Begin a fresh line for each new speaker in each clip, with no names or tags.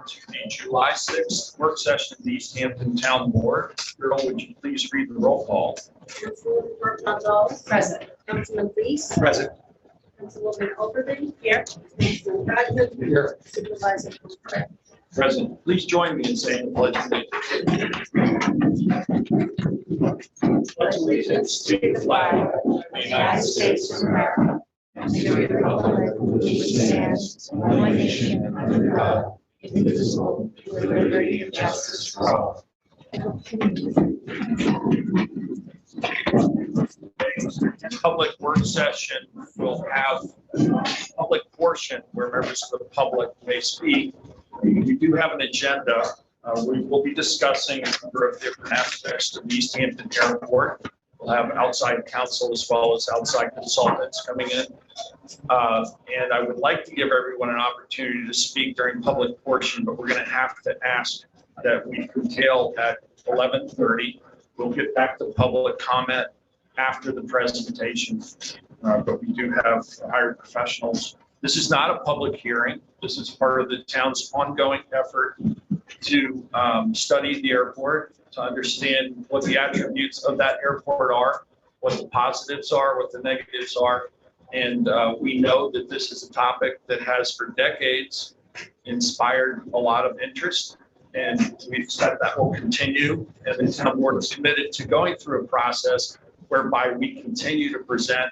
to the July 6th work session of the East Hampton Town Board. Earl, would you please read the roll call?
Councilwoman Gonzalez. Present. Councilman Reese.
Present.
Councilwoman Overby. Here. Councilman Bradford.
Here.
Supervisor Cooper.
Present. Please join me in saying the pledge of allegiance. Pledge allegiance to the flag of the United States of America and to the republic which stands one nation under God, indivisible, with liberty and justice for all. Public work session will have a public portion where members of the public may speak. We do have an agenda. We will be discussing a number of different aspects of the East Hampton Airport. We'll have outside counsel as well as outside consultants coming in. And I would like to give everyone an opportunity to speak during public portion, but we're going to have to ask that we curtail at 11:30. We'll get back to public comment after the presentation, but we do have hired professionals. This is not a public hearing. This is part of the town's ongoing effort to study the airport, to understand what the attributes of that airport are, what the positives are, what the negatives are. And we know that this is a topic that has for decades inspired a lot of interest. And we've said that will continue. And the town board is committed to going through a process whereby we continue to present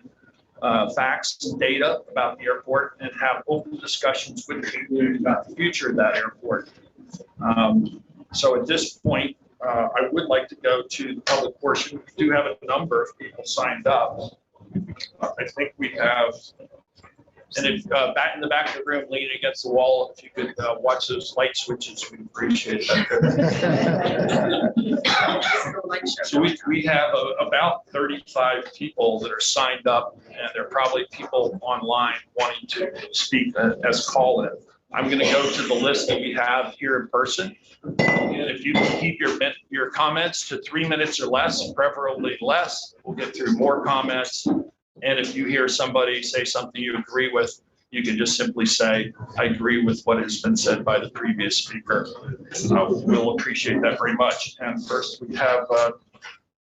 facts and data about the airport and have open discussions with the community about the future of that airport. So at this point, I would like to go to the public portion. We do have a number of people signed up. I think we have, and if back in the back of the room, leaning against the wall, if you could watch those light switches, we'd appreciate that. So we have about 35 people that are signed up, and there are probably people online wanting to speak as call-in. I'm going to go to the list that we have here in person. And if you can keep your comments to 3 minutes or less, preferably less, we'll get through more comments. And if you hear somebody say something you agree with, you can just simply say, I agree with what has been said by the previous speaker. We'll appreciate that very much. And first we have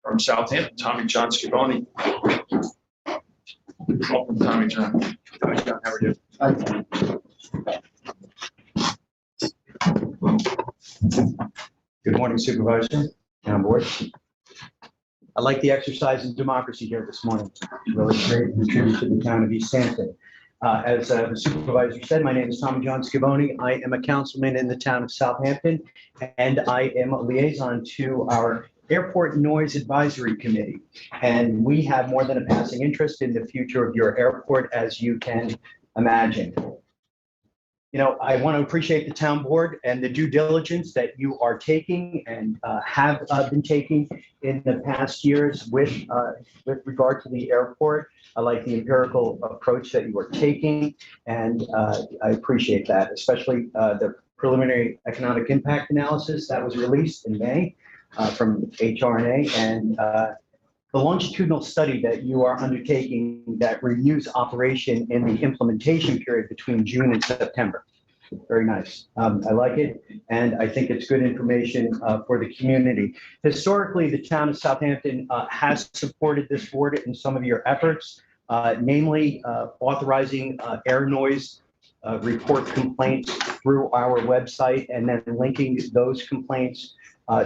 from Southampton, Tommy John Scavone. Welcome, Tommy John. Tommy John, how are you?
Good morning, Supervisor, Town Board. I like the exercise in democracy here this morning. Really great contribute to the town of East Hampton. As the supervisor said, my name is Tommy John Scavone. I am a councilman in the town of Southampton, and I am a liaison to our Airport Noise Advisory Committee. And we have more than a passing interest in the future of your airport, as you can imagine. You know, I want to appreciate the town board and the due diligence that you are taking and have been taking in the past years with regard to the airport. I like the empirical approach that you are taking, and I appreciate that, especially the preliminary economic impact analysis that was released in May from HRNA, and the longitudinal study that you are undertaking that reviews operation in the implementation period between June and September. Very nice. I like it, and I think it's good information for the community. Historically, the town of Southampton has supported this board in some of your efforts, namely authorizing air noise report complaints through our website and then linking those complaints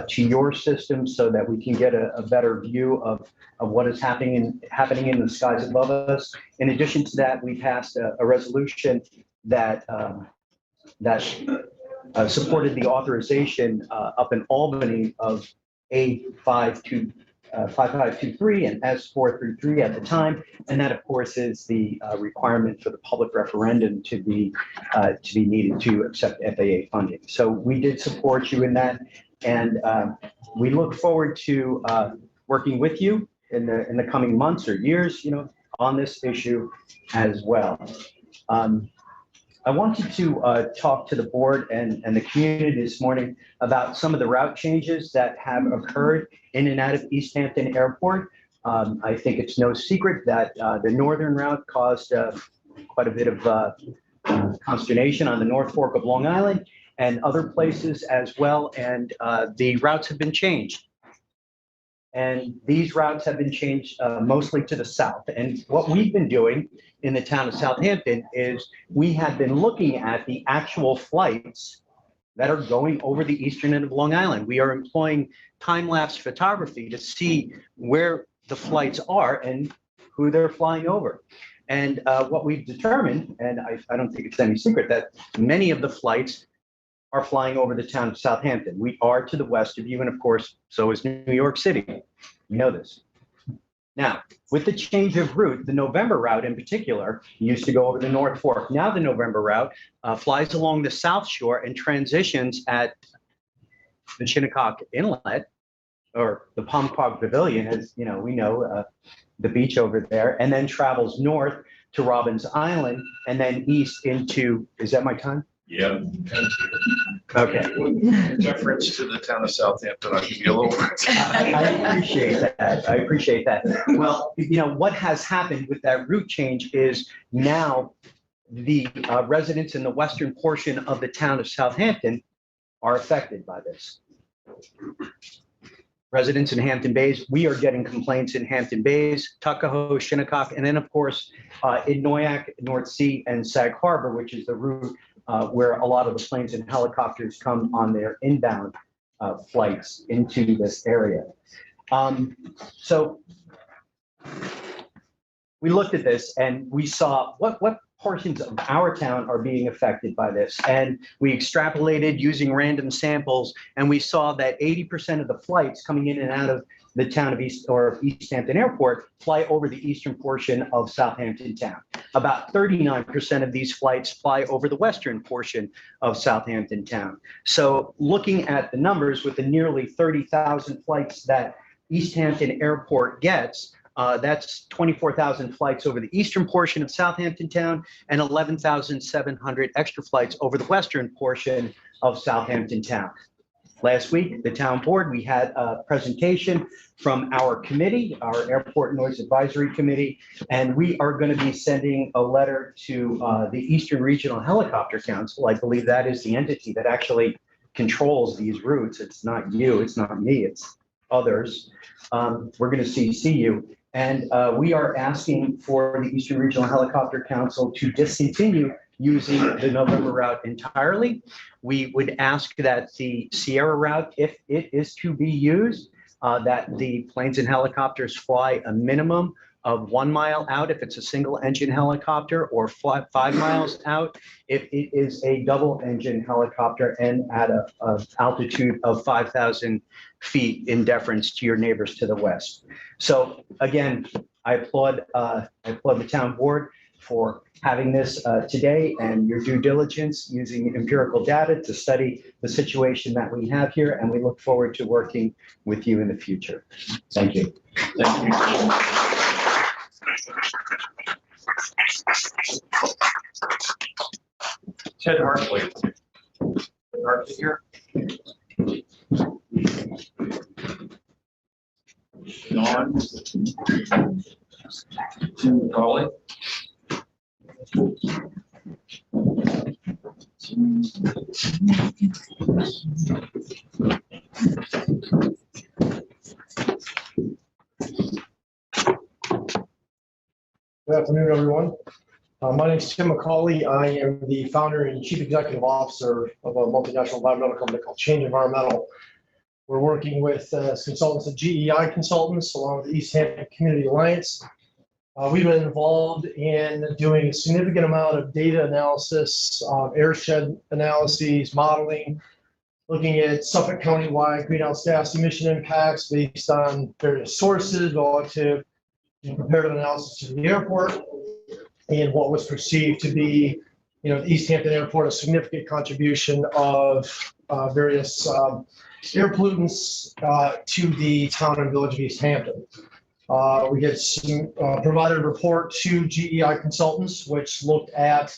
to your system so that we can get a better view of what is happening in the skies above us. In addition to that, we passed a resolution that supported the authorization up in Albany of A5523 and S433 at the time, and that of course is the requirement for the public referendum to be needed to accept FAA funding. So we did support you in that. And we look forward to working with you in the coming months or years, you know, on this issue as well. I wanted to talk to the board and the community this morning about some of the route changes that have occurred in and out of East Hampton Airport. I think it's no secret that the northern route caused quite a bit of consternation on the North Fork of Long Island. and other places as well. And the routes have been changed. And these routes have been changed mostly to the south. And what we've been doing in the town of Southampton is we have been looking at the actual flights that are going over the eastern end of Long Island. We are employing time-lapse photography to see where the flights are and who they're flying over. And what we've determined, and I don't think it's any secret, that many of the flights are flying over the town of Southampton. We are to the west of you, and of course, so is New York City. You know this. Now, with the change of route, the November route in particular used to go over the North Fork. Now the November route flies along the South Shore and transitions at the Shinnecock Inlet, or the Palmquag Pavilion, as you know, we know the beach over there, and then travels north to Robbins Island, and then east into, is that my time?
Yeah.
Okay.
Deference to the town of Southampton, I'll give you a little.
I appreciate that. I appreciate that. Well, you know, what has happened with that route change is now the residents in the western portion of the town of Southampton are affected by this. Residents in Hampton Bays, we are getting complaints in Hampton Bays, Tuckahoe, Shinnecock, and then of course in Noyak, North Sea, and Sag Harbor, which is the route where a lot of the planes and helicopters come on their inbound flights into this area. So we looked at this and we saw what portions of our town are being affected by this. And we extrapolated using random samples, and we saw that 80% of the flights coming in and out of the town of East Hampton Airport fly over the eastern portion of Southampton town. About 39% of these flights fly over the western portion of Southampton town. So looking at the numbers with the nearly 30,000 flights that East Hampton Airport gets, that's 24,000 flights over the eastern portion of Southampton town and 11,700 extra flights over the western portion of Southampton town. Last week, the town board, we had a presentation from our committee, our Airport Noise Advisory Committee, and we are going to be sending a letter to the Eastern Regional Helicopter Council. I believe that is the entity that actually controls these routes. It's not you, it's not me, it's others. We're going to CC you. And we are asking for the Eastern Regional Helicopter Council to discontinue using the November route entirely. We would ask that the Sierra route, if it is to be used, that the planes and helicopters fly a minimum of 1 mile out if it's a single engine helicopter, or 5 miles out if it is a double engine helicopter, and at a altitude of 5,000 feet in deference to your neighbors to the west. So again, I applaud the town board for having this today and your due diligence using empirical data to study the situation that we have here, and we look forward to working with you in the future. Thank you.
Thank you. Ted Hartley. Hartley here. Dawn. Polly.
Good afternoon, everyone. My name is Tim McCauley. I am the founder and chief executive officer of a multinational environmental company called Change Environmental. We're working with consultants at GEI Consultants along with the East Hampton Community Alliance. We've been involved in doing a significant amount of data analysis, airshed analyses, modeling, looking at Suffolk County-wide greenhouse gas emission impacts based on various sources relative to comparative analysis to the airport and what was perceived to be, the East Hampton Airport, a significant contribution of various air pollutants to the town and village of East Hampton. We did provided a report to GEI Consultants, which looked at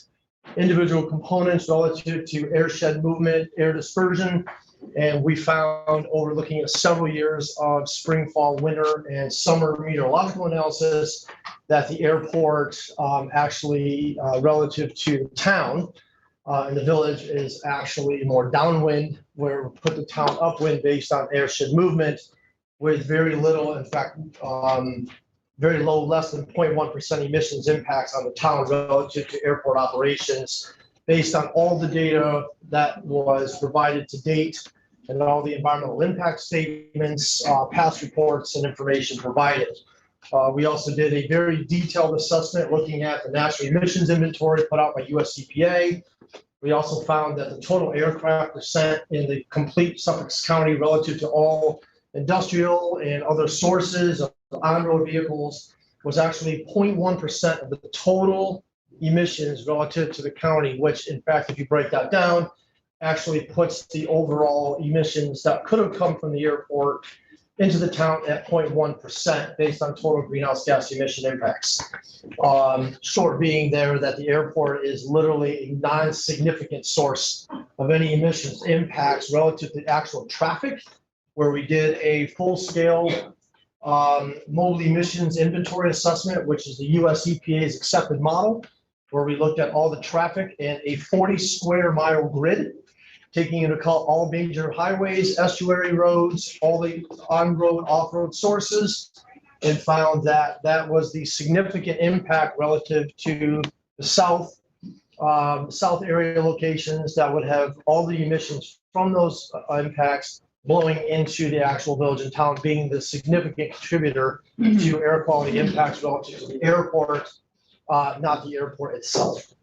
individual components relative to airshed movement, air dispersion, and we found, over looking at several years of spring, fall, winter, and summer meteorological analysis, that the airport actually, relative to the town, in the village is actually more downwind, where we put the town upwind based on airshed movement with very little, in fact, very low, less than 0.1% emissions impacts on the town relative to airport operations, based on all the data that was provided to date and all the environmental impact statements, past reports and information provided. We also did a very detailed assessment looking at the national emissions inventory put out by US EPA. We also found that the total aircraft percent in the complete Suffolk County relative to all industrial and other sources of on-road vehicles was actually 0.1% of the total emissions relative to the county, which in fact, if you break that down, actually puts the overall emissions that could have come from the airport into the town at 0.1% based on total greenhouse gas emission impacts. Short being there that the airport is literally a non-significant source of any emissions impacts relative to actual traffic, where we did a full-scale mobile emissions inventory assessment, which is the US EPA's accepted model, where we looked at all the traffic in a 40 square mile grid, taking into account all major highways, estuary roads, all the on-road, off-road sources, and found that that was the significant impact relative to the south area locations that would have all the emissions from those impacts blowing into the actual village and town, being the significant contributor to air quality impacts relative to the airport, not the airport itself.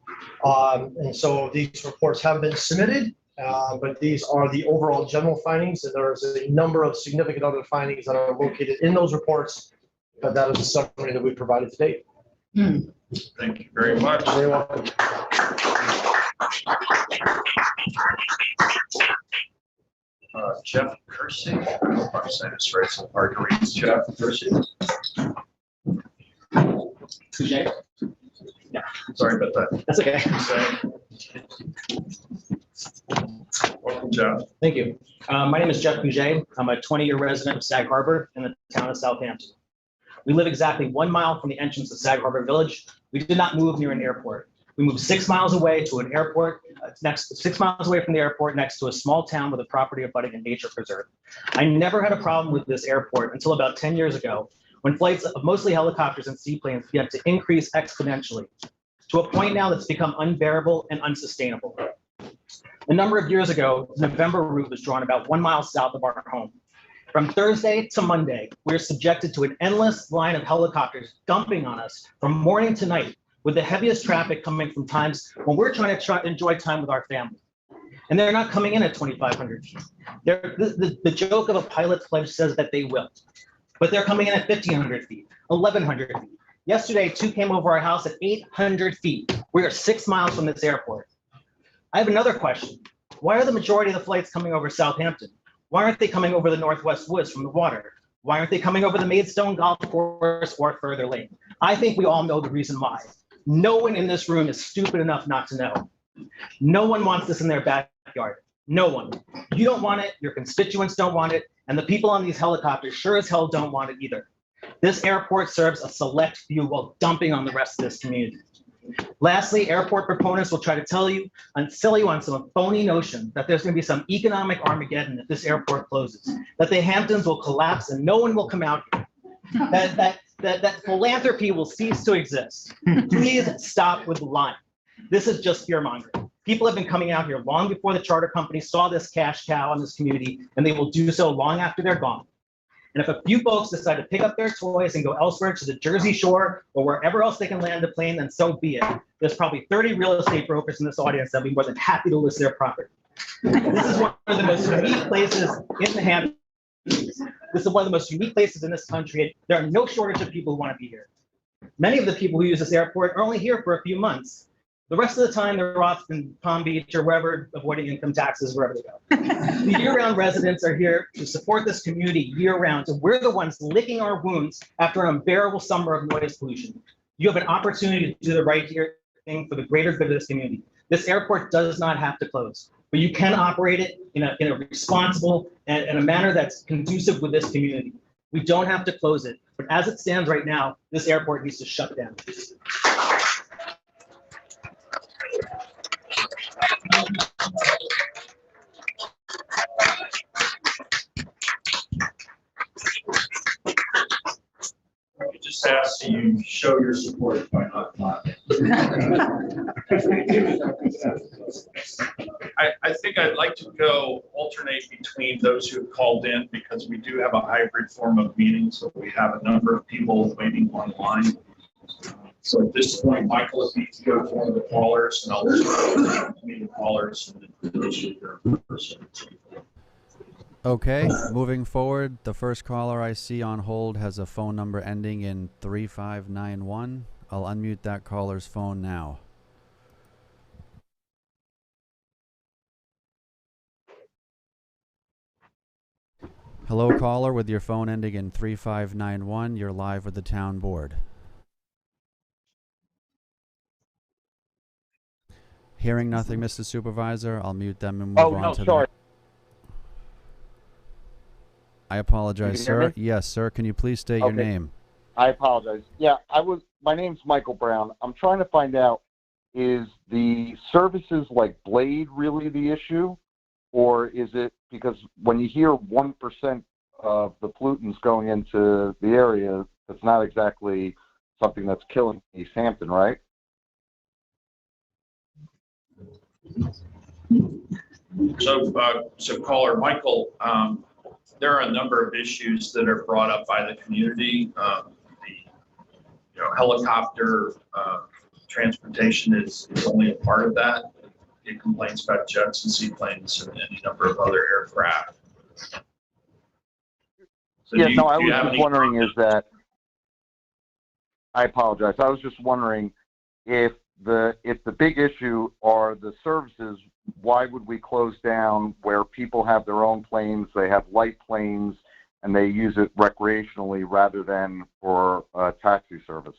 And so these reports have been submitted, but these are the overall general findings, and there's a number of significant other findings that are located in those reports, but that is a summary that we provided today.
Thank you very much.
You're welcome.
Jeff Kersey, I hope I'm saying this right, so hard to read. Jeff Kersey.
Touché.
Yeah, sorry about that.
That's okay.
Welcome, Jeff.
Thank you. My name is Jeff Pouget. I'm a 20-year resident of Sag Harbor in the town of Southampton. We live exactly 1 mile from the entrance of Sag Harbor Village. We did not move near an airport. We moved 6 miles away to an airport, 6 miles away from the airport, next to a small town with a property abutting a nature preserve. I never had a problem with this airport until about 10 years ago, when flights of mostly helicopters and seaplanes began to increase exponentially to a point now that's become unbearable and unsustainable. A number of years ago, the November route was drawn about 1 mile south of our home. From Thursday to Monday, we are subjected to an endless line of helicopters dumping on us from morning to night, with the heaviest traffic coming from times when we're trying to enjoy time with our family. And they're not coming in at 2,500 feet. The joke of a pilot's pledge says that they will, but they're coming in at 1,500 feet, 1,100 feet. Yesterday, 2 came over our house at 800 feet. We are 6 miles from this airport. I have another question. Why are the majority of the flights coming over Southampton? Why aren't they coming over the Northwest Woods from the water? Why aren't they coming over the Maidstone Golf Course or further lake? I think we all know the reason why. No one in this room is stupid enough not to know. No one wants this in their backyard. No one. You don't want it, your constituents don't want it, and the people on these helicopters sure as hell don't want it either. This airport serves a select few while dumping on the rest of this community. Lastly, airport proponents will try to sell you on some phony notion that there's going to be some economic Armageddon if this airport closes, that the Hamptons will collapse and no one will come out here, that philanthropy will cease to exist. Please stop with the lying. This is just fear mongering. People have been coming out here long before the charter companies saw this cash cow in this community, and they will do so long after they're gone. And if a few folks decide to pick up their toys and go elsewhere to the Jersey Shore or wherever else they can land a plane, then so be it. There's probably 30 real estate brokers in this audience that would be more than happy to list their property. This is one of the most unique places in the Hamptons. This is one of the most unique places in this country. There are no shortage of people who want to be here. Many of the people who use this airport are only here for a few months. The rest of the time, they're off in Palm Beach or wherever, avoiding income taxes, wherever they go. The year-round residents are here to support this community year-round, so we're the ones licking our wounds after an unbearable summer of noise pollution. You have an opportunity to do the right thing for the greater good of this community. This airport does not have to close, but you can operate it in a responsible and in a manner that's conducive with this community. We don't have to close it, but as it stands right now, this airport needs to shut down.
ask that you show your support by not clapping. I think I'd like to go alternate between those who have called in because we do have a hybrid form of meeting, so we have a number of people waiting online. So at this point, Michael, if you can go for the callers, and I'll just meet the callers and those who are in person.
Okay, moving forward, the first caller I see on hold has a phone number ending in 3591. I'll unmute that caller's phone now. Hello, caller, with your phone ending in 3591. You're live with the town board. Hearing nothing, Mr. Supervisor, I'll mute them and move on to
sorry.
I apologize,
Can you hear
sir. Yes, sir. Can you please state your
Okay.
name?
I apologize. Yeah, my name's Michael Brown. I'm trying to find out, is the services like Blade really the issue? Or is it because when you hear 1% of the pollutants going into the area, it's not exactly something that's killing East Hampton, right?
So caller Michael, there are a number of issues that are brought up by the community. Helicopter transportation is only a part of that. It complains about jets and seaplanes and any number of other aircraft. So
I was
have
just
any
wondering
comment?
I apologize. I was just wondering if the big issue are the services, why would we close down where people have their own planes, they have light planes, and they use it recreationally rather than for taxi service?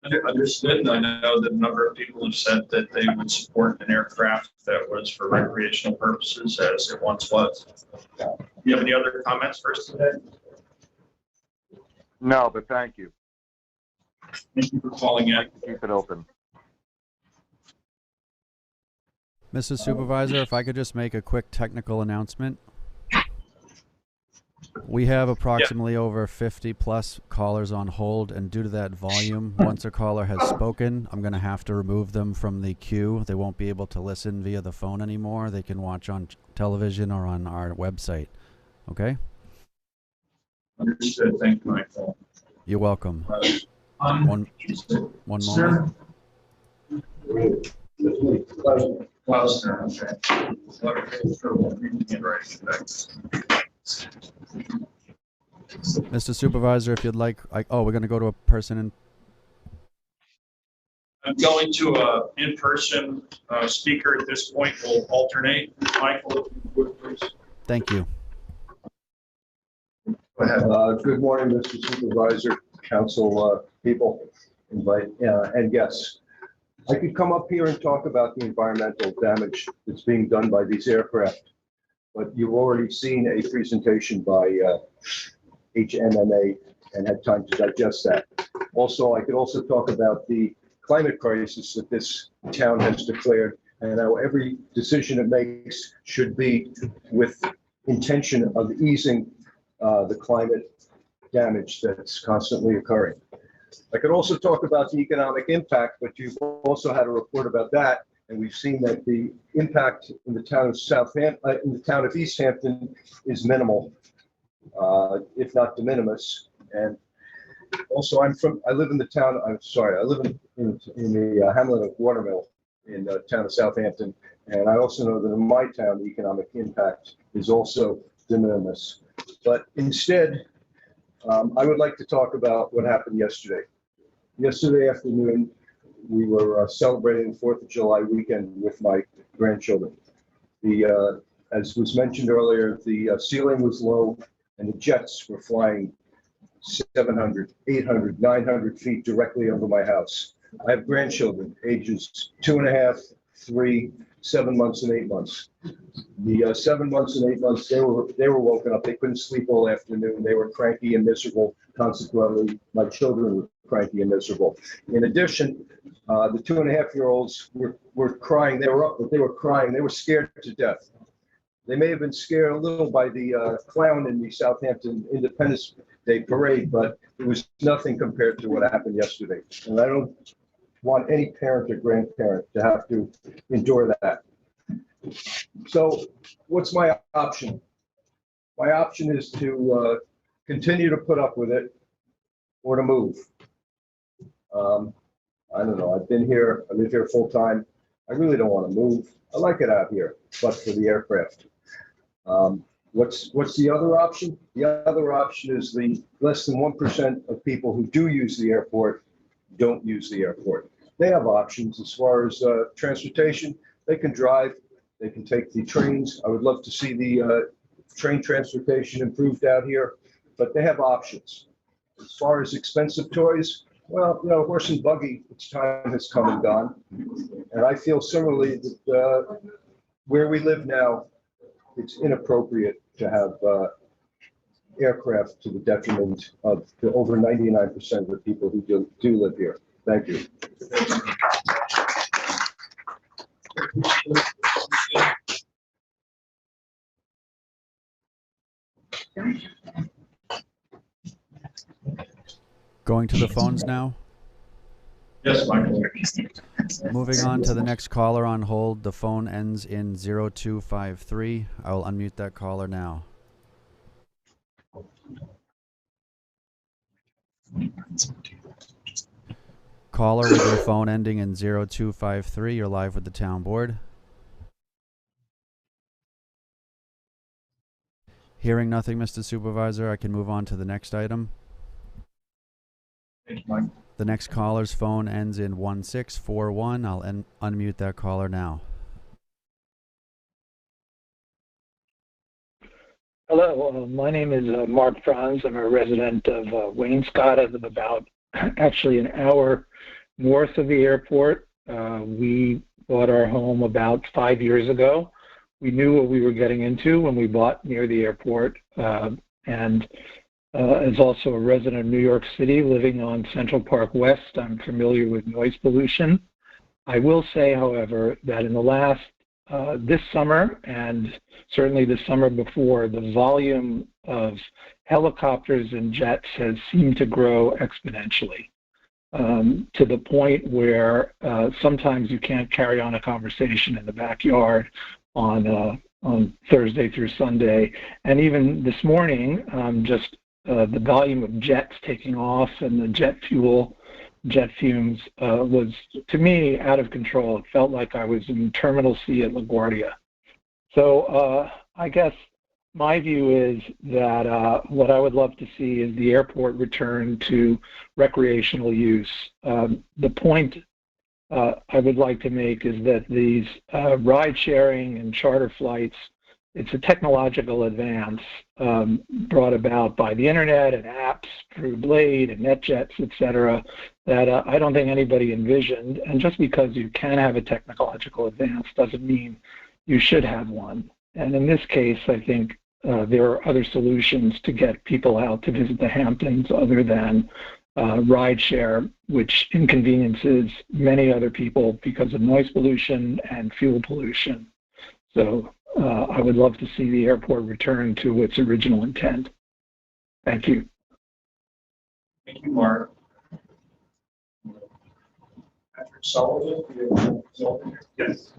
Understood. I know that a number of people have said that they would support an aircraft that was for recreational purposes as it once was. Do you have any other comments first today?
No, but thank you.
Thank you for calling in.
Keep it open.
Mr. Supervisor, if I could just make a quick technical announcement. We have approximately over 50 plus callers on hold, and due to that volume, once a caller has spoken, I'm going to have to remove them from the queue. They won't be able to listen via the phone anymore. They can watch on television or on our website. Okay?
Understood. Thank you, Michael.
You're welcome. One moment.
Sir? Klausner, okay.
Mr. Supervisor, if you'd like, we're going to go to a person in.
I'm going to a in-person speaker at this point. We'll alternate. Michael, if you would, please.
Thank you.
Go ahead.
Good morning, Mr. Supervisor, council people, and guests. I could come up here and talk about the environmental damage that's being done by these aircraft, but you've already seen a presentation by HMMA and had time to digest that. Also, I could also talk about the climate crisis that this town has declared and how every decision it makes should be with intention of easing the climate damage that's constantly occurring. I could also talk about the economic impact, but you've also had a report about that, and we've seen that the impact in the town of East Hampton is minimal, if not de minimis. And also, I live in the town. I live in the hamlet of Watermill in the town of Southampton, and I also know that in my town, the economic impact is also de minimis. But instead, I would like to talk about what happened yesterday. Yesterday afternoon, we were celebrating the 4th of July weekend with my grandchildren. As was mentioned earlier, the ceiling was low and the jets were flying 700, 800, 900 feet directly over my house. I have grandchildren, ages 2.5, 3, 7 months and 8 months. The 7 months and 8 months, they were woken up. They couldn't sleep all afternoon. They were cranky and miserable. Consequently, my children were cranky and miserable. In addition, the 2.5-year-olds were crying. They were up, but they were crying. They were scared to death. They may have been scared a little by the clown in the Southampton Independence Day parade, but it was nothing compared to what happened yesterday. And I don't want any parent or grandparent to have to endure that. So what's my option? My option is to continue to put up with it or to move. I don't know. I've been here. I live here full time. I really don't want to move. I like it out here, but for the aircraft. What's the other option? The other option is the less than 1% of people who do use the airport don't use the airport. They have options as far as transportation. They can drive. They can take the trains. I would love to see the train transportation improved out here, but they have options. As far as expensive toys, well, horse and buggy, its time has come and gone. And I feel similarly that where we live now, it's inappropriate to have aircraft to the detriment of the over 99% of the people who do live here. Thank you.
Going to the phones now.
Yes, Michael.
Moving on to the next caller on hold. The phone ends in 0253. I will unmute that caller now. Caller with your phone ending in 0253. You're live with the town board. Hearing nothing, Mr. Supervisor, I can move on to the next item.
Thank you, Mike.
The next caller's phone ends in 1641. I'll unmute that caller now.
Hello, my name is Mark Franz. I'm a resident of Wainscott. I live about actually an hour north of the airport. We bought our home about 5 years ago. We knew what we were getting into when we bought near the airport, and as also a resident of New York City living on Central Park West, I'm familiar with noise pollution. I will say, however, that in the last, this summer and certainly the summer before, the volume of helicopters and jets has seemed to grow exponentially to the point where sometimes you can't carry on a conversation in the backyard on Thursday through Sunday. And even this morning, just the volume of jets taking off and the jet fumes was, to me, out of control. It felt like I was in Terminal C at LaGuardia. So I guess my view is that what I would love to see is the airport return to recreational use. The point I would like to make is that these ride sharing and charter flights, it's a technological advance brought about by the internet and apps through Blade and NetJets, et cetera, that I don't think anybody envisioned. And just because you can have a technological advance doesn't mean you should have one. And in this case, I think there are other solutions to get people out to visit the Hamptons other than rideshare, which inconveniences many other people because of noise pollution and fuel pollution. So I would love to see the airport return to its original intent. Thank you.
Thank you, Mark. Patrick Sullivan. Yes.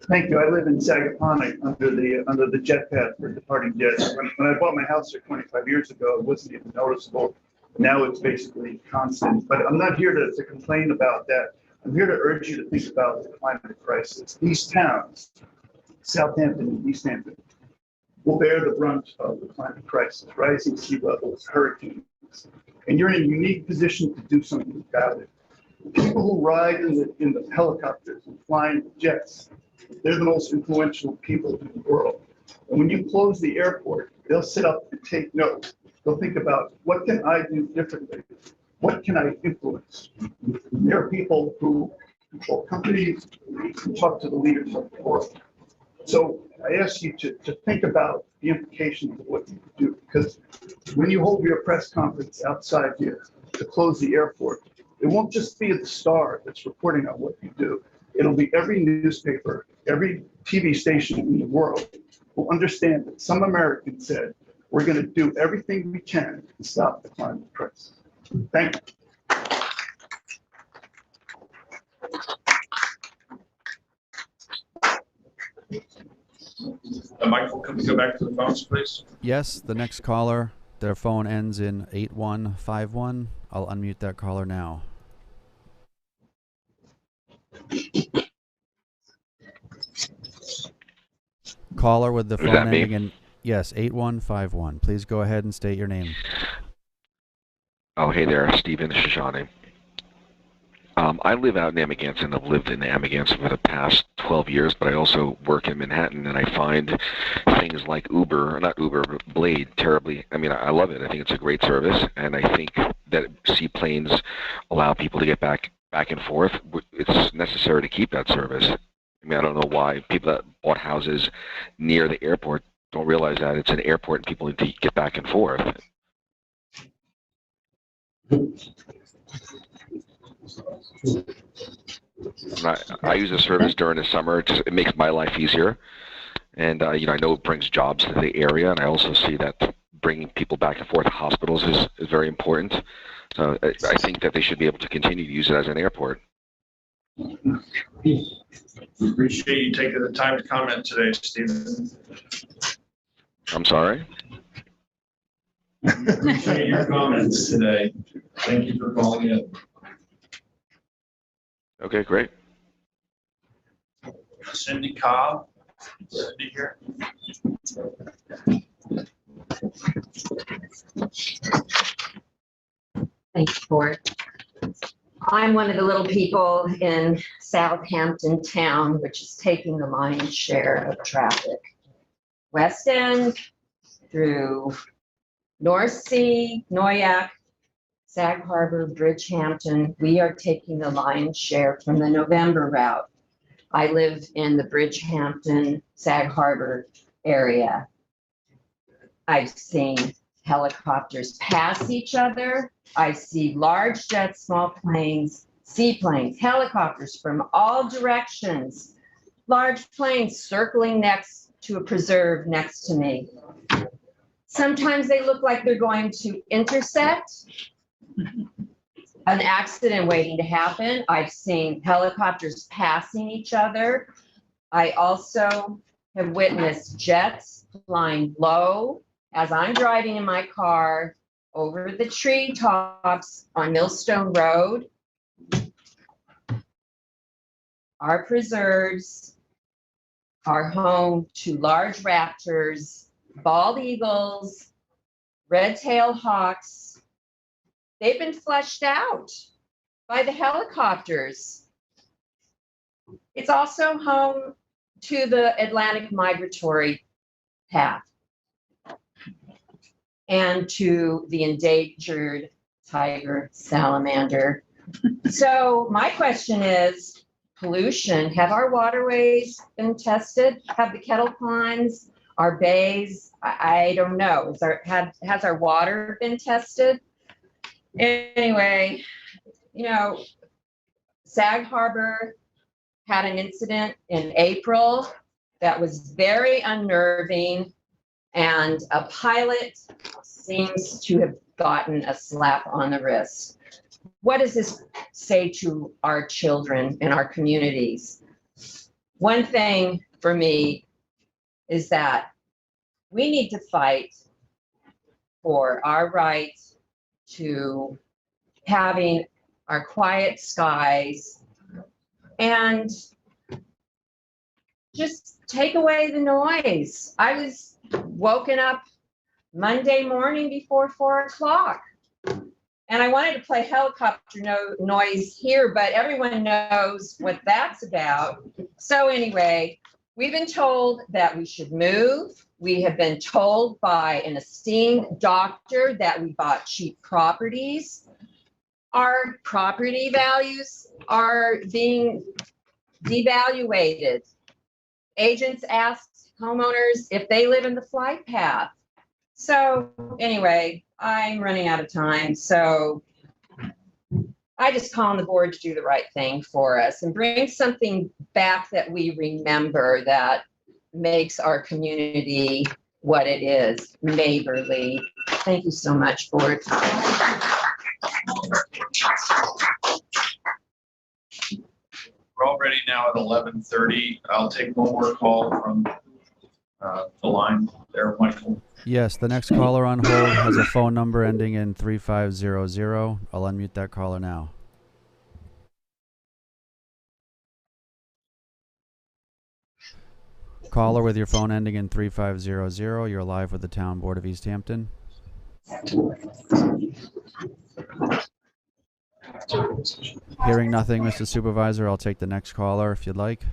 Thank you. I live in Sagaponic under the jet pad for departing jets. When I bought my house here 25 years ago, it wasn't even noticeable. Now it's basically constant. But I'm not here to complain about that. I'm here to urge you to think about the climate crisis. These towns, Southampton and East Hampton, will bear the brunt of the climate crisis, rising sea levels, hurricanes. And you're in a unique position to do something about it. People who ride in the helicopters and fly in the jets, they're the most influential people in the world. And when you close the airport, they'll sit up and take note. They'll think about, what can I do differently? What can I influence? There are people who control companies, who talk to the leaders of the world. So I ask you to think about the implications of what you do, because when you hold your press conference outside here to close the airport, it won't just be the Star that's reporting on what you do. It'll be every newspaper, every TV station in the world will understand that some American said, we're going to do everything we can to stop the climate crisis. Thank you.
Michael, can we go back to the phones, please?
Yes, the next caller, their phone ends in 8151. I'll unmute that caller now. Caller with the phone ending in, yes, 8151. Please go ahead and state your name.
Oh, hey there, Stephen Shoshone. I live out in Amagansett. I've lived in Amagansett for the past 12 years, but I also work in Manhattan, and I find things like not Uber, but Blade terribly. I mean, I love it. I think it's a great service, and I think that seaplanes allow people to get back and forth. It's necessary to keep that service. I mean, I don't know why people that bought houses near the airport don't realize that it's an airport and people need to get back and forth. I use the service during the summer. It makes my life easier, and you know, I know it brings jobs to the area, and I also see that bringing people back and forth to hospitals is very important. So I think that they should be able to continue to use it as an airport.
Appreciate you taking the time to comment today, Stephen.
I'm sorry?
Appreciate your comments today. Thank you for calling in.
Okay, great.
Cindy Cobb. Cindy here.
Thanks, Ford. I'm one of the little people in Southampton town, which is taking the lion's share of traffic. West End through North Sea, Noyak, Sag Harbor, Bridgehampton. We are taking the lion's share from the November route. I live in the Bridgehampton, Sag Harbor area. I've seen helicopters pass each other. I see large jets, small planes, seaplanes, helicopters from all directions, large planes circling next to a preserve next to me. Sometimes they look like they're going to intersect, an accident waiting to happen. I've seen helicopters passing each other. I also have witnessed jets flying low as I'm driving in my car over the treetops on Millstone Road. Our preserves are home to large raptors, bald eagles, red-tailed hawks. They've been fleshed out by the helicopters. It's also home to the Atlantic migratory path and to the endangered tiger salamander. So my question is, pollution, have our waterways been tested? Have the kettle ponds, our bays? I don't know. Has our water been tested? Anyway, you know, Sag Harbor had an incident in April that was very unnerving, and a pilot seems to have gotten a slap on the wrist. What does this say to our children and our communities? One thing for me is that we need to fight for our right to having our quiet skies and just take away the noise. I was woken up Monday morning before 4 o'clock. And I wanted to play helicopter noise here, but everyone knows what that's about. So anyway, we've been told that we should move. We have been told by an esteemed doctor that we bought cheap properties. Our property values are being devaluated. Agents ask homeowners if they live in the flight path. So anyway, I'm running out of time. So I just call on the board to do the right thing for us and bring something back that we remember that makes our community what it is, neighborly. Thank you so much, board.
We're already now at 11:30. I'll take one more call from the line there, Michael.
Yes, the next caller on hold has a phone number ending in 3500. I'll unmute that caller now. Caller with your phone ending in 3500, you're live with the Town Board of East Hampton. Hearing nothing, Mr. Supervisor, I'll take the next caller if you'd like.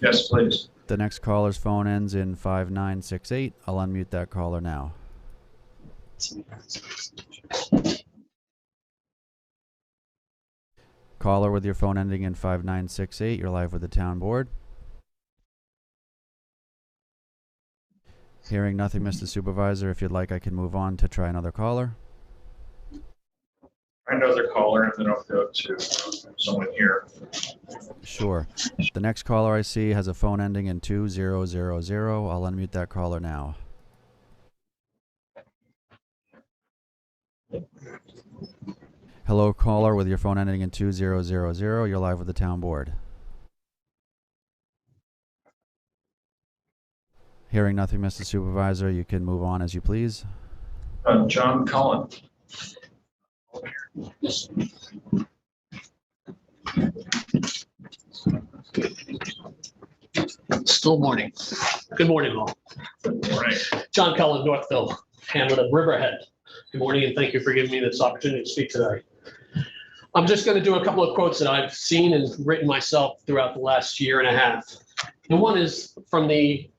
Yes, please.
The next caller's phone ends in 5968. I'll unmute that caller now. Caller with your phone ending in 5968, you're live with the Town Board. Hearing nothing, Mr. Supervisor, if you'd like, I can move on to try another caller.
Another caller, and then I'll go to someone here.
Sure. The next caller I see has a phone ending in 2000. I'll unmute that caller now. Hello, caller with your phone ending in 2000. You're live with the Town Board. Hearing nothing, Mr. Supervisor, you can move on as you please.
John Cullen.
Still morning. Good morning, all.
Good morning.
John Cullen, Northville, Hamlet of Riverhead. Good morning, and thank you for giving me this opportunity to speak today. I'm just going to do a couple of quotes that I've seen and written myself throughout the last year and a half. And one is from the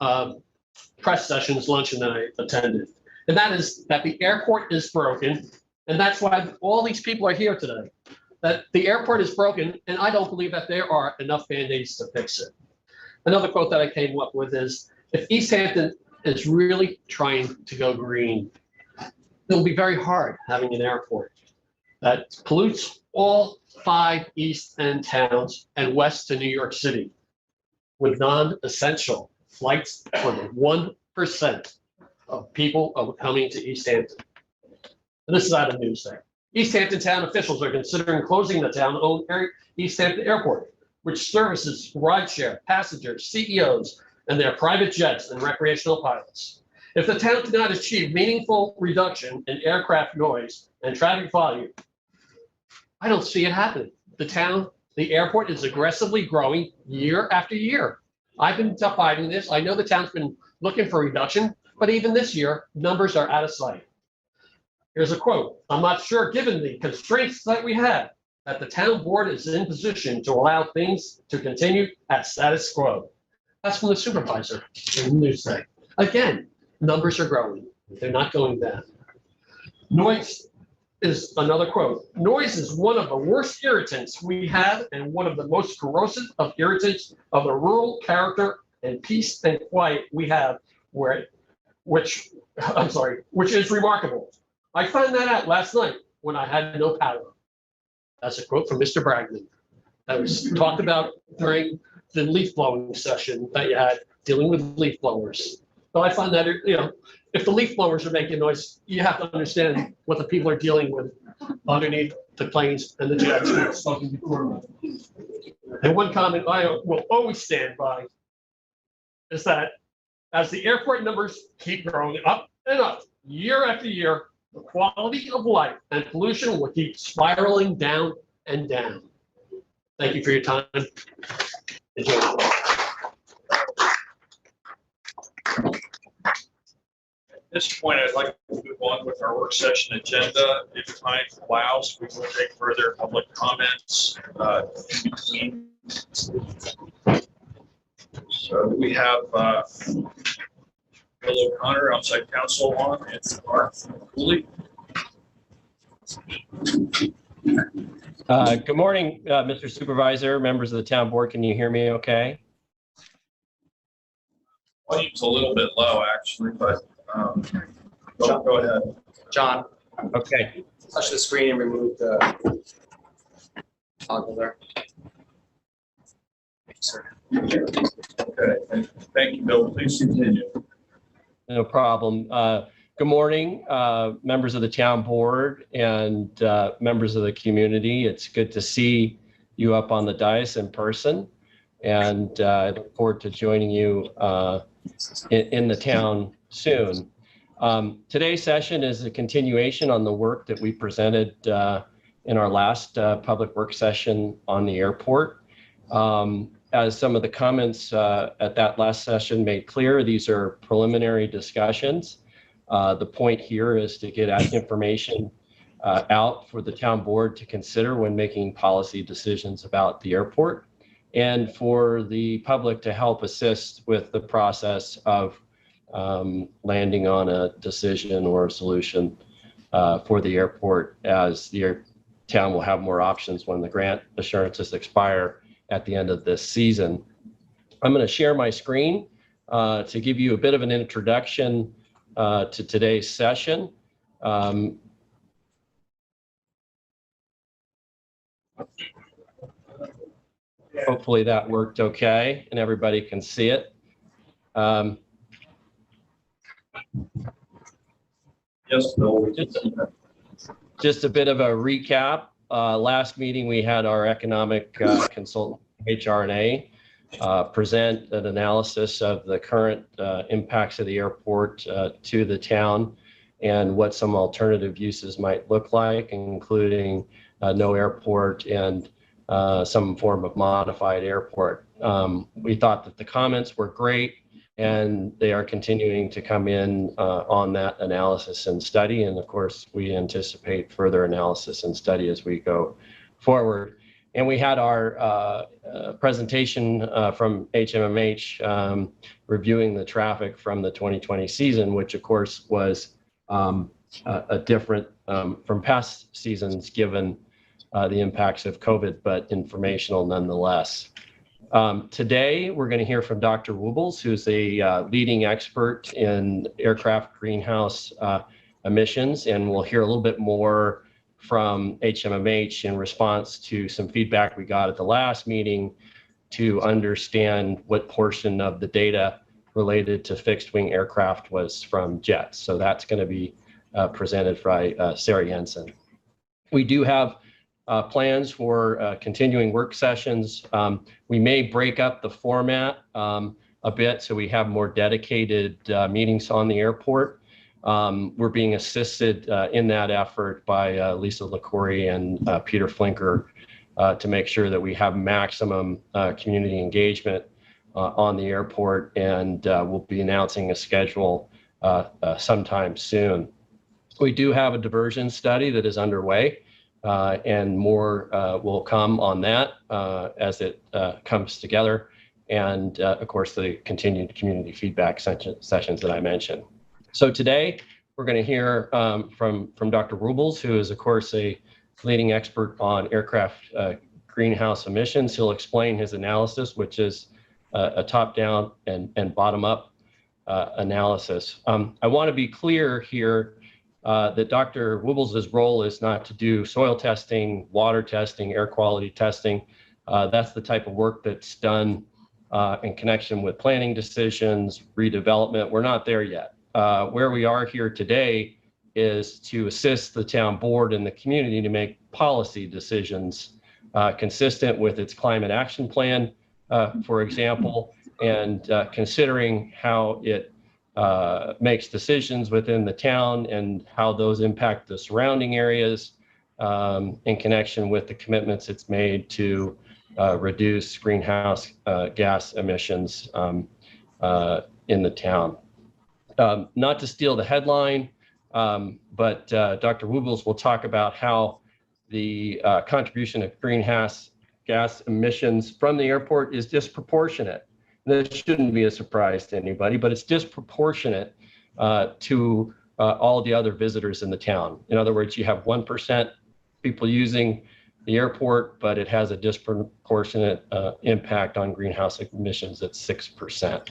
press sessions luncheon that I attended. And that is that the airport is broken. And that's why all these people are here today. That the airport is broken, and I don't believe that there are enough Band-Aids to fix it. Another quote that I came up with is, if East Hampton is really trying to go green, it'll be very hard having an airport that pollutes all 5 East End towns and west to New York City with non-essential flights for the 1% of people are coming to East Hampton. And this is out of Newsday. East Hampton town officials are considering closing the town-owned East Hampton Airport, which services rideshare, passengers, CEOs, and their private jets and recreational pilots. If the town cannot achieve meaningful reduction in aircraft noise and traffic volume, I don't see it happening. The airport is aggressively growing year after year. I've been fighting this. I know the town's been looking for reduction, but even this year, numbers are out of sight. Here's a quote. I'm not sure, given the constraints that we have, that the town board is in position to allow things to continue at status quo. That's from the supervisor in the Newsday. Again, numbers are growing. They're not going down. Noise is another quote. Noise is one of the worst irritants we have and one of the most corrosive of irritants of the rural character and peace and quiet we have, which is remarkable. I found that out last night when I had no power. That's a quote from Mr. Bragman that was talked about during the leaf blowing session that you had dealing with leaf blowers. So I find that, if the leaf blowers are making noise, you have to understand what the people are dealing with underneath the planes and the jets. And one comment I will always stand by is that as the airport numbers keep growing up and up year after year, the quality of life and pollution will keep spiraling down and down. Thank you for your time. Enjoy.
At this point, I'd like to move on with our work session agenda. If time allows, we will take further public comments in between. So we have Bill O'Connor, outside counsel on, and Mark Cooley.
Good morning, Mr. Supervisor, members of the town board. Can you hear me okay?
Volume's a little bit low, actually, but go ahead.
John,
Okay,
Touch the screen and remove the toggle there. Sir.
Okay, thank you, Bill. Please continue.
no problem. Good morning, members of the town board and members of the community. It's good to see you up on the dais in person, and I look forward to joining you in the town soon. Today's session is a continuation on the work that we presented in our last public work session on the airport. As some of the comments at that last session made clear, these are preliminary discussions. The point here is to get information out for the town board to consider when making policy decisions about the airport, and for the public to help assist with the process of landing on a decision or a solution for the airport, as the town will have more options when the grant assurances expire at the end of this season. I'm going to share my screen to give you a bit of an introduction to today's session. Hopefully that worked okay and everybody can see it.
Yes, Bill.
Just a bit of a recap. Last meeting, we had our economic consultant, HRNA, present an analysis of the current impacts of the airport to the town and what some alternative uses might look like, including no airport and some form of modified airport. We thought that the comments were great, and they are continuing to come in on that analysis and study. And of course, we anticipate further analysis and study as we go forward. And we had our presentation from HMMH reviewing the traffic from the 2020 season, which of course was a different from past seasons given the impacts of COVID, but informational nonetheless. Today, we're going to hear from Dr. Woobles, who's a leading expert in aircraft greenhouse emissions, and we'll hear a little bit more from HMMH in response to some feedback we got at the last meeting to understand what portion of the data related to fixed wing aircraft was from jets. So that's going to be presented by Sarah Jensen. We do have plans for continuing work sessions. We may break up the format a bit so we have more dedicated meetings on the airport. We're being assisted in that effort by Lisa LaCourie and Peter Flinker to make sure that we have maximum community engagement on the airport, and we'll be announcing a schedule sometime soon. We do have a diversion study that is underway. And more will come on that as it comes together. And of course, the continued community feedback sessions that I mentioned. So today, we're going to hear from Dr. Woobles, who is, of course, a leading expert on aircraft greenhouse emissions. He'll explain his analysis, which is a top-down and bottom-up analysis. I want to be clear here that Dr. Woobles' role is not to do soil testing, water testing, air quality testing. That's the type of work that's done in connection with planning decisions, redevelopment. We're not there yet. Where we are here today is to assist the town board and the community to make policy decisions consistent with its climate action plan, for example, and considering how it makes decisions within the town and how those impact the surrounding areas in connection with the commitments it's made to reduce greenhouse gas emissions in the town. Not to steal the headline, but Dr. Woobles will talk about how the contribution of greenhouse gas emissions from the airport is disproportionate. This shouldn't be a surprise to anybody, but it's disproportionate to all the other visitors in the town. In other words, you have 1% people using the airport, but it has a disproportionate impact on greenhouse emissions at 6%.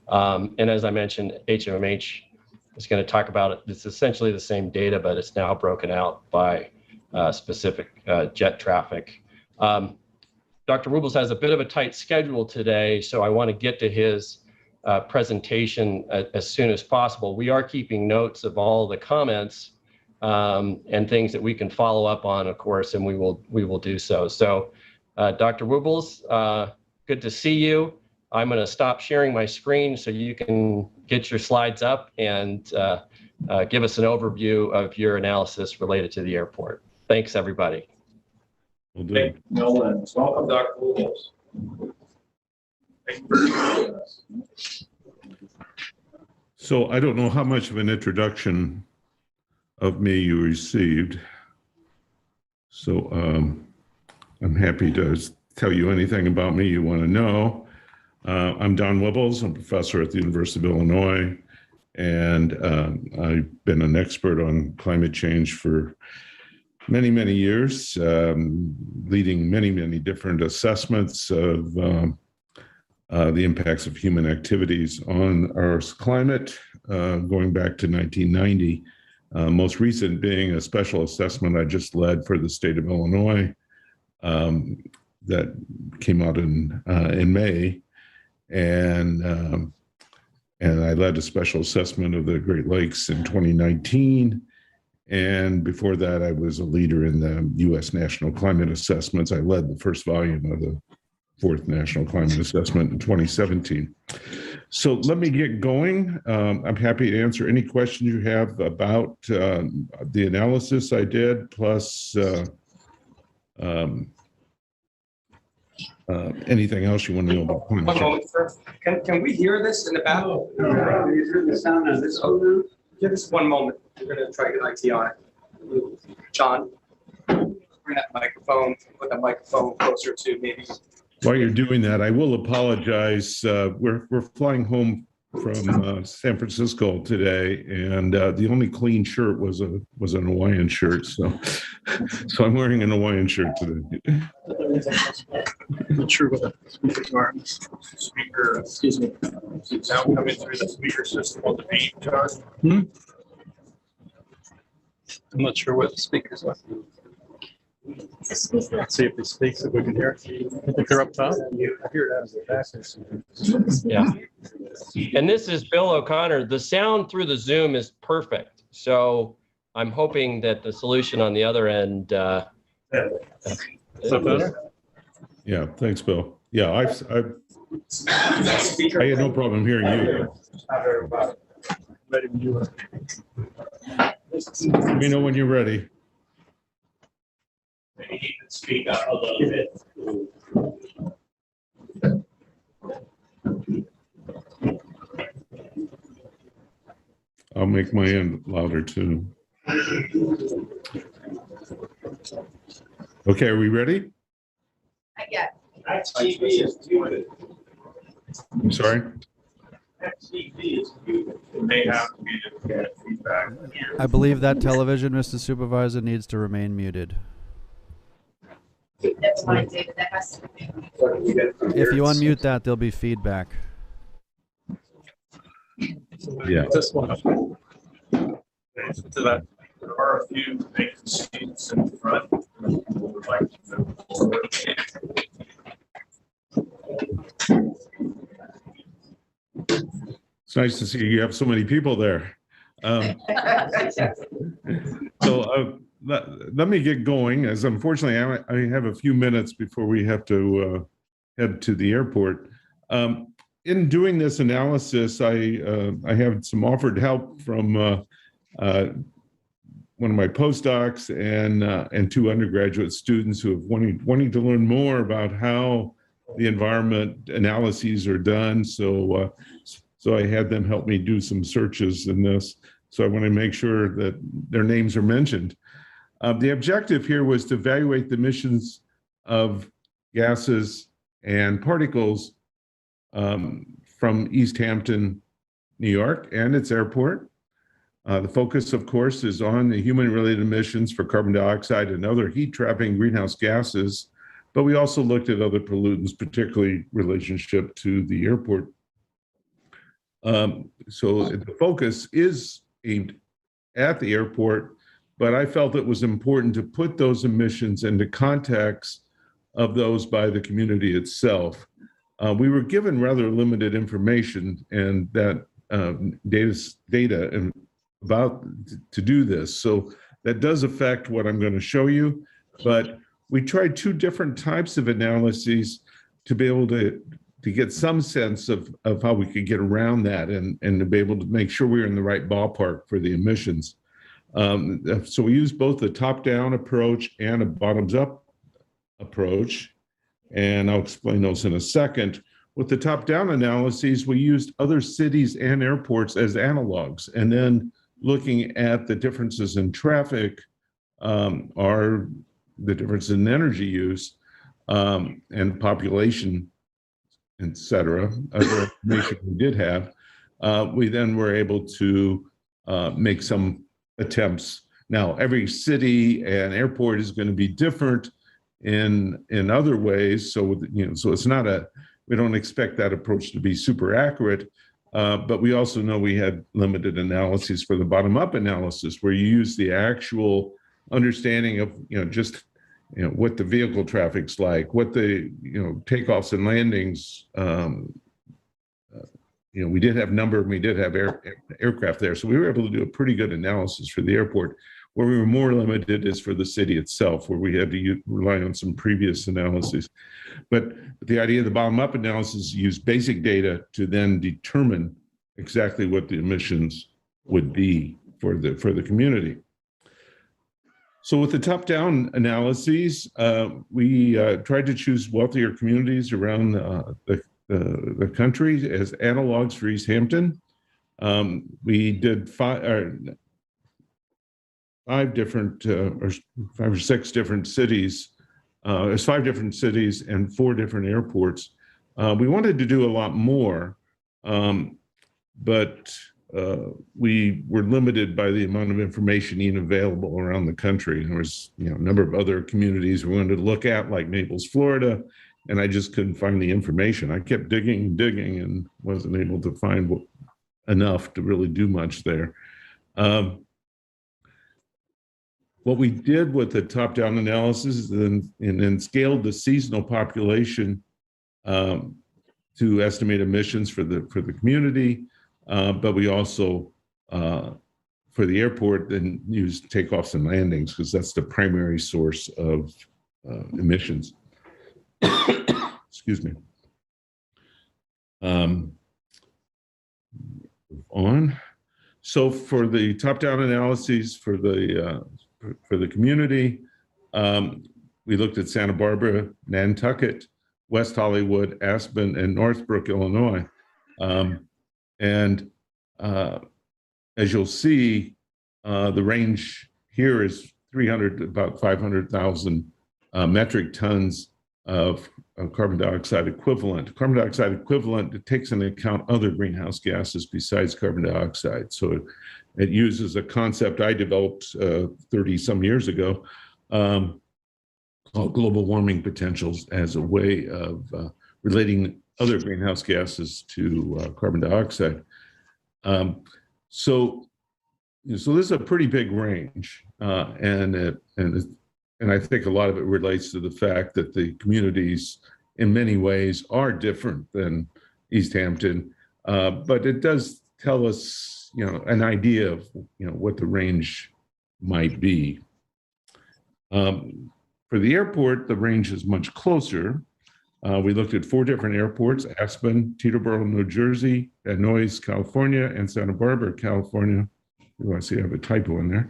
And as I mentioned, HMH is going to talk about it. It's essentially the same data, but it's now broken out by specific jet traffic. Dr. Rubles has a bit of a tight schedule today, so I want to get to his presentation as soon as possible. We are keeping notes of all the comments and things that we can follow up on, of course, and we will do so. So, Dr. Rubles, good to see you. I'm going to stop sharing my screen so you can get your slides up and give us an overview of your analysis related to the airport. Thanks, everybody.
Will do.
Thank you, Nolan. Welcome, Dr. Williams. Thank you for joining us.
So I don't know how much of an introduction of me you received. So I'm happy to tell you anything about me you want to know. I'm Don Wibbles. I'm a professor at the University of Illinois, and I've been an expert on climate change for many, many years, leading many, many different assessments of the impacts of human activities on Earth's climate, going back to 1990. Most recent being a special assessment I just led for the state of Illinois that came out in May, and I led a special assessment of the Great Lakes in 2019. And before that, I was a leader in the U.S. National Climate Assessments. I led the first volume of the fourth National Climate Assessment in 2017. So let me get going. I'm happy to answer any questions you have about the analysis I did, plus anything else you want to know about climate change.
One moment, sir. Can we hear this in the back? Is there the sound on this? Oh, give us 1 moment. We're going to try to get IT on it. John, bring that microphone, put that microphone closer to maybe.
While you're doing that, I will apologize. We're flying home from San Francisco today, and the only clean shirt was an Hawaiian shirt. So I'm wearing an Hawaiian shirt today.
I'm not sure what the speakers are.
Speaker, excuse me, sound coming through the speaker system on the main chart.
I'm not sure what the speakers are. Let's see if he speaks, if we can hear. I think they're up top. I hear it as the fastest.
Yeah. And this is Bill O'Connor. The sound through the Zoom is perfect. So I'm hoping that the solution on the other end.
Is that better?
Yeah, thanks, Bill. Yeah, I had no problem hearing you. Let me know when you're ready.
Maybe you can speak up a little bit.
I'll make my end louder too. Okay, are we ready?
Yeah.
TV is muted.
I'm sorry?
TV is muted. It may have to be to get feedback.
I believe that television, Mr. Supervisor, needs to remain muted.
That's fine, David. That has to be.
If you unmute that, there'll be feedback.
Yeah.
This one.
To that, there are a few vacant seats in front. People would like to move forward.
It's nice to see you have so many people there. So let me get going, as unfortunately I have a few minutes before we have to head to the airport. In doing this analysis, I have some offered help from one of my postdocs and two undergraduate students who have wanting to learn more about how the environment analyses are done. So I had them help me do some searches in this. So I want to make sure that their names are mentioned. The objective here was to evaluate the emissions of gases and particles from East Hampton, New York, and its airport. The focus, of course, is on the human-related emissions for carbon dioxide and other heat-trapping greenhouse gases, but we also looked at other pollutants, particularly relationship to the airport. So the focus is aimed at the airport, but I felt it was important to put those emissions into context of those by the community itself. We were given rather limited information, and that data and about to do this. So that does affect what I'm going to show you, but we tried two different types of analyses to be able to get some sense of how we could get around that and to be able to make sure we were in the right ballpark for the emissions. So we used both the top-down approach and a bottoms-up approach, and I'll explain those in a second. With the top-down analyses, we used other cities and airports as analogs, and then looking at the differences in traffic, or the difference in energy use, and population, et cetera, other information we did have, we then were able to make some attempts. Now, every city and airport is going to be different in other ways, so so it's not we don't expect that approach to be super accurate, but we also know we had limited analyses for the bottom-up analysis, where you use the actual understanding of just what the vehicle traffic's like, what the takeoffs and landings. We did have number, and we did have aircraft there, so we were able to do a pretty good analysis for the airport. Where we were more limited is for the city itself, where we had to rely on some previous analyses. But the idea of the bottom-up analysis use basic data to then determine exactly what the emissions would be for the community. So with the top-down analyses, we tried to choose wealthier communities around the country as analogs for East Hampton. We did five or six different cities. There's 5 different cities and 4 different airports. We wanted to do a lot more, but we were limited by the amount of information even available around the country. There was a number of other communities we wanted to look at, like Naples, Florida, and I just couldn't find the information. I kept digging and digging and wasn't able to find enough to really do much there. What we did with the top-down analysis is then scaled the seasonal population to estimate emissions for the community, but we also for the airport then used takeoffs and landings, because that's the primary source of emissions. Excuse me. On. So for the top-down analyses for the community, we looked at Santa Barbara, Nantucket, West Hollywood, Aspen, and Northbrook, Illinois. As you'll see, the range here is about 500,000 metric tons of carbon dioxide equivalent. Carbon dioxide equivalent, it takes into account other greenhouse gases besides carbon dioxide. So it uses a concept I developed 30 some years ago called global warming potentials as a way of relating other greenhouse gases to carbon dioxide. So this is a pretty big range, and I think a lot of it relates to the fact that the communities in many ways are different than East Hampton, but it does tell us, an idea of, what the range might be. For the airport, the range is much closer. We looked at 4 different airports: Aspen, Teterboro, New Jersey, Vanoise, California, and Santa Barbara, California. Oh, I see I have a typo in there.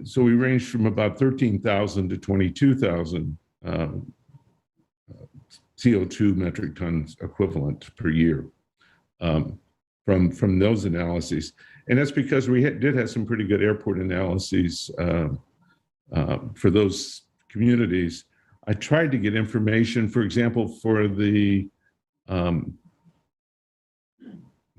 So we ranged from about 13,000 to 22,000 CO2 metric tons equivalent per year from those analyses. And that's because we did have some pretty good airport analyses for those communities. I tried to get information, for example, for the, I'm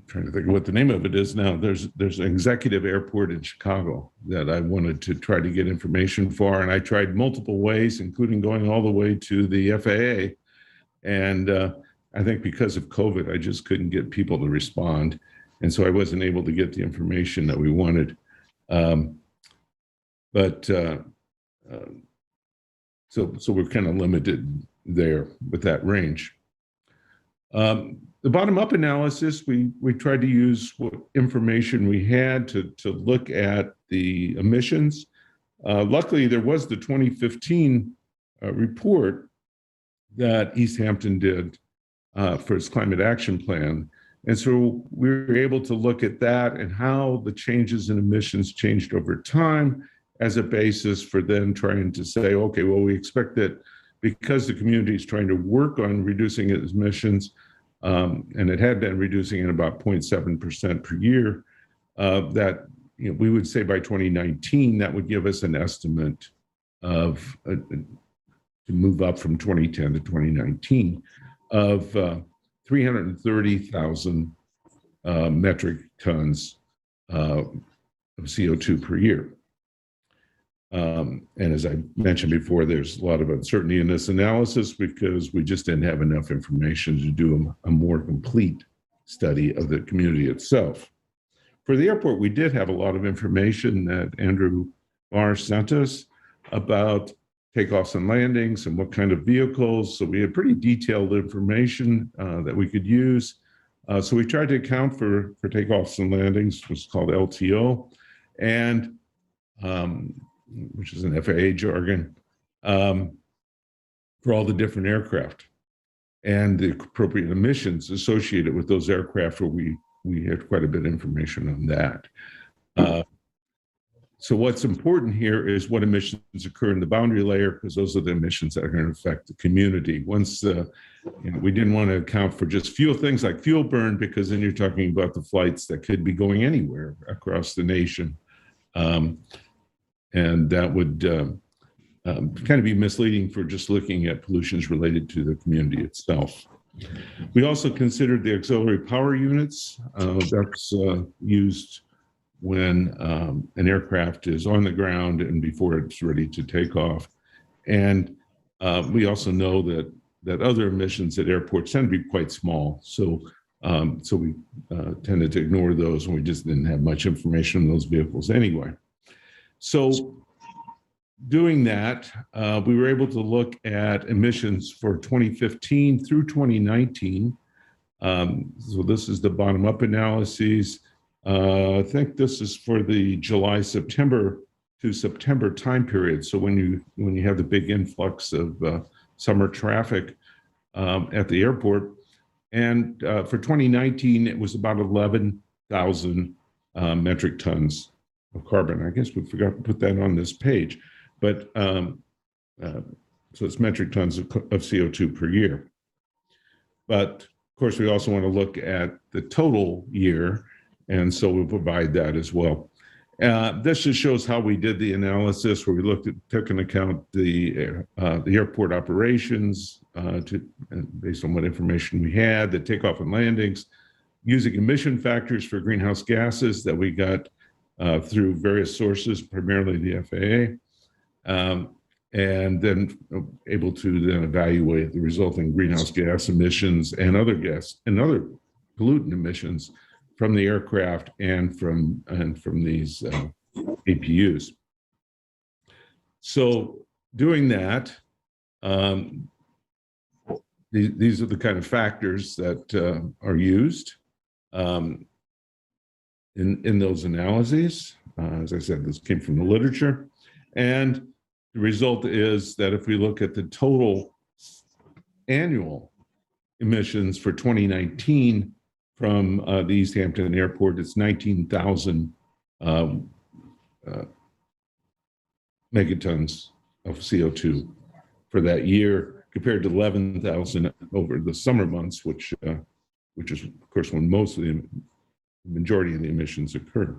trying to think of what the name of it is now. There's an executive airport in Chicago that I wanted to try to get information for, and I tried multiple ways, including going all the way to the FAA, and I think because of COVID, I just couldn't get people to respond. And so I wasn't able to get the information that we wanted. So we're kind of limited there with that range. The bottom-up analysis, we tried to use what information we had to look at the emissions. Luckily, there was the 2015 report that East Hampton did for its climate action plan. And so we were able to look at that and how the changes in emissions changed over time as a basis for then trying to say, okay, well, we expect that because the community is trying to work on reducing its emissions, and it had been reducing at about 0.7% per year, that we would say by 2019, that would give us an estimate of, to move up from 2010 to 2019, of 330,000 metric tons of CO2 per year. And as I mentioned before, there's a lot of uncertainty in this analysis because we just didn't have enough information to do a more complete study of the community itself. For the airport, we did have a lot of information that Andrew Barr sent us about takeoffs and landings and what kind of vehicles. So we had pretty detailed information that we could use. So we tried to account for takeoffs and landings, which is called LTO, and which is an FAA jargon, for all the different aircraft and the appropriate emissions associated with those aircraft, where we had quite a bit of information on that. So what's important here is what emissions occur in the boundary layer, because those are the emissions that are going to affect the community. Once we didn't want to account for just fuel things like fuel burn, because then you're talking about the flights that could be going anywhere across the nation. And that would kind of be misleading for just looking at pollutions related to the community itself. We also considered the auxiliary power units. That's used when an aircraft is on the ground and before it's ready to take off. And we also know that other emissions at airports tend to be quite small. So we tended to ignore those, and we just didn't have much information on those vehicles anyway. So doing that, we were able to look at emissions for 2015 through 2019. So this is the bottom-up analyses. I think this is for the July-September to September time period. So when you have the big influx of summer traffic at the airport. And for 2019, it was about 11,000 metric tons of carbon. I guess we forgot to put that on this page, but so it's metric tons of CO2 per year. But of course, we also want to look at the total year, and so we'll provide that as well. This just shows how we did the analysis, where we took into account the airport operations based on what information we had, the takeoff and landings, using emission factors for greenhouse gases that we got through various sources, primarily the FAA, and then able to then evaluate the resulting greenhouse gas emissions and other pollutant emissions from the aircraft and from these APUs. So doing that, these are the kind of factors that are used in those analyses. As I said, this came from the literature. And the result is that if we look at the total annual emissions for 2019 from the East Hampton Airport, it's 19,000 megatons of CO2 for that year, compared to 11,000 over the summer months, which is, of course, when most of the majority of the emissions occur.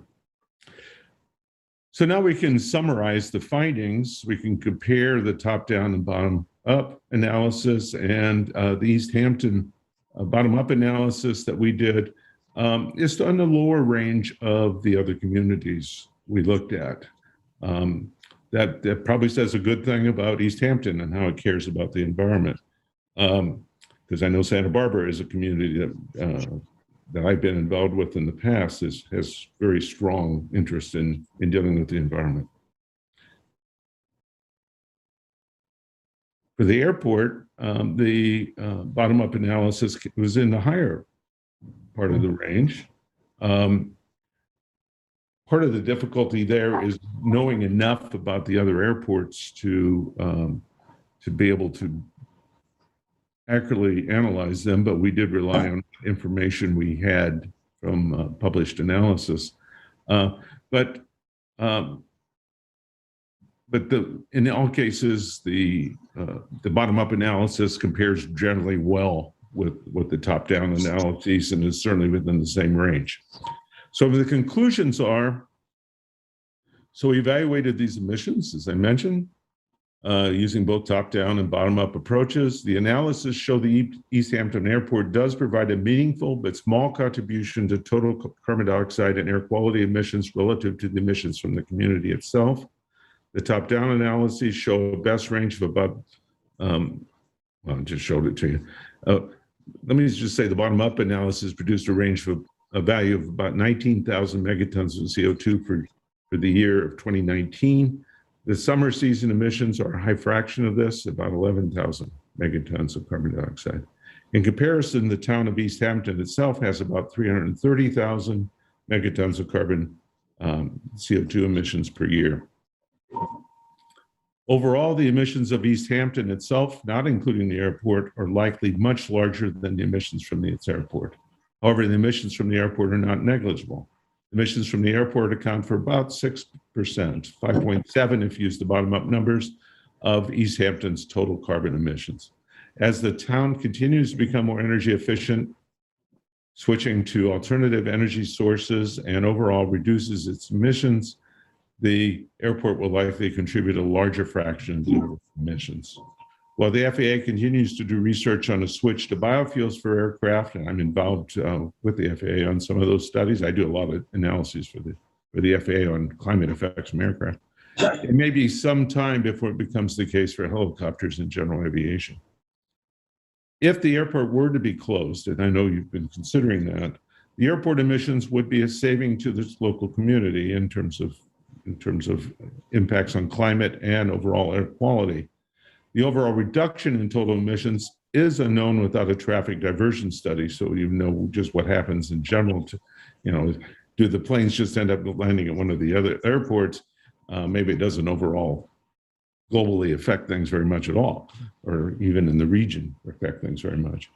So now we can summarize the findings. We can compare the top-down and bottom-up analysis, and the East Hampton bottom-up analysis that we did is on the lower range of the other communities we looked at. That probably says a good thing about East Hampton and how it cares about the environment. because I know Santa Barbara is a community that I've been involved with in the past, has very strong interest in dealing with the environment. For the airport, the bottom-up analysis was in the higher part of the range. Part of the difficulty there is knowing enough about the other airports to be able to accurately analyze them, but we did rely on information we had from published analysis. But in all cases, the bottom-up analysis compares generally well with the top-down analyses and is certainly within the same range. So the conclusions are, so we evaluated these emissions, as I mentioned, using both top-down and bottom-up approaches. The analysis showed the East Hampton Airport does provide a meaningful but small contribution to total carbon dioxide and air quality emissions relative to the emissions from the community itself. The top-down analyses show a best range of about, well, I just showed it to you. Let me just say the bottom-up analysis produced a range of a value of about 19,000 megatons of CO2 for the year of 2019. The summer season emissions are a high fraction of this, about 11,000 megatons of carbon dioxide. In comparison, the town of East Hampton itself has about 330,000 megatons of carbon CO2 emissions per year. Overall, the emissions of East Hampton itself, not including the airport, are likely much larger than the emissions from its airport. However, the emissions from the airport are not negligible. Emissions from the airport account for about 6%, 5.7 if you use the bottom-up numbers, of East Hampton's total carbon emissions. As the town continues to become more energy efficient, switching to alternative energy sources and overall reduces its emissions, the airport will likely contribute a larger fraction of the overall emissions. While the FAA continues to do research on a switch to biofuels for aircraft, and I'm involved with the FAA on some of those studies, I do a lot of analyses for the FAA on climate effects from aircraft. It may be some time before it becomes the case for helicopters and general aviation. If the airport were to be closed, and I know you've been considering that, the airport emissions would be a saving to this local community in terms of impacts on climate and overall air quality. The overall reduction in total emissions is unknown without a traffic diversion study, so you know just what happens in general. Do the planes just end up landing at one of the other airports? Maybe it doesn't overall globally affect things very much at all, or even in the region affect things very much.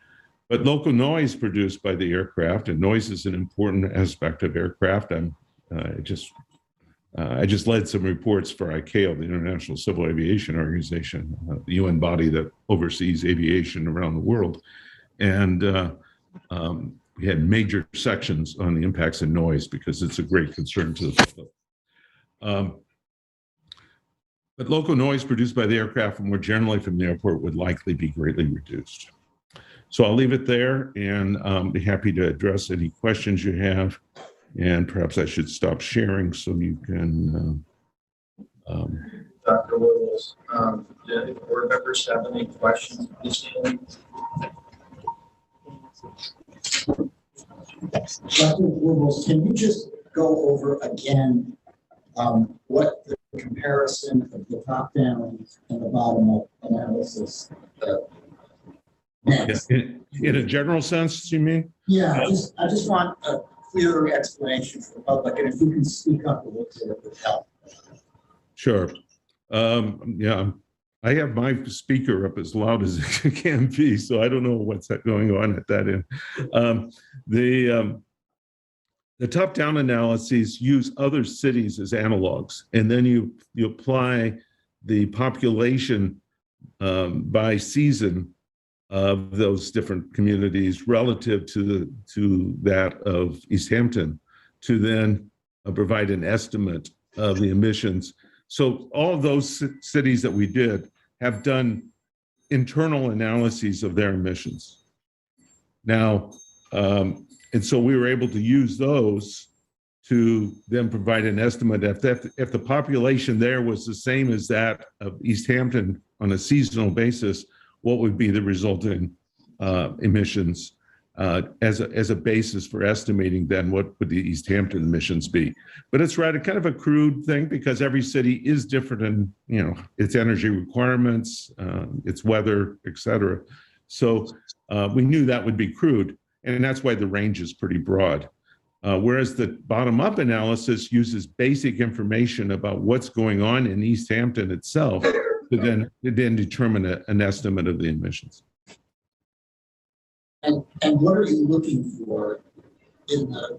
But local noise produced by the aircraft, and noise is an important aspect of aircraft. I just led some reports for ICAO, the International Civil Aviation Organization, the UN body that oversees aviation around the world. And we had major sections on the impacts of noise because it's a great concern to the public. But local noise produced by the aircraft and more generally from the airport would likely be greatly reduced. So I'll leave it there and be happy to address any questions you have. And perhaps I should stop sharing so you can.
Dr. Willis, do any board members have any questions at this point?
Dr. Willis, can you just go over again what the comparison of the top-down and the bottom-up analysis meant?
In a general sense, you mean?
Yeah, I just want a clearer explanation for the public, and if you can speak up a little bit, it would help. Sure.
Yeah, I have my speaker up as loud as it can be, so I don't know what's going on at that end. The top-down analyses use other cities as analogs, and then you apply the population by season of those different communities relative to that of East Hampton to then provide an estimate of the emissions. So all of those cities that we did have done internal analyses of their emissions. Now, and so we were able to use those to then provide an estimate if the population there was the same as that of East Hampton on a seasonal basis, what would be the resulting emissions as a basis for estimating then what would the East Hampton emissions be. But it's right, a kind of a crude thing because every city is different in, you know, its energy requirements, its weather, et cetera. So we knew that would be crude, and that's why the range is pretty broad. Whereas the bottom-up analysis uses basic information about what's going on in East Hampton itself to then determine an estimate of the emissions.
And what are you looking for in the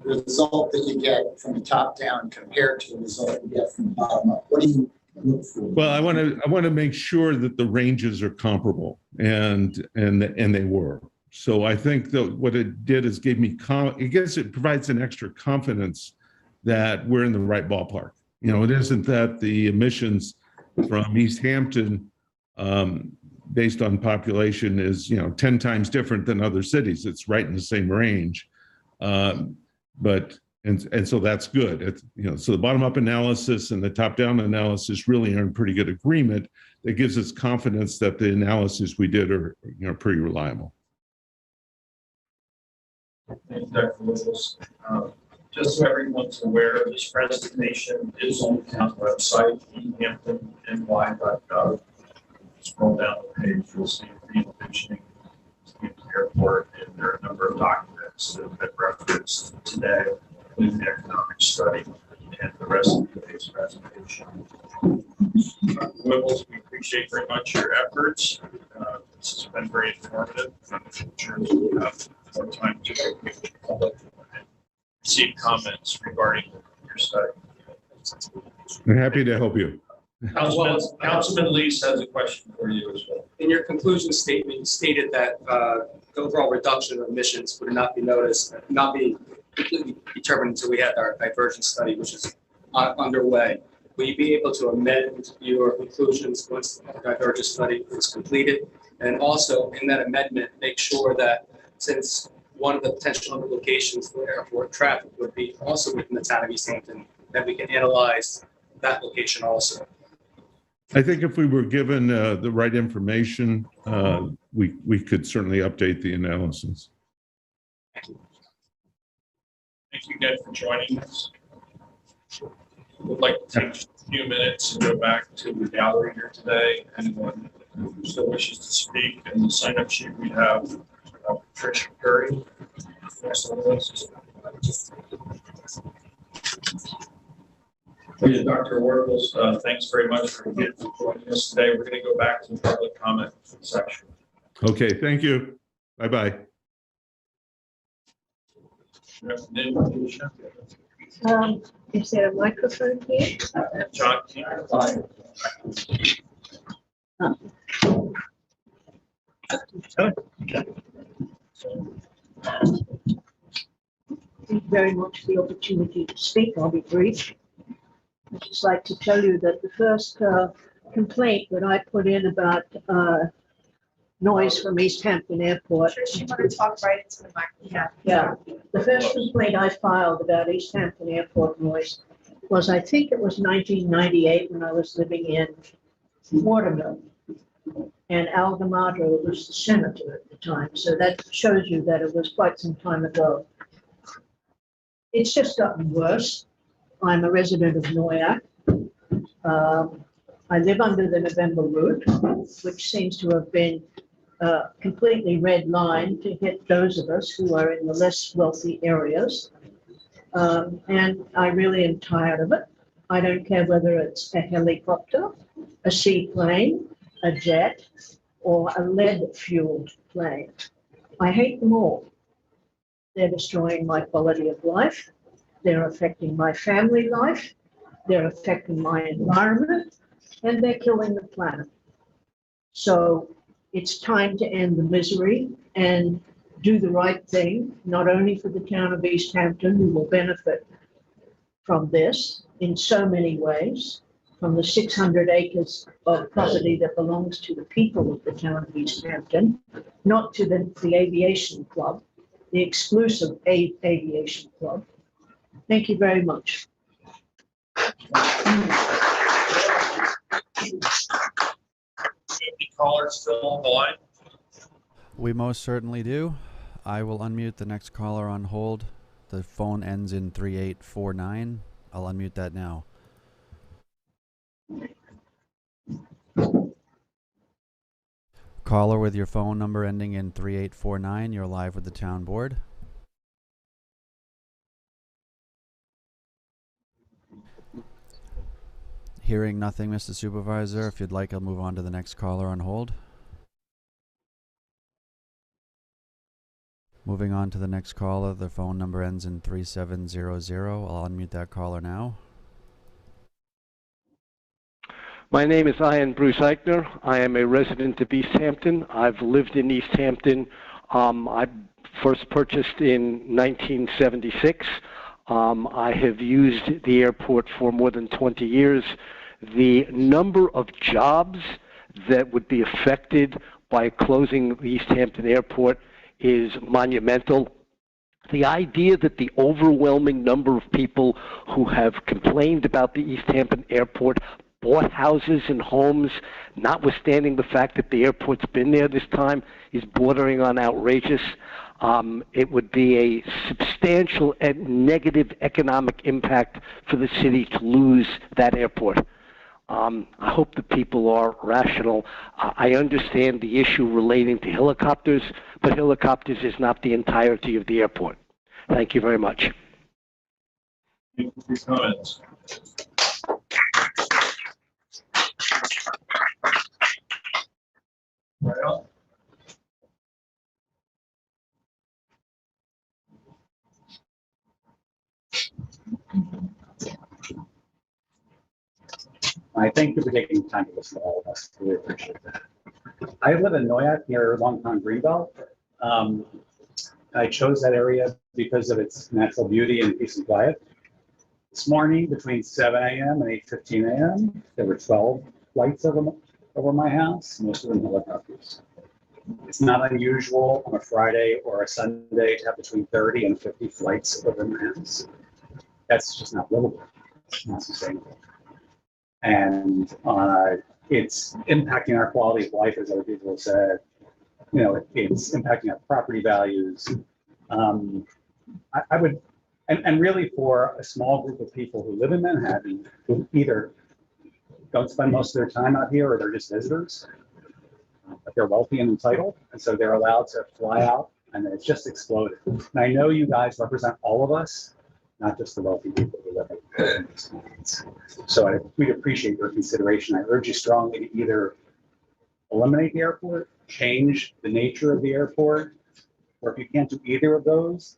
result that you get from the top down compared to the result you get from the bottom up? What do you look for?
Well, I want to make sure that the ranges are comparable, and they were. So I think that what it did is gave me it provides an extra confidence that we're in the right ballpark. You know, it isn't that the emissions from East Hampton based on population is, you know, 10 times different than other cities. It's right in the same range. But so that's good. It's, you know, so the bottom-up analysis and the top-down analysis really are in pretty good agreement. That gives us confidence that the analysis we did are, you know, pretty reliable.
Thank you, Dr. Willis. Just so everyone's aware, this presentation is on the town's website, ehamptonny.gov. Scroll down the page, you'll see re-envisioning the airport, and there are a number of documents that have been referenced today, including the economic study and the rest of today's presentation. Dr. Willis, we appreciate very much your efforts. This has been very informative. I'm sure that we'll have more time to engage the public and receive comments regarding your study.
I'm happy to help you.
Councilman Lees has a question for you as well.
In your conclusion statement, you stated that the overall reduction of emissions would not be completely determined until we had our diversion study, which is underway. Will you be able to amend your conclusions once the diversion study is completed? And also, in that amendment, make sure that since one of the potential locations for airport traffic would be also within the town of East Hampton, that we can analyze that location also.
I think if we were given the right information, we could certainly update the analysis.
Thank you again for joining us. We'd like to take a few minutes and go back to the gallery here today. Anyone who still wishes to speak, in the sign-up sheet we have Patricia Curry. Next on the list. Dr. Wergels, thanks very much for joining us today. We're going to go back to the public comment section.
Okay, thank you. Bye-bye.
Is there a microphone here?
John,
Thank you very much for the opportunity to speak. I'll be brief. I'd just like to tell you that the first complaint that I put in about noise from East Hampton Airport.
Sure, she wanted to talk right into the microphone.
Yeah, the first complaint I filed about East Hampton Airport noise was, I think it was 1998 when I was living in Watermill. And Al D'Amato was the senator at the time. So that shows you that it was quite some time ago. It's just gotten worse. I'm a resident of Noyak. I live under the November route, which seems to have been completely redlined to hit those of us who are in the less wealthy areas. And I really am tired of it. I don't care whether it's a helicopter, a seaplane, a jet, or a lead-fueled plane. I hate them all. They're destroying my quality of life. They're affecting my family life. They're affecting my environment, and they're killing the planet. So it's time to end the misery and do the right thing, not only for the town of East Hampton, who will benefit from this in so many ways, from the 600 acres of property that belongs to the people of the town of East Hampton, not to the aviation club, the exclusive aviation club. Thank you very much.
Caller still on the line?
We most certainly do. I will unmute the next caller on hold. The phone ends in 3849. I'll unmute that now. Caller with your phone number ending in 3849, you're live with the town board. Hearing nothing, Mr. Supervisor, if you'd like, I'll move on to the next caller on hold. Moving on to the next caller, the phone number ends in 3700. I'll unmute that caller now.
My name is Ian Bruce Eichner. I am a resident of East Hampton. I've lived in East Hampton. I first purchased in 1976. I have used the airport for more than 20 years. The number of jobs that would be affected by closing the East Hampton Airport is monumental. The idea that the overwhelming number of people who have complained about the East Hampton Airport bought houses and homes, notwithstanding the fact that the airport's been there this time, is bordering on outrageous. It would be a substantial and negative economic impact for the city to lose that airport. I hope the people are rational. I understand the issue relating to helicopters, but helicopters is not the entirety of the airport. Thank you very much.
Comments? Right on.
I thank you for taking the time to listen to all of us. Really appreciate that. I live in Noyak near Long Pond Greenbelt. I chose that area because of its natural beauty and peace and quiet. This morning, between 7 a.m. and 8:15 a.m., there were 12 flights over my house, most of them helicopters. It's not unusual on a Friday or a Sunday to have between 30 and 50 flights over my house. That's just not livable. It's not sustainable. And it's impacting our quality of life, as other people have said. You know, it's impacting our property values. I would, and really for a small group of people who live in Manhattan, who either don't spend most of their time out here or they're just visitors, but they're wealthy and entitled, and so they're allowed to fly out, and then it's just exploded. And I know you guys represent all of us, not just the wealthy people who live in these communities. So we'd appreciate your consideration. I urge you strongly to either eliminate the airport, change the nature of the airport, or if you can't do either of those,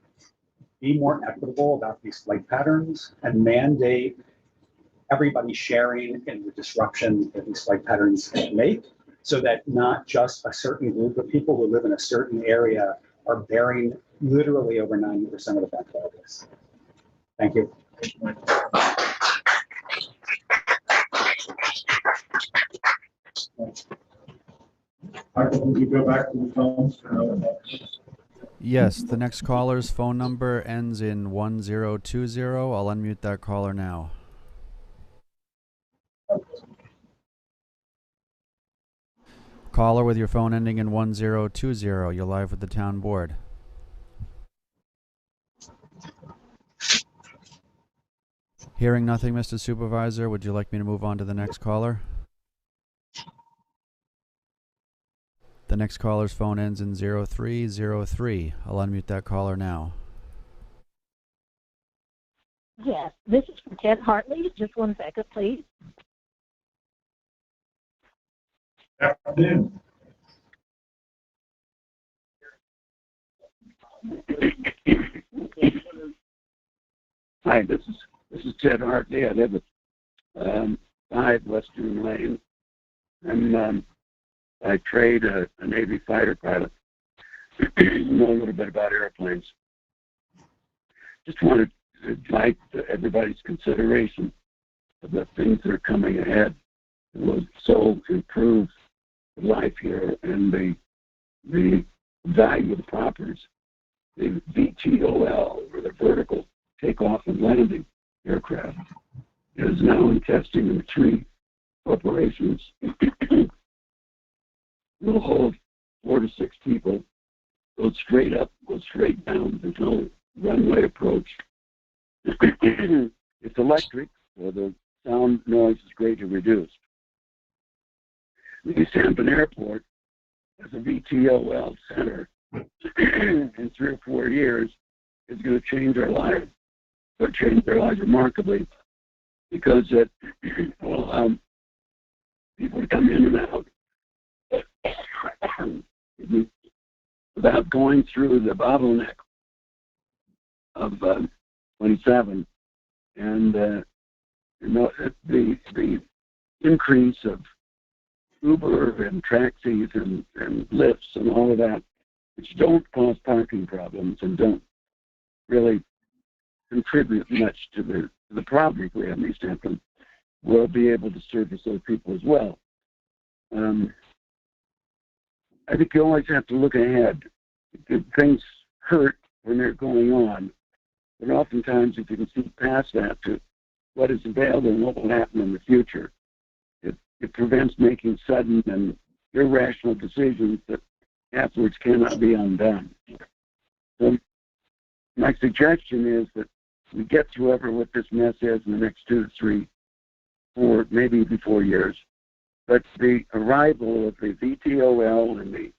be more equitable about these flight patterns and mandate everybody sharing in the disruption that these flight patterns make, so that not just a certain group of people who live in a certain area are bearing literally over 90% of the benefit of this. Thank you.
Michael, you go back to the phones?
Yes, the next caller's phone number ends in 1020. I'll unmute that caller now. Caller with your phone ending in 1020. You're live with the town board. Hearing nothing, Mr. Supervisor, would you like me to move on to the next caller? The next caller's phone ends in 0303. I'll unmute that caller now.
Yes, this is for Ted Hartley. Just one second, please.
Afternoon.
Hi, this is Ted Hartley. I live at 5 Western Lane, and I trade a Navy fighter pilot. Know a little bit about airplanes. Just wanted to invite everybody's consideration of the things that are coming ahead that will so improve life here and the value of the properties. The VTOL, or the vertical takeoff and landing aircraft, is now in testing in 3 corporations. Will hold 4 to 6 people
goes straight up, goes straight down. There's no runway approach. It's electric, so the sound noise is greatly reduced. The East Hampton Airport as a VTOL center in 3 or 4 years is going to change our lives. It'll change their lives remarkably because it will allow people to come in and out without going through the bottleneck of 27. And the increase of Uber and taxis and lifts and all of that, which don't cause parking problems and don't really contribute much to the problem we have in East Hampton, will be able to service those people as well. I think you always have to look ahead. Things hurt when they're going on, but oftentimes if you can see past that to what is available and what will happen in the future, it prevents making sudden and irrational decisions that afterwards cannot be undone. So my suggestion is that we get through what this mess is in the next 2 to 3, 4, maybe even 4 years. But the arrival of the VTOL and the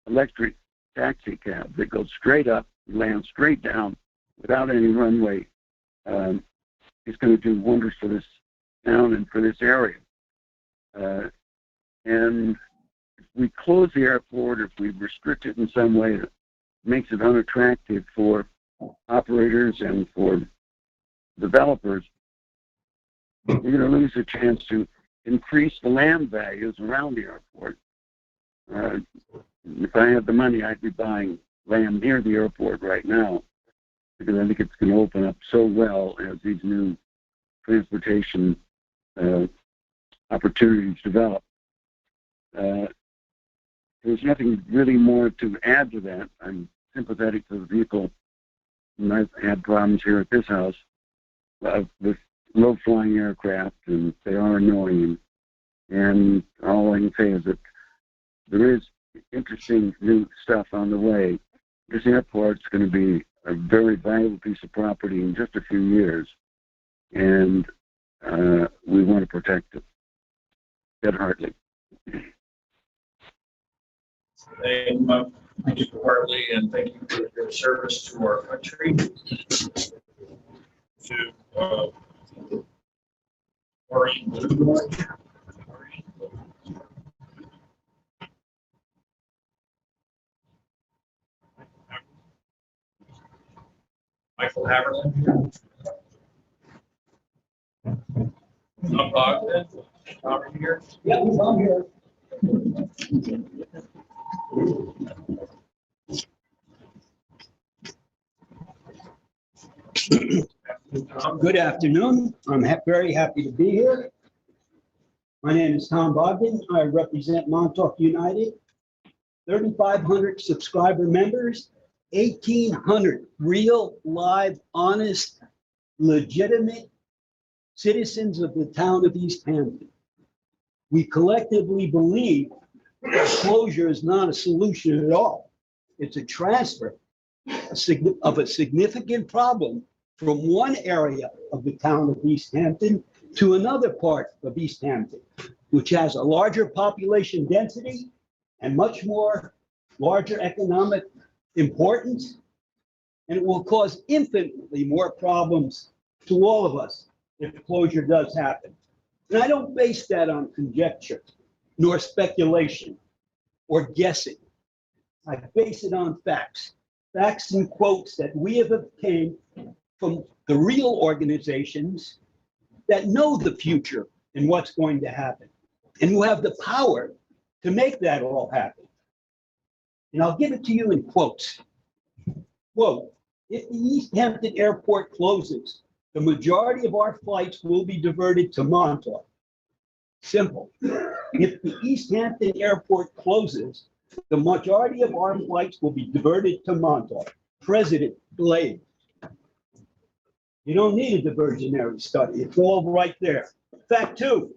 electric taxi cab that goes straight up, lands straight down without any runway is going to do wonders for this town and for this area. And if we close the airport, if we restrict it in some way that makes it unattractive for operators and for developers, we're going to lose a chance to increase the land values around the airport. If I had the money, I'd be buying land near the airport right now because I think it's going to open up so well as these new transportation opportunities develop. There's nothing really more to add to that. I'm sympathetic to the people, and I've had problems here at this house with low-flying aircraft, and they are annoying. And all I can say is that there is interesting new stuff on the way. This airport's going to be a very valuable piece of property in just a few years, and we want to protect it. Ed Hartley.
Thank you, Mr. Hartley, and thank you for your service to our country. To Maureen Blue. Michael Haverland. Tom Bogdan. Over here.
Yeah, I'm here.
Good afternoon. I'm very happy to be here. My name is Tom Bogdan. I represent Montauk United. 3,500 subscriber members, 1,800 real, live, honest, legitimate citizens of the town of East Hampton. We collectively believe that closure is not a solution at all. It's a transfer of a significant problem from one area of the town of East Hampton to another part of East Hampton, which has a larger population density and much more larger economic importance, and it will cause infinitely more problems to all of us if closure does happen. And I don't base that on conjecture, nor speculation, or guessing. I base it on facts and quotes that we have obtained from the real organizations that know the future and what's going to happen, and who have the power to make that all happen. And I'll give it to you in quotes. Quote, if the East Hampton Airport closes, the majority of our flights will be diverted to Montauk. Simple. If the East Hampton Airport closes, the majority of our flights will be diverted to Montauk. President Blade. You don't need a diversionary study. It's all right there. Fact 2,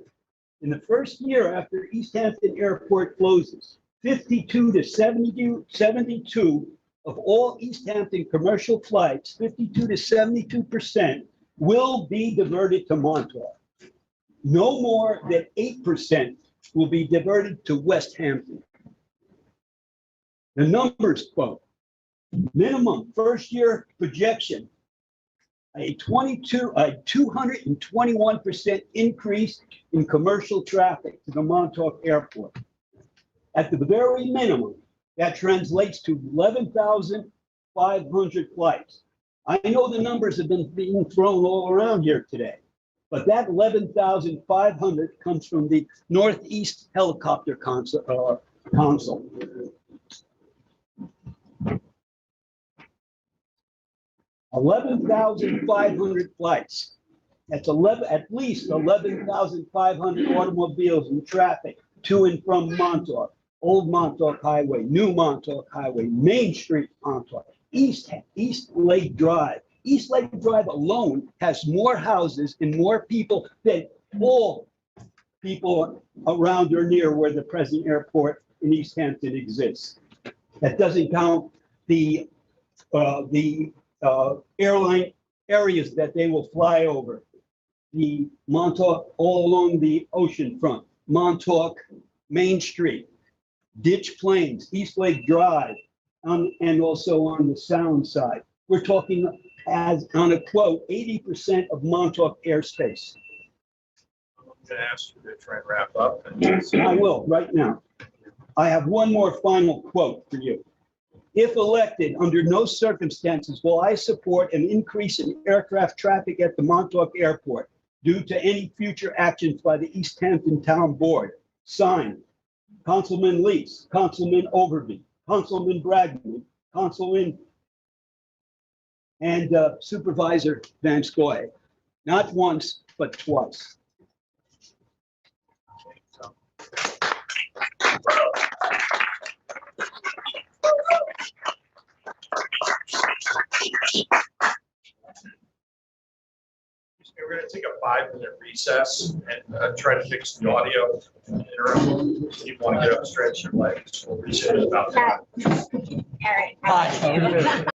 in the first year after East Hampton Airport closes, 52 to 72 of all East Hampton commercial flights, 52 to 72% will be diverted to Montauk. No more than 8% will be diverted to West Hampton. The numbers quote, minimum first year projection, a 221% increase in commercial traffic to the Montauk Airport. At the very minimum, that translates to 11,500 flights. I know the numbers have been being thrown all around here today, but that 11,500 comes from the Northeast Helicopter Council. 11,500 flights. That's at least 11,500 automobiles in traffic to and from Montauk, Old Montauk Highway, New Montauk Highway, Main Street, Montauk, East Lake Drive. East Lake Drive alone has more houses and more people than all people around or near where the present airport in East Hampton exists. That doesn't count the airline areas that they will fly over. The Montauk, all along the ocean front, Montauk, Main Street, Ditch Plains, East Lake Drive, and also on the sound side. We're talking as on a quote, 80% of Montauk airspace.
I'm going to ask you to try and wrap up.
I will right now. I have one more final quote for you. If elected, under no circumstances will I support an increase in aircraft traffic at the Montauk Airport due to any future actions by the East Hampton Town Board. Signed, Councilman Lees, Councilman Overby, Councilman Bragman, Councilman and Supervisor Van Scoy. Not once, but twice.
We're going to take a 5-minute recess and try to fix the audio in the interim. If you want to get up, stretch your legs, we'll resume in about that.
All right.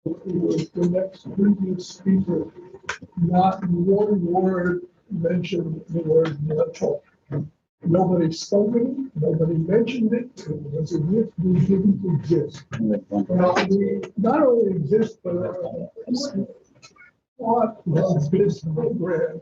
The next previous speaker, not one word mentioned the word mental. Nobody spoke it, nobody mentioned it, it was as if we didn't exist. Now, we not only exist, but are an important part of this program,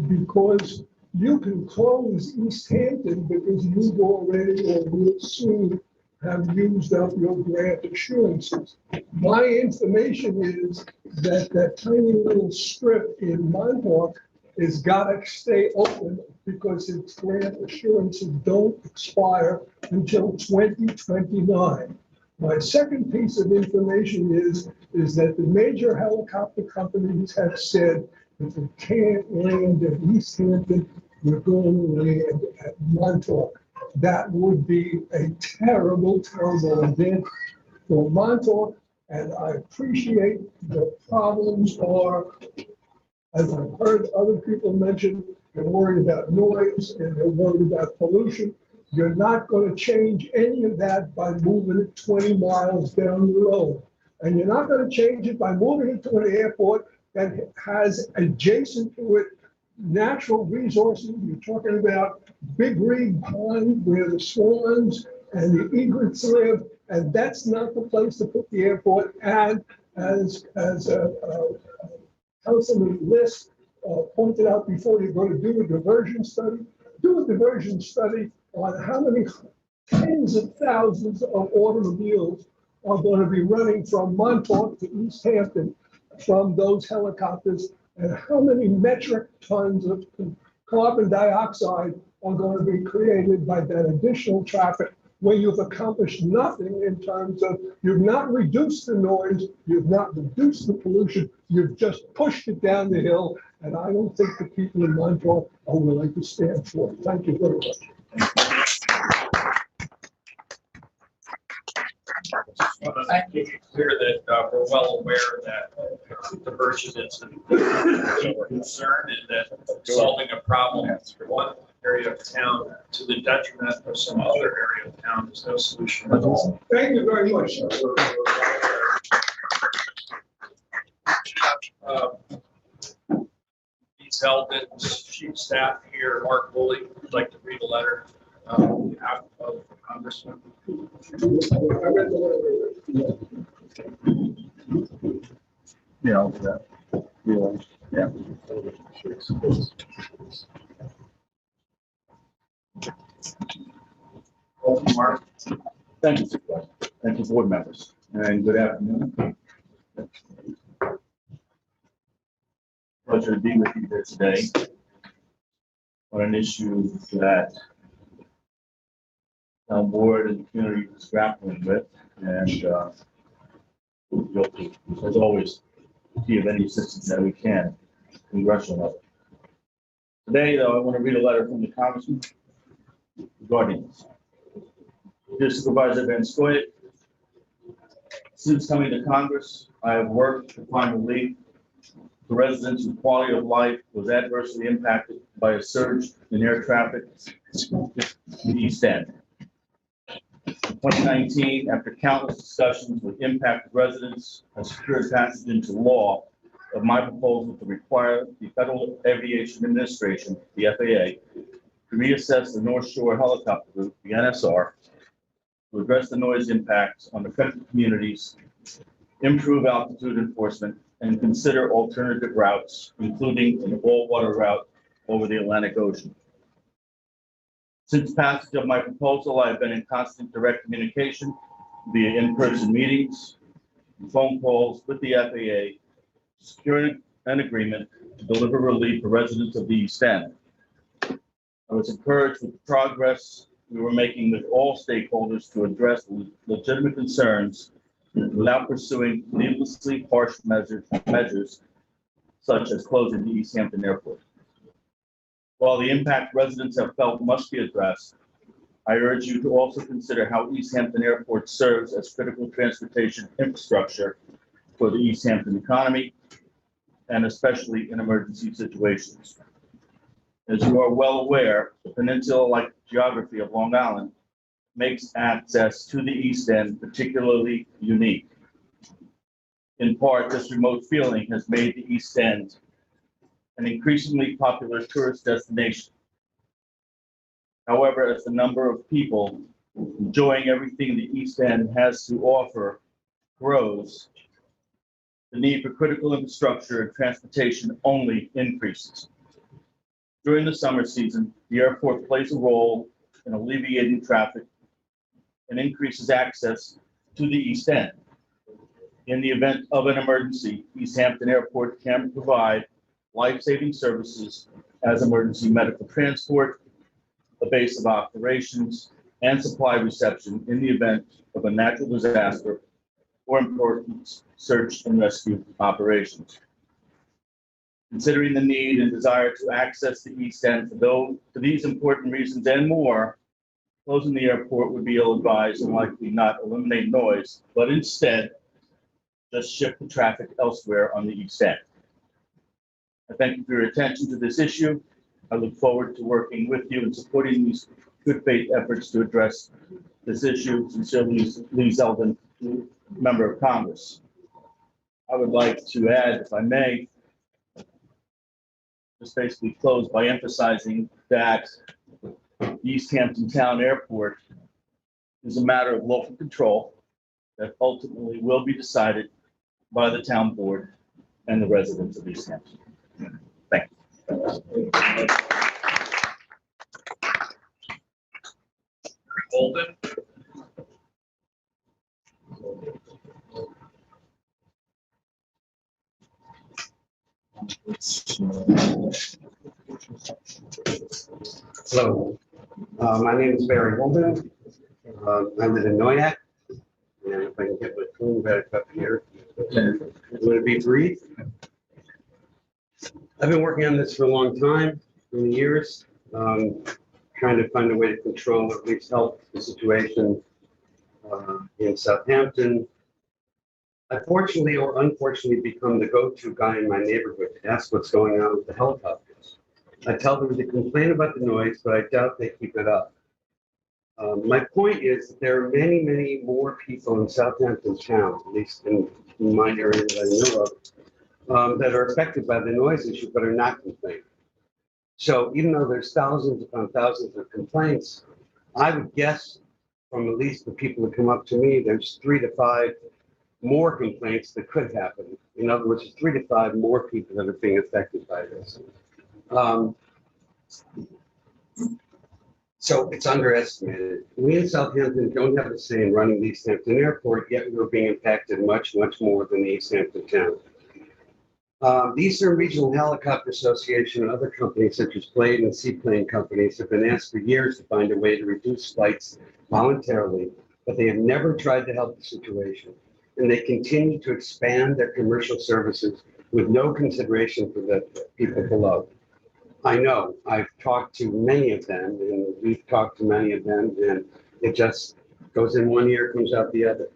because you can close East Hampton because you've already or will soon have used up your grant assurances. My information is that that tiny little strip in Montauk has got to stay open because its grant assurances don't expire until 2029. My second piece of information is that the major helicopter companies have said if we can't land at East Hampton, we're going to land at Montauk. That would be a terrible, terrible event for Montauk, and I appreciate the problems are, as I've heard other people mention, they're worried about noise and they're worried about pollution. You're not going to change any of that by moving it 20 miles down the road. And you're not going to change it by moving it to an airport that has adjacent to it natural resources. You're talking about Big Reed Pond where the swans and the egrets live, and that's not the place to put the airport. And as Councilman List pointed out before, you're going to do a diversion study. Do a diversion study on how many tens of thousands of automobiles are going to be running from Montauk to East Hampton from those helicopters, and how many metric tons of carbon dioxide are going to be created by that additional traffic when you've accomplished nothing in terms of, you've not reduced the noise, you've not reduced the pollution, you've just pushed it down the hill, and I don't think the people in Montauk are willing to stand for it. Thank you very much.
Make it clear that we're well aware that diversion is a concern and that solving a problem for one area of town to the detriment of some other area of town is no solution at all.
Thank you very much.
These Eldon's chief staff here, Mark Woolley, would like to read a letter on behalf of Congressman.
Yeah.
Welcome, Mark.
Thank you, Supervisor. Thank you, board members, and good afternoon. Pleasure to be with you here today on an issue that our board and the community is grappling with, and we'll, as always, give any assistance that we can, congressional level. Today, though, I want to read a letter from the Congressman regarding this. Dear Supervisor Van Scoyet, since coming to Congress, I have worked to find relief for residents whose quality of life was adversely impacted by a surge in air traffic in the East End. In 2019, after countless discussions with impacted residents, I secured passage into law of my proposal to require the Federal Aviation Administration, the FAA, to reassess the North Shore helicopter route, the NSR, to address the noise impacts on affected communities, improve altitude enforcement, and consider alternative routes, including an all-water route over the Atlantic Ocean. Since passage of my proposal, I have been in constant direct communication via in-person meetings, and phone calls with the FAA, securing an agreement to deliver relief for residents of the East End. I was encouraged with the progress we were making with all stakeholders to address legitimate concerns without pursuing needlessly harsh measures such as closing the East Hampton Airport. While the impact residents have felt must be addressed, I urge you to also consider how East Hampton Airport serves as critical transportation infrastructure for the East Hampton economy, and especially in emergency situations. As you are well aware, the peninsula-like geography of Long Island makes access to the East End particularly unique. In part, this remote feeling has made the East End an increasingly popular tourist destination. However, as the number of people enjoying everything the East End has to offer grows, the need for critical infrastructure and transportation only increases. During the summer season, the airport plays a role in alleviating traffic and increases access to the East End. In the event of an emergency, East Hampton Airport can provide life-saving services as emergency medical transport, a base of operations, and supply reception in the event of a natural disaster or important search and rescue operations. Considering the need and desire to access the East End for these important reasons and more, closing the airport would be ill-advised and likely not eliminate noise, but instead just shift the traffic elsewhere on the East End. I thank you for your attention to this issue. I look forward to working with you and supporting these good faith efforts to address this issue. Sincerely, Lee Zeldin, Member of Congress. I would like to add, if I may, just basically close by emphasizing that East Hampton Town Airport is a matter of local control that ultimately will be decided by the town board and the residents of East Hampton. Thank you.
Holden.
Hello, my name is Barry Holden. I live in Noyak. And if I can get my phone back up here, would it be brief? I've been working on this for a long time, many years, trying to find a way to control, or at least help the situation in Southampton. I fortunately or unfortunately become the go-to guy in my neighborhood to ask what's going on with the helicopters. I tell them to complain about the noise, but I doubt they keep it up. My point is that there are many, many more people in Southampton town, at least in my area that I know of, that are affected by the noise issue, but are not complaining. So even though there's thousands upon thousands of complaints, I would guess from at least the people that come up to me, there's 3 to 5 more complaints that could happen. In other words, 3 to 5 more people that are being affected by this. So it's underestimated. We in Southampton don't have a say in running the East Hampton Airport, yet we're being impacted much, much more than the East Hampton town. The Eastern Regional Helicopter Association and other companies such as Blade and Seaplane companies have been asked for years to find a way to reduce flights voluntarily, but they have never tried to help the situation. And they continue to expand their commercial services with no consideration for the people below. I know, I've talked to many of them, and we've talked to many of them, and it just goes in one ear, comes out the other.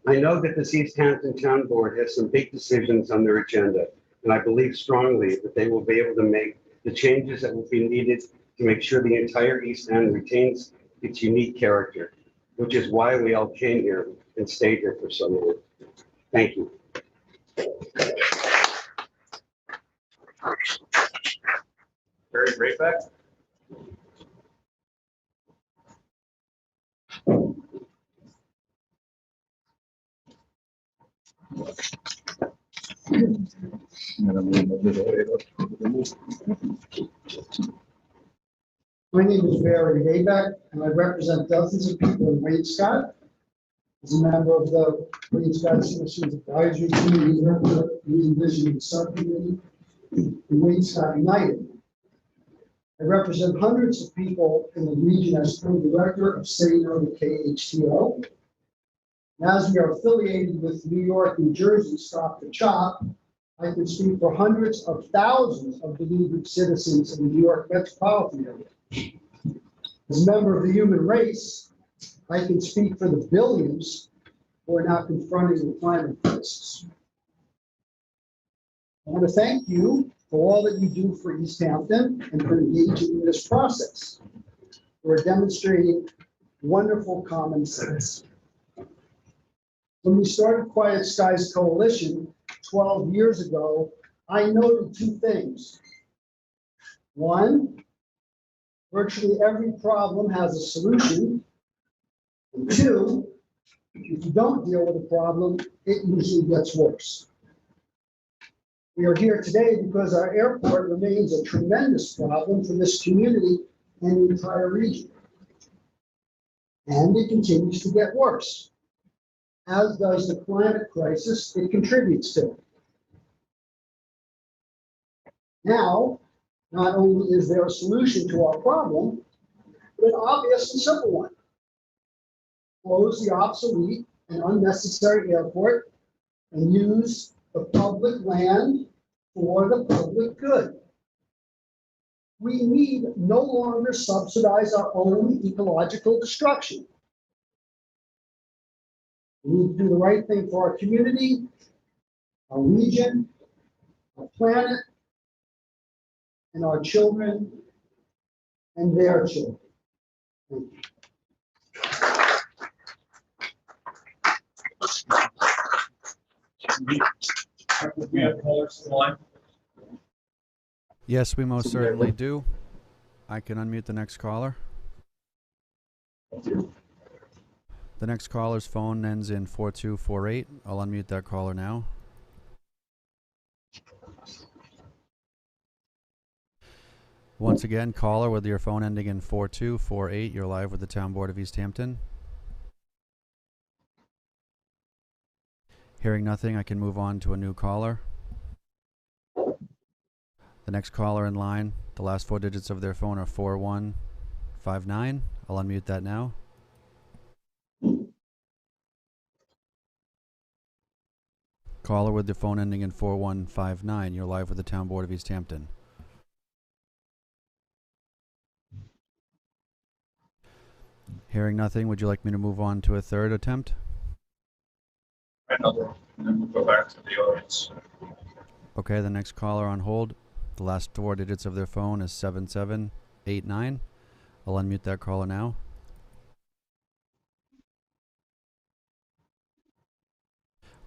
I know that this East Hampton Town Board has some big decisions on their agenda, and I believe strongly that they will be able to make the changes that will be needed to make sure the entire East End retains its unique character, which is why we all came here and stayed here for so long. Thank you.
Barry Rayback.
My name is Barry Rayback, and I represent dozens of people in Wainscott. As a member of the Wainscott Citizens Advisory Committee, Re-envisioning Subcommittee, and Wainscott United. I represent hundreds of people in the region as co-director of Say No to KHTO. And as we are affiliated with New York, New Jersey, Stop the Chop, I can speak for hundreds of thousands of beleaguered citizens in the New York metropolitan area. As a member of the human race, I can speak for the billions who are now confronting the climate crisis. I want to thank you for all that you do for East Hampton and for engaging in this process. We're demonstrating wonderful common sense. When we started Quiet Skies Coalition 12 years ago, I noted two things. One, virtually every problem has a solution. And two, if you don't deal with a problem, it usually gets worse. We are here today because our airport remains a tremendous problem for this community and the entire region. And it continues to get worse, as does the climate crisis it contributes to. Now, not only is there a solution to our problem, but an obvious and simple one. Close the obsolete and unnecessary airport and use the public land for the public good. We need no longer subsidize our own ecological destruction. We need to do the right thing for our community, our region, our planet, and our children and their children. Thank you.
We have callers to the line.
Yes, we most certainly do. I can unmute the next caller. The next caller's phone ends in 4248. I'll unmute that caller now. Once again, caller with your phone ending in 4248, you're live with the Town Board of East Hampton. Hearing nothing, I can move on to a new caller. The next caller in line, the last four digits of their phone are 4159. I'll unmute that now. Caller with the phone ending in 4159, you're live with the Town Board of East Hampton. Hearing nothing, would you like me to move on to a third attempt?
Another, and then we'll go back to the audience.
Okay, the next caller on hold, the last four digits of their phone is 7789. I'll unmute that caller now.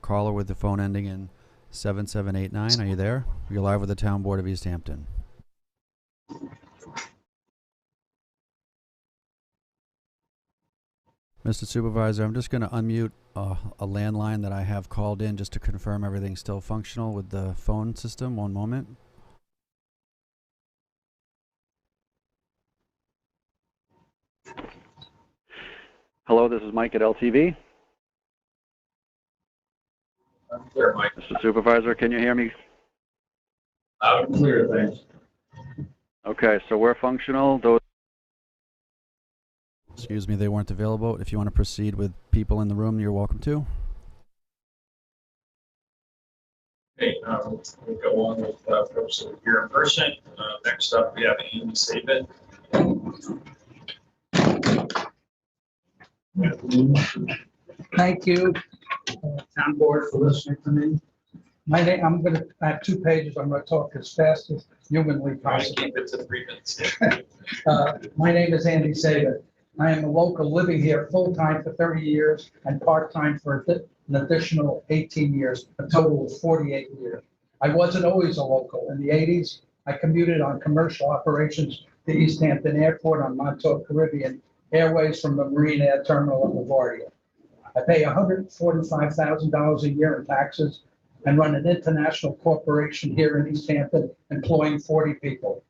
Caller with the phone ending in 7789, are you there? You're live with the Town Board of East Hampton. Mr. Supervisor, I'm just going to unmute a landline that I have called in just to confirm everything's still functional with the phone system. One moment.
Hello, this is Mike at LTV.
Clear, Mike.
Mr. Supervisor, can you hear me?
Loud and clear, thanks.
Okay, so we're functional. Those.
Excuse me, they weren't available. If you want to proceed with people in the room, you're welcome to.
Okay, we'll go on with folks that are here in person. Next up, we have Andy Saban.
Thank you, Town Board, for listening to me. My name, I have 2 pages. I'm going to talk as fast as humanly possible.
Keep it to 3 minutes.
My name is Andy Saban. I am a local living here full-time for 30 years and part-time for an additional 18 years, a total of 48 years. I wasn't always a local. In the 80s, I commuted on commercial operations to East Hampton Airport on Montauk Caribbean Airways from the Marine Air Terminal at LaGuardia. I pay $145,000 a year in taxes and run an international corporation here in East Hampton employing 40 people.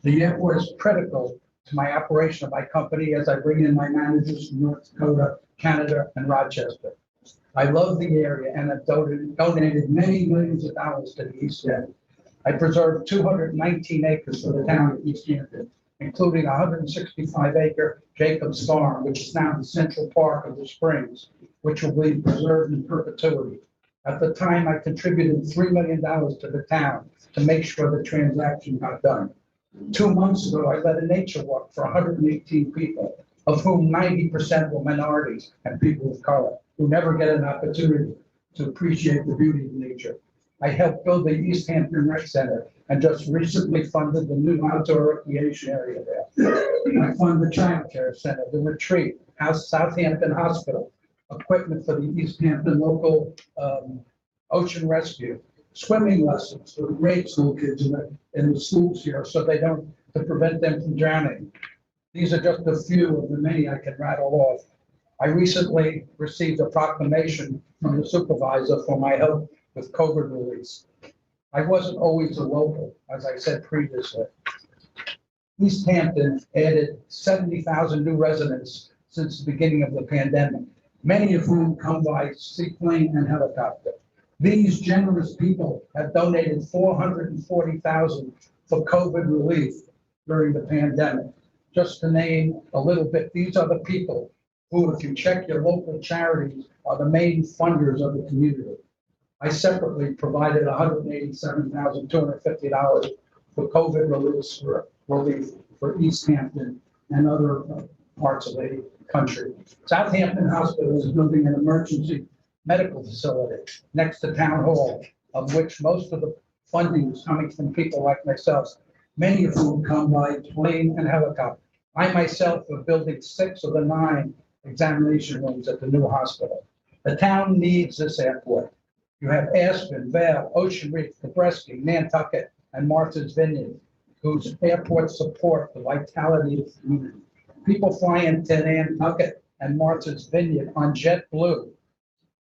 The airport is critical to my operation of my company as I bring in my managers from North Dakota, Canada, and Rochester. I love the area and have donated many millions of dollars to the East End. I preserved 219 acres for the town of East Hampton, including a 165-acre Jacobs Farm, which is now the Central Park of the Springs, which will be preserved in perpetuity. At the time, I contributed $3 million to the town to make sure the transaction got done. 2 months ago, I led a nature walk for 118 people, of whom 90% were minorities and people of color, who never get an opportunity to appreciate the beauty of nature. I helped build the East Hampton Rec Center and just recently funded the new outdoor recreation area there. I fund the child care center, the retreat, Southampton Hospital, equipment for the East Hampton local ocean rescue, swimming lessons for grade school kids in the schools here so they don't, to prevent them from drowning. These are just a few of the many I can rattle off. I recently received a proclamation from the supervisor for my help with COVID release. I wasn't always a local, as I said previously. East Hampton added 70,000 new residents since the beginning of the pandemic, many of whom come by seaplane and helicopter. These generous people have donated $440,000 for COVID relief during the pandemic. Just to name a little bit, these are the people who, if you check your local charities, are the main funders of the community. I separately provided $187,250 for COVID relief for East Hampton and other parts of the country. Southampton Hospital is building an emergency medical facility next to Town Hall, of which most of the funding is coming from people like myself, many of whom come by plane and helicopter. I myself am building 6 of the 9 examination rooms at the new hospital. The town needs this airport. You have Aspen, Vale, Ocean Reef, Cabreski, Nantucket, and Martha's Vineyard, whose airports support the vitality of the community. People fly into Nantucket and Martha's Vineyard on JetBlue,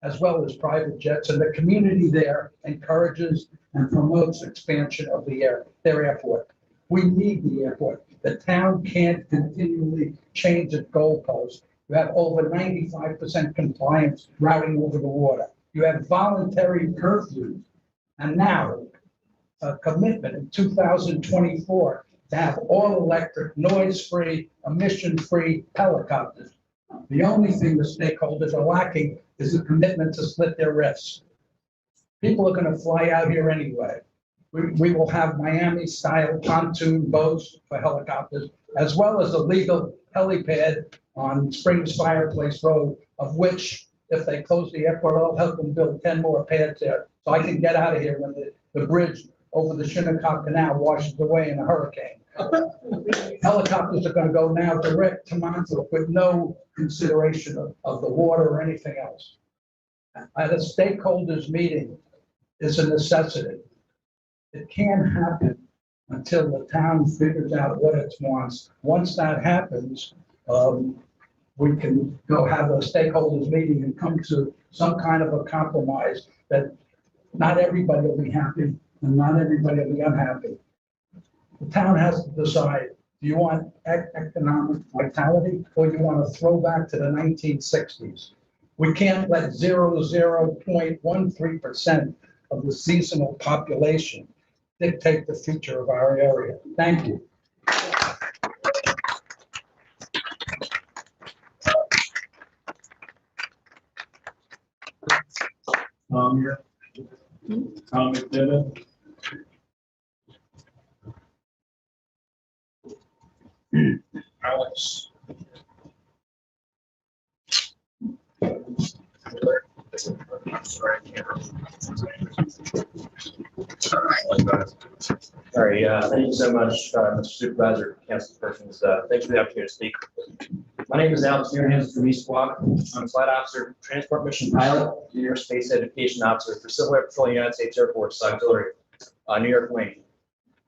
as well as private jets, and the community there encourages and promotes expansion of their airport. We need the airport. The town can't continually change its goalposts. You have over 95% compliance routing over the water. You have voluntary curfews, and now a commitment in 2024 to have all electric, noise-free, emission-free helicopters. The only thing the stakeholders are lacking is a commitment to split their risks. People are going to fly out here anyway. We will have Miami-style pontoon boats for helicopters, as well as a legal helipad on Springs Fireplace Road, of which, if they close the airport, I'll help them build 10 more pads there, so I can get out of here when the bridge over the Shinnecock Canal washes away in a hurricane. Helicopters are going to go now direct to Montauk with no consideration of the water or anything else. At a stakeholders meeting is a necessity. It can't happen until the town figures out what it wants. Once that happens, we can go have a stakeholders meeting and come to some kind of a compromise that not everybody will be happy and not everybody will be unhappy. The town has to decide, do you want economic vitality or do you want to throw back to the 1960s? We can't let 0.13% of the seasonal population dictate the future of our area. Thank you.
Tom McDevitt.
Alex. Sorry, I can't
Sorry, thank you so much, Mr. Supervisor, councilpersons. Thanks for the opportunity to speak. My name is Alex Nearhands from East Squawk. I'm Flight Officer, Transport Mission Pilot, Junior Space Education Officer for Civil Air Patrol, United States Air Force Auxiliary, New York Wing.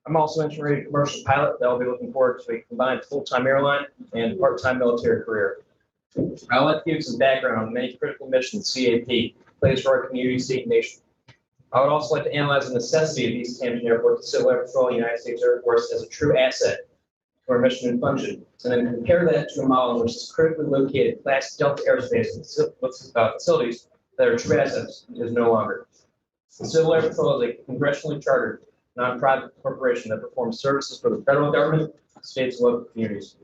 I'm also an integrated commercial pilot that will be looking forward to a combined full-time airline and part-time military career. I'd like to give some background on many critical missions CAP plays for our community, state, and nation. I would also like to analyze the necessity of East Hampton Airport to Civil Air Patrol, United States Air Force as a true asset to our mission and function, and then compare that to a model in which is critically located Class Delta airspace facilities that are true assets is no longer. The Civil Air Patrol is a congressionally chartered, non-profit corporation that performs services for the federal government, states, and local communities.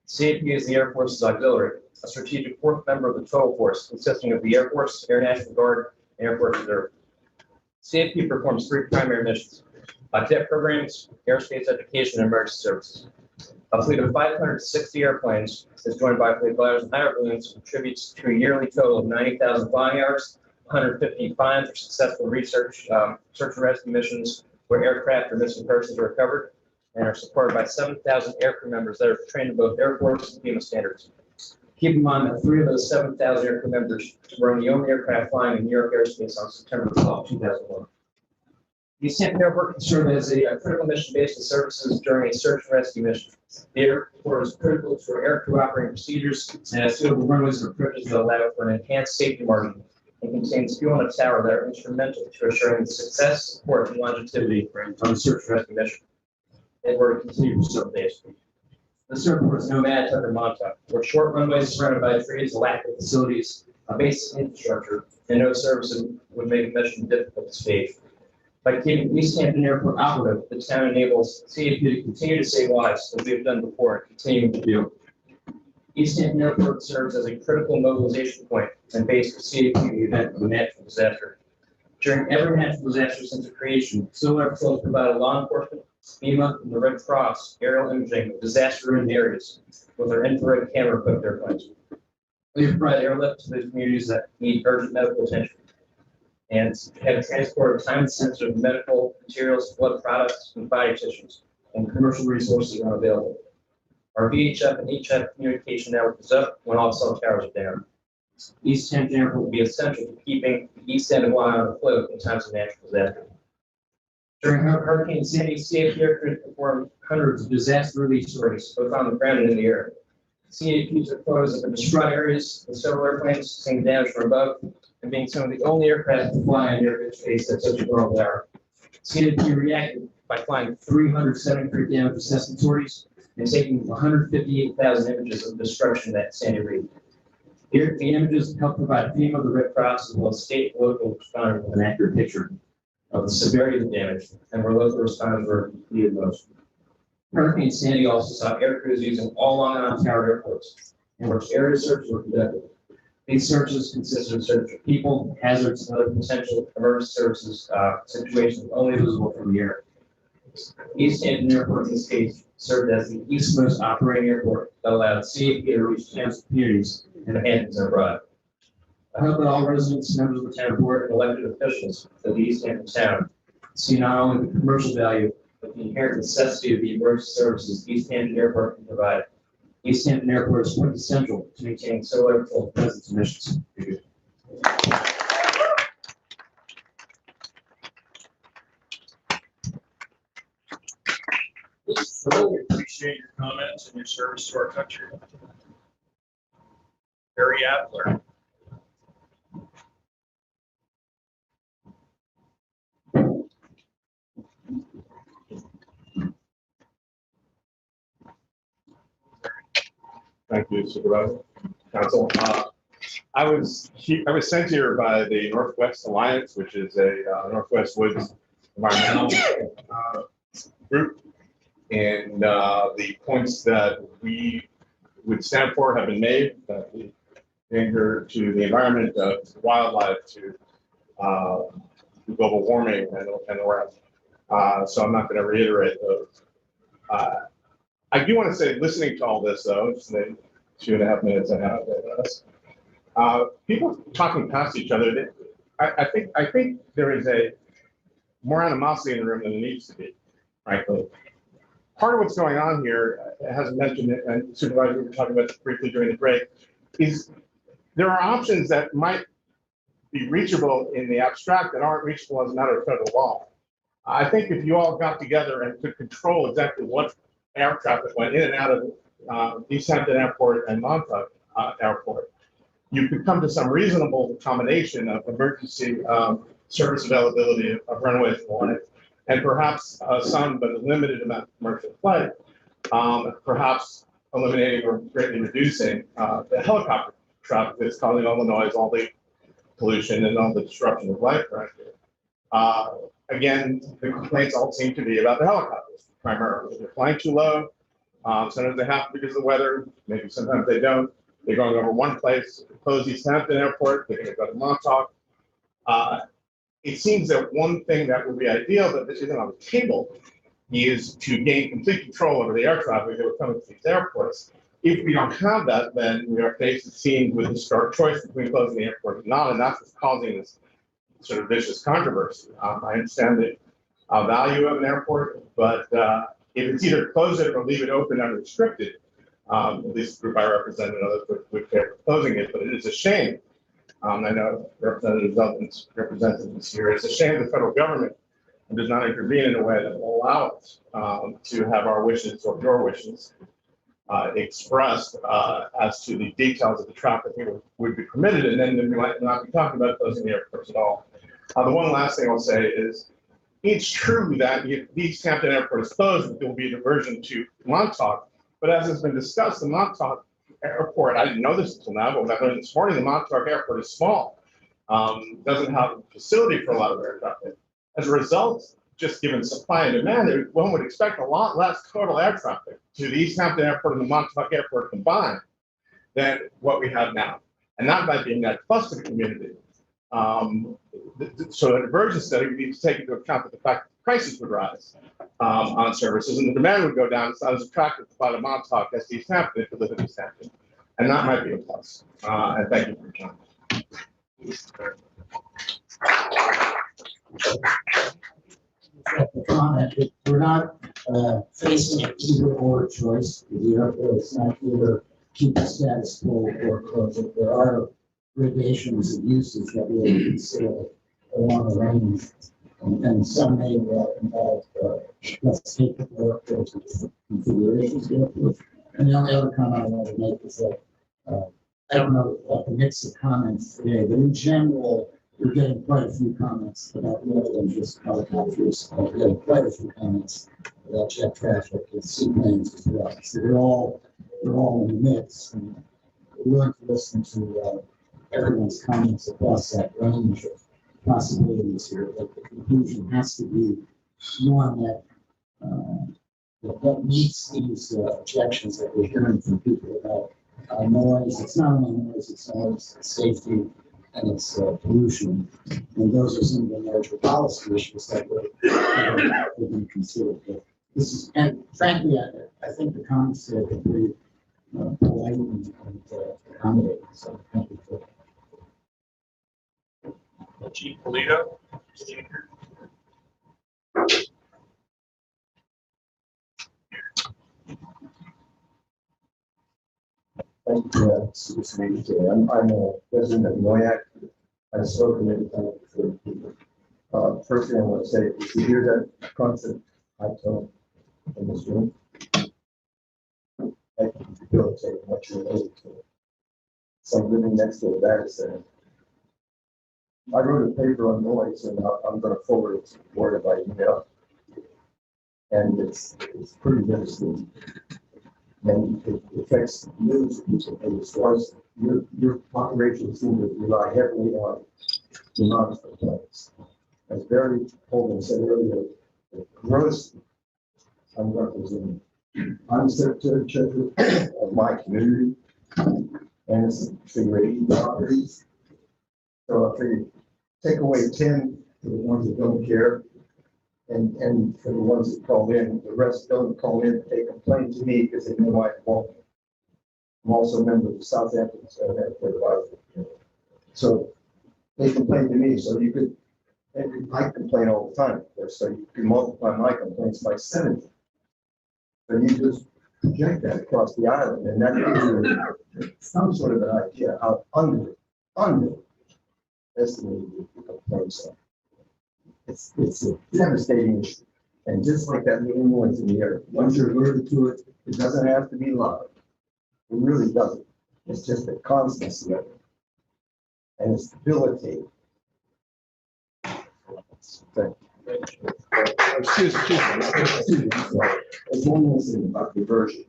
CAP is the Air Force's auxiliary, a strategic fourth member of the total force consisting of the Air Force, Air National Guard, and Air Force Reserve. CAP performs 3 primary missions: jet programs, airspace education, and emergency services. A fleet of 560 airplanes is joined by a fleet of gliders and higher balloons, contributes to a yearly total of 90,000 flying hours, 150 finds for successful research, search and rescue missions where aircraft or missing persons are recovered, and are supported by 7,000 aircrew members that are trained in both Air Force and FEMA standards. Keep in mind that 3 of those 7,000 aircrew members were on the only aircraft flying in New York airspace on September 12, 2001. East Hampton Airport can serve as a critical mission base for services during a search and rescue mission. The airport is critical for aircrew operating procedures and has suitable runways and approaches that allow for an enhanced safety margin and contains fuel and a tower that are instrumental to assuring the success, support, and longevity on the search and rescue mission. And we're continuing to serve base. This airport is nomad under Montauk, where short runways surrounded by trees, lack of facilities, a basic infrastructure, and no services would make the mission difficult to stage. By keeping East Hampton Airport operative, the town enables CAP to continue to save lives as we have done before and continuing to do. East Hampton Airport serves as a critical mobilization point and base for CAP in the event of a natural disaster. During every natural disaster since its creation, Civil Air Patrol provided law enforcement, FEMA, and the Red Cross aerial imaging of disaster-ridden areas with their infrared camera-equipped airplanes. We provide airlift to those communities that need urgent medical attention and have transport of time-sensitive medical materials, blood products, and body tissues, and commercial resources are available. Our VHF and HF communication network is up when all cell towers are down. East Hampton Airport will be essential for keeping the east end of Long Island afloat in times of natural disaster. During Hurricane Sandy, CAP aircrew performed hundreds of disaster relief stories, both on the ground and in the air. CAP took photos of the distraught areas with several airplanes seeing damage from above, and being some of the only aircraft to fly in air space at such a rural area. CAP reacted by flying 373 damage assessment sorties and taking 158,000 images of destruction at Sandy Reed. The images help provide FEMA, the Red Cross, as well as state and local responders with an accurate picture of the severity of the damage and where local responders were needed most. Hurricane Sandy also saw air crews using all Long Island tower airports, in which area searches were conducted. These searches consisted of search for people, hazards, and other potential emergency services situations only visible from the air. East Hampton Airport, in this case, served as the eastmost operating airport that allowed CAP to reach towns and communities in the Hamptons and abroad. I hope that all residents, members of the town board, and elected officials of the East Hampton town see not only the commercial value, but the inherent necessity of the emergency services East Hampton Airport can provide. East Hampton Airport is quintessential to maintaining Civil Air Patrol presence and missions.
We appreciate your comments and your service to our country. Barry Adler.
Thank you, Supervisor. Council. I was sent here by the Northwest Alliance, which is a Northwest Woods environmental group. And the points that we would stand for have been made, that the danger to the environment, to wildlife, to global warming and the rest. So I'm not going to reiterate those. I do want to say, listening to all this, though, just the 2.5 minutes I have with us, people talking past each other. I think there is a more animosity in the room than there needs to be, frankly. Part of what's going on here, hasn't mentioned it, and Supervisor, we were talking about this briefly during the break, is there are options that might be reachable in the abstract that aren't reachable as a matter of federal law. I think if you all got together and could control exactly what air traffic went in and out of East Hampton Airport and Montauk Airport, you could come to some reasonable combination of emergency service availability of runways and perhaps some, but a limited amount of commercial flight, perhaps eliminating or greatly reducing the helicopter traffic that's causing all the noise, all the pollution, and all the disruption of life around here. Again, the complaints all seem to be about the helicopters, primarily. They're flying too low. Sometimes they have to because of the weather. Maybe sometimes they don't. They're going over one place, close East Hampton Airport. They're going to go to Montauk. It seems that one thing that would be ideal, but this isn't on the table, is to gain complete control over the air traffic that would come to these airports. If we don't have that, then we are faced, it seems, with the stark choice between closing the airport and not, and that's what's causing this sort of vicious controversy. I understand the value of an airport, but if it's either close it or leave it open unrestricted, at least the group I represent and others would favor closing it, but it is a shame. I know Representative Zeldin's represented this year. It's a shame the federal government does not intervene in a way that will allow us to have our wishes or your wishes expressed as to the details of the traffic that would be permitted, and then we might not be talking about closing the airports at all. The one last thing I'll say is, it's true that if the East Hampton Airport is closed, there will be a diversion to Montauk, but as has been discussed, the Montauk Airport, I didn't know this until now, but when I learned this morning, the Montauk Airport is small, doesn't have a facility for a lot of air traffic. As a result, just given supply and demand, one would expect a lot less total air traffic to the East Hampton Airport and the Montauk Airport combined than what we have now. And that might be a net plus to the community. So a diversion study would need to take into account the fact that the prices would rise on services and the demand would go down. It's not as attractive to fly to Montauk as to East Hampton if you live in East Hampton. And that might be a plus. And thank you for your time.
Comment. We're not facing an either or choice. It's not either keep the status quo or close it. There are gradations of uses that we'll consider along the range, and some may involve less capable airports with different configurations of airports. And the only other comment I want to make is that I don't know the mix of comments today, but in general, we're getting quite a few comments about more than just helicopters. We're getting quite a few comments about jet traffic and seaplanes as well. So they're all in the mix. And we're willing to listen to everyone's comments across that range of possibilities here. But the conclusion has to be one that meets these objections that we're hearing from people about noise. It's not only noise, it's noise, it's safety, and it's pollution. And those are some of the larger policy issues that we're going to consider. But this is, and frankly, I think the comments today are pretty polite and accommodating. So thank you for that.
Chief Polito.
Thank you, Mr. Major. I'm a resident of Noyak. I've spoken many times before. First thing I want to say is to hear that constant high tone in this room. I can debilitate what you're related to. So I'm living next to a data center. I wrote a paper on noise, and I'm going to forward it to the board by email. And it's pretty devastating. And it affects millions of people. As far as your population seems to rely heavily on demand for planes. As Barry Holden said earlier, the gross, I'm representing. I'm Secretary Treasurer of my community, and it's figure 80 properties. So I figured take away 10 for the ones that don't care. And for the ones that call in, the rest don't call in, they complain to me because they know I won't. I'm also a member of the Southampton Airport Advisory. So they complain to me, so you could, I complain all the time, so you can multiply my complaints by 70. So you just project that across the island, and that gives you some sort of an idea how underestimated the complaints are. It's a devastating issue. And just like that little noise in the air, once you're alerted to it, it doesn't have to be loud. It really doesn't. It's just a constancy of it. And it's debilitating. Excuse me. There's one more thing about diversion.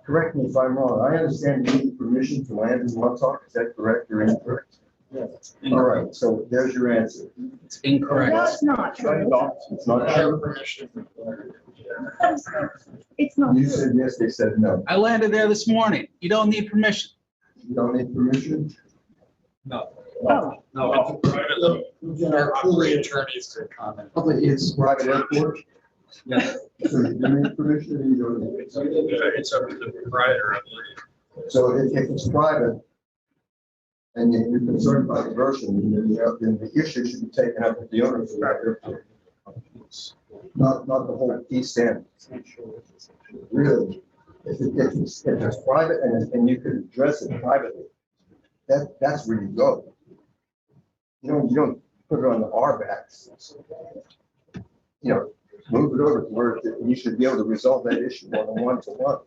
Correct me if I'm wrong. I understand you need permission to land in Montauk. Is that correct or incorrect? Yes. All right, so there's your answer.
It's incorrect.
No, it's not true.
It's not true.
It's not
You
true.
said yes, they said no.
I landed there this morning. You don't need permission.
You don't need permission?
No.
Oh.
No, private.
We'll get our cooling attorneys to comment.
Probably it's private airport.
Yeah.
So you need permission or you don't need it?
It's up to the proprietor, I believe.
So if it's private and you're concerned about diversion, then the issue should be taken up with the owner of the airport. Not the whole East End. Really. If it's private and you can address it privately, that's where you go. You don't put it on our backs. Move it over to where you should be able to resolve that issue on a one-to-one.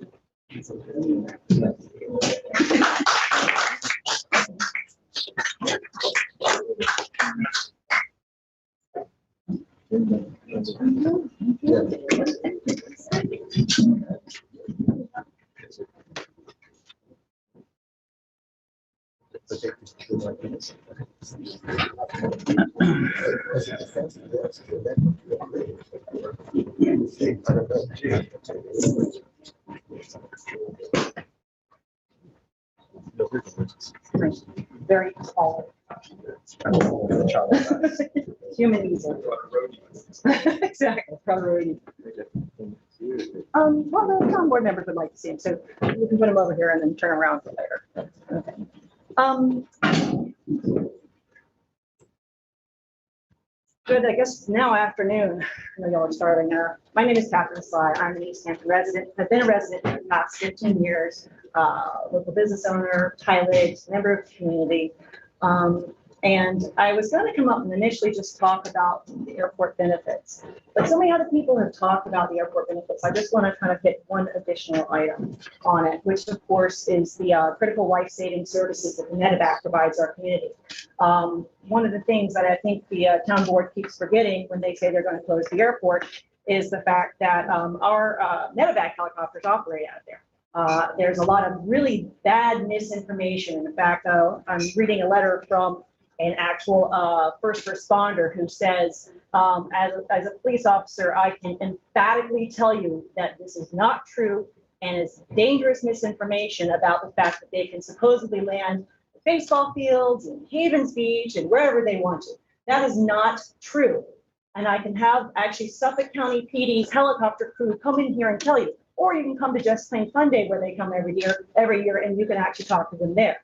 Very tall. Human easel. Exactly, probably. Well, the town board members would like to see him, so you can put him over here and then turn around for later. Okay. Good, I guess it's now afternoon. I know y'all are starving now. My name is Catherine Sly. I'm an East Hampton resident. I've been a resident for the past 15 years, local business owner, Tylage, member of the community. And I was going to come up and initially just talk about the airport benefits, but so many other people have talked about the airport benefits. I just want to kind of hit one additional item on it, which of course is the critical life-saving services that the medevac provides our community. One of the things that I think the town board keeps forgetting when they say they're going to close the airport is the fact that our medevac helicopters operate out of there. There's a lot of really bad misinformation. In fact, I'm reading a letter from an actual first responder who says, as a police officer, I can emphatically tell you that this is not true and it's dangerous misinformation about the fact that they can supposedly land at baseball fields and Havens Beach and wherever they want to. That is not true. And I can have actually Suffolk County PD's helicopter crew come in here and tell you, or you can come to Just Plain Fun Day where they come every year, and you can actually talk to them there.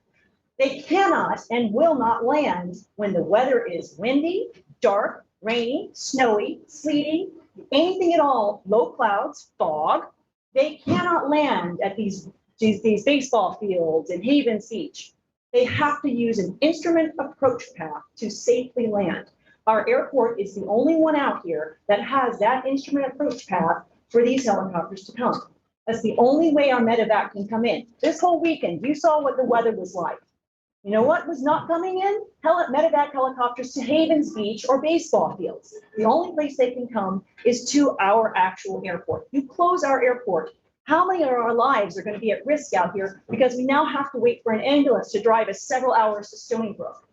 They cannot and will not land when the weather is windy, dark, rainy, snowy, sleety, anything at all, low clouds, fog. They cannot land at these baseball fields in Havens Beach. They have to use an instrument approach path to safely land. Our airport is the only one out here that has that instrument approach path for these helicopters to come. That's the only way our medevac can come in. This whole weekend, you saw what the weather was like. You know what was not coming in? Medevac helicopters to Havens Beach or baseball fields. The only place they can come is to our actual airport. You close our airport, how many of our lives are going to be at risk out here because we now have to wait for an ambulance to drive us several hours to Stony Brook?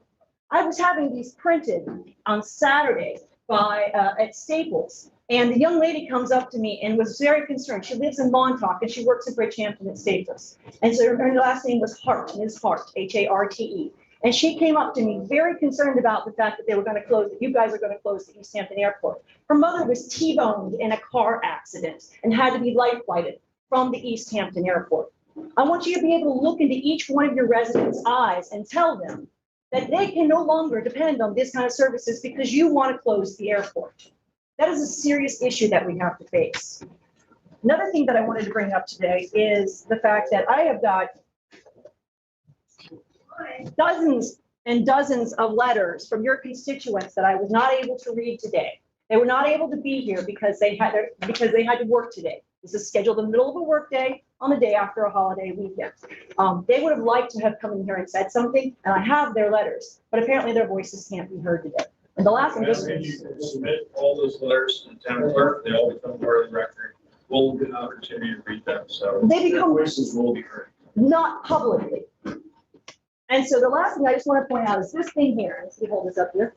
I was having these printed on Saturday at Staples. And the young lady comes up to me and was very concerned. She lives in Montauk and she works in Bridgehampton at Staples. And so her last name was Hart, Ms. Hart, H-A-R-T-E. And she came up to me very concerned about the fact that they were going to close, that you guys are going to close the East Hampton Airport. Her mother was T-boned in a car accident and had to be life flighted from the East Hampton Airport. I want you to be able to look into each one of your residents' eyes and tell them that they can no longer depend on this kind of services because you want to close the airport. That is a serious issue that we have to face. Another thing that I wanted to bring up today is the fact that I have got dozens and dozens of letters from your constituents that I was not able to read today. They were not able to be here because they had to work today. This is scheduled in the middle of a work day on the day after a holiday weekend. They would have liked to have come in here and said something, and I have their letters, but apparently their voices can't be heard today. And the last thing, just
you can submit all those letters to the town clerk, they all become part of the record. We'll get an opportunity to read them, so
they become
their voices will be heard.
Not publicly. And so the last thing I just want to point out is this thing here. Let's see, hold this up here.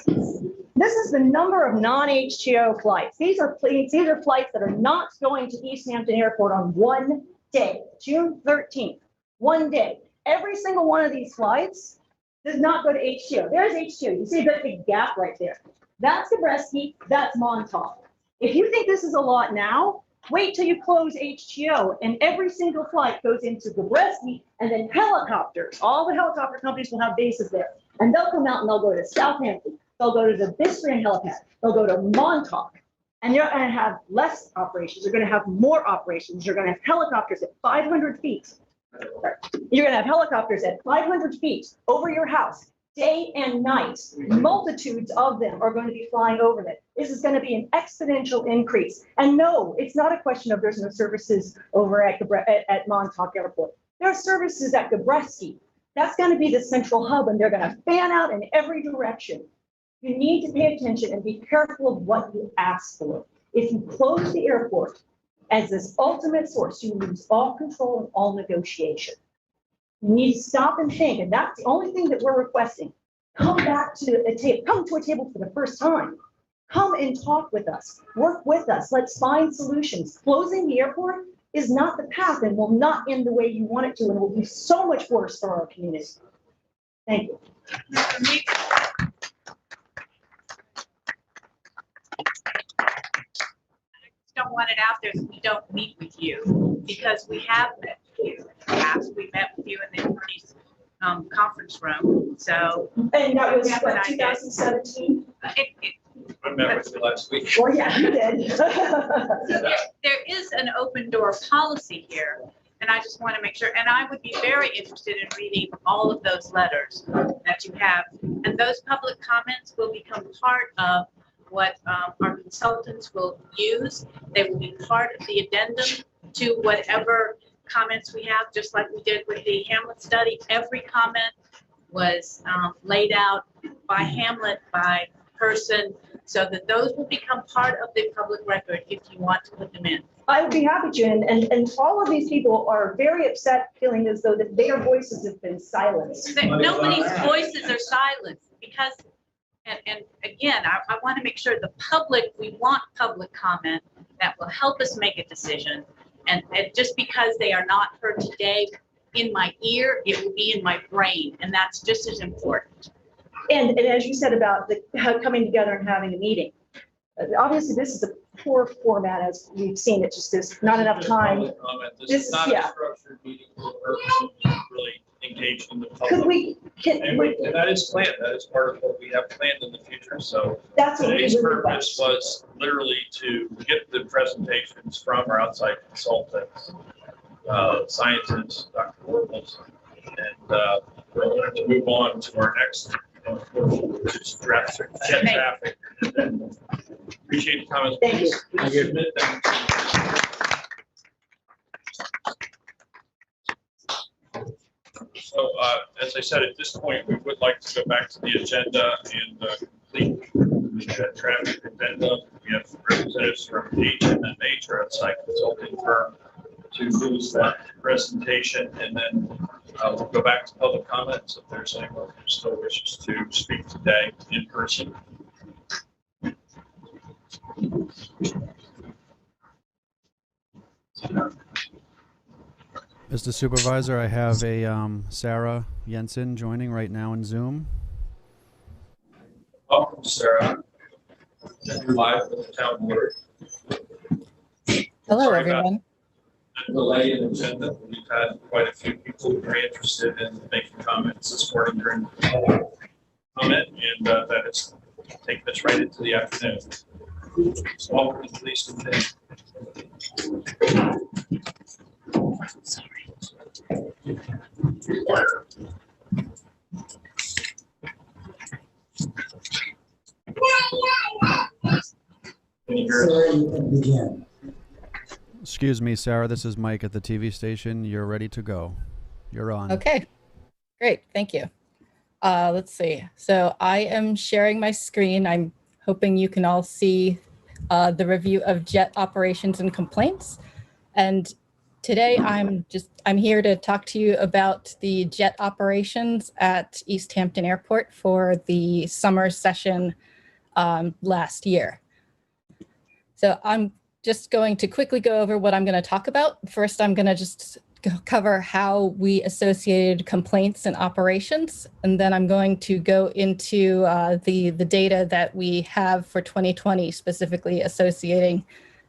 This is the number of non-HTO flights. These are flights that are not going to East Hampton Airport on one day, June 13th, one day. Every single one of these flights does not go to HTO. There's HTO. You see that big gap right there. That's Gabreski, that's Montauk. If you think this is a lot now, wait till you close HTO and every single flight goes into Gabreski and then helicopters. All the helicopter companies will have bases there. And they'll come out and they'll go to Southampton. They'll go to the Bistrian helipad. They'll go to Montauk. And you're going to have less operations. You're going to have more operations. You're going to have helicopters at 500 feet. You're going to have helicopters at 500 feet over your house, day and night. Multitudes of them are going to be flying over it. This is going to be an exponential increase. And no, it's not a question of there's no services over at Montauk Airport. There are services at Gabreski. That's going to be the central hub, and they're going to fan out in every direction. You need to pay attention and be careful of what you ask for. If you close the airport as this ultimate source, you lose all control and all negotiation. You need to stop and think, and that's the only thing that we're requesting. Come back to a table, come to a table for the first time. Come and talk with us, work with us, let's find solutions. Closing the airport is not the path and will not end the way you want it to, and will be so much worse for our community. Thank you.
Don't want it out there that we don't meet with you, because we have met with you in the past. We met with you in the attorney's conference room. So,
and that was what, 2017?
I met with you last week.
Well, yeah, you did.
So there is an open door policy here, and I just want to make sure. And I would be very interested in reading all of those letters that you have, and those public comments will become part of what our consultants will use. They will be part of the addendum to whatever comments we have, just like we did with the Hamlet study. Every comment was laid out by Hamlet, by person, so that those will become part of the public record if you want to put them in.
I would be happy to, and all of these people are very upset, feeling as though that their voices have been silenced.
Nobody's voices are silenced, because and again, I want to make sure the public, we want public comment that will help us make a decision. And just because they are not heard today in my ear, it will be in my brain. And that's just as important.
And as you said about coming together and having a meeting, obviously this is a poor format as we've seen. It just is not enough time.
This is not a structured meeting for purpose of really engaged in the public. And that is planned. That is part of what we have planned in the future. So today's purpose was literally to get the presentations from our outside consultants, scientists, Dr. Warbles, and we're going to move on to our next which is jet traffic. Appreciate the comments.
Thank you.
Please submit them. So, as I said, at this point, we would like to go back to the agenda and complete the traffic addendum. We have representatives from HMMH, our outside consulting firm, to do that presentation, and then we'll go back to public comments if there's anyone who still wishes to speak today in person.
Mr. Supervisor, I have a Sarah Jensen joining right now in Zoom.
Welcome, Sarah. You're live with the town board.
Hello,
Sorry
everyone.
Delay in the agenda. We've had quite a few people who are interested in making comments this morning during the public comment, and that has taken us right into the afternoon. So welcome, please continue. Can you hear us?
Sarah, you can begin.
Excuse me, Sarah, this is Mike at the TV station. You're ready to go. You're on.
Okay, great, thank you. Let's see. So I am sharing my screen. I'm hoping you can all see the review of jet operations and complaints. And today I'm here to talk to you about the jet operations at East Hampton Airport for the summer session last year. So I'm just going to quickly go over what I'm going to talk about. First, I'm going to just cover how we associated complaints and operations. And then I'm going to go into the data that we have for 2020, specifically associating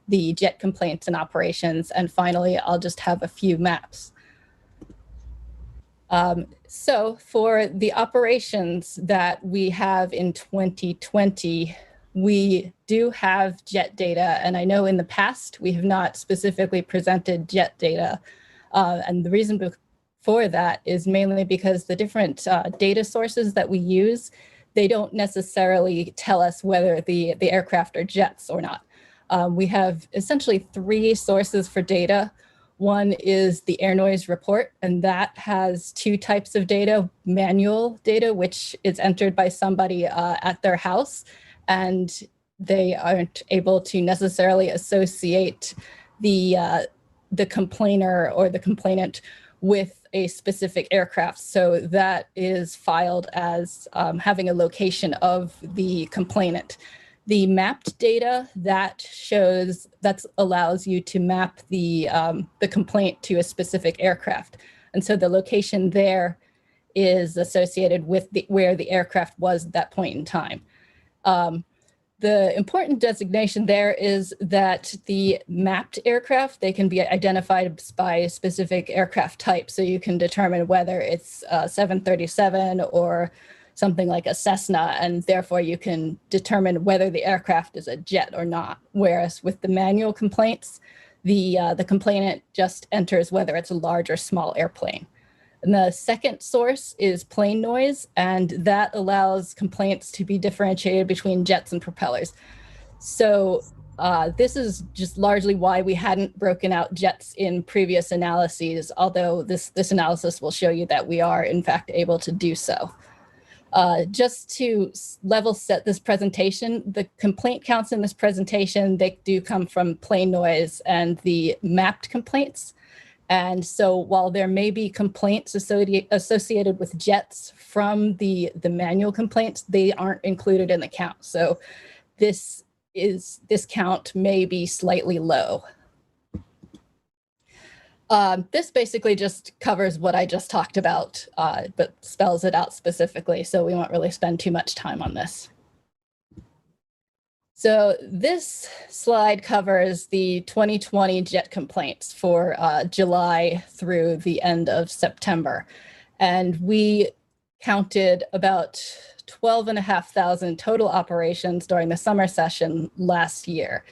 the jet complaints and operations. And finally, I'll just have a few maps. So for the operations that we have in 2020, we do have jet data, and I know in the past we have not specifically presented jet data. And the reason for that is mainly because the different data sources that we use, they don't necessarily tell us whether the aircraft are jets or not. We have essentially 3 sources for data. One is the air noise report, and that has 2 types of data: manual data, which is entered by somebody at their house, and they aren't able to necessarily associate the complainer or the complainant with a specific aircraft. So that is filed as having a location of the complainant. The mapped data, that allows you to map the complaint to a specific aircraft. And so the location there is associated with where the aircraft was at that point in time. The important designation there is that the mapped aircraft, they can be identified by a specific aircraft type. So you can determine whether it's a 737 or something like a Cessna, and therefore you can determine whether the aircraft is a jet or not. Whereas with the manual complaints, the complainant just enters whether it's a large or small airplane. And the second source is plane noise, and that allows complaints to be differentiated between jets and propellers. So this is just largely why we hadn't broken out jets in previous analyses, although this analysis will show you that we are in fact able to do so. Just to level set this presentation, the complaint counts in this presentation, they do come from plane noise and the mapped complaints. And so while there may be complaints associated with jets from the manual complaints, they aren't included in the count. So this count may be slightly low. This basically just covers what I just talked about, but spells it out specifically, so we won't really spend too much time on this. So this slide covers the 2020 jet complaints for July through the end of September. And we counted about 12,500 total operations during the summer session last year.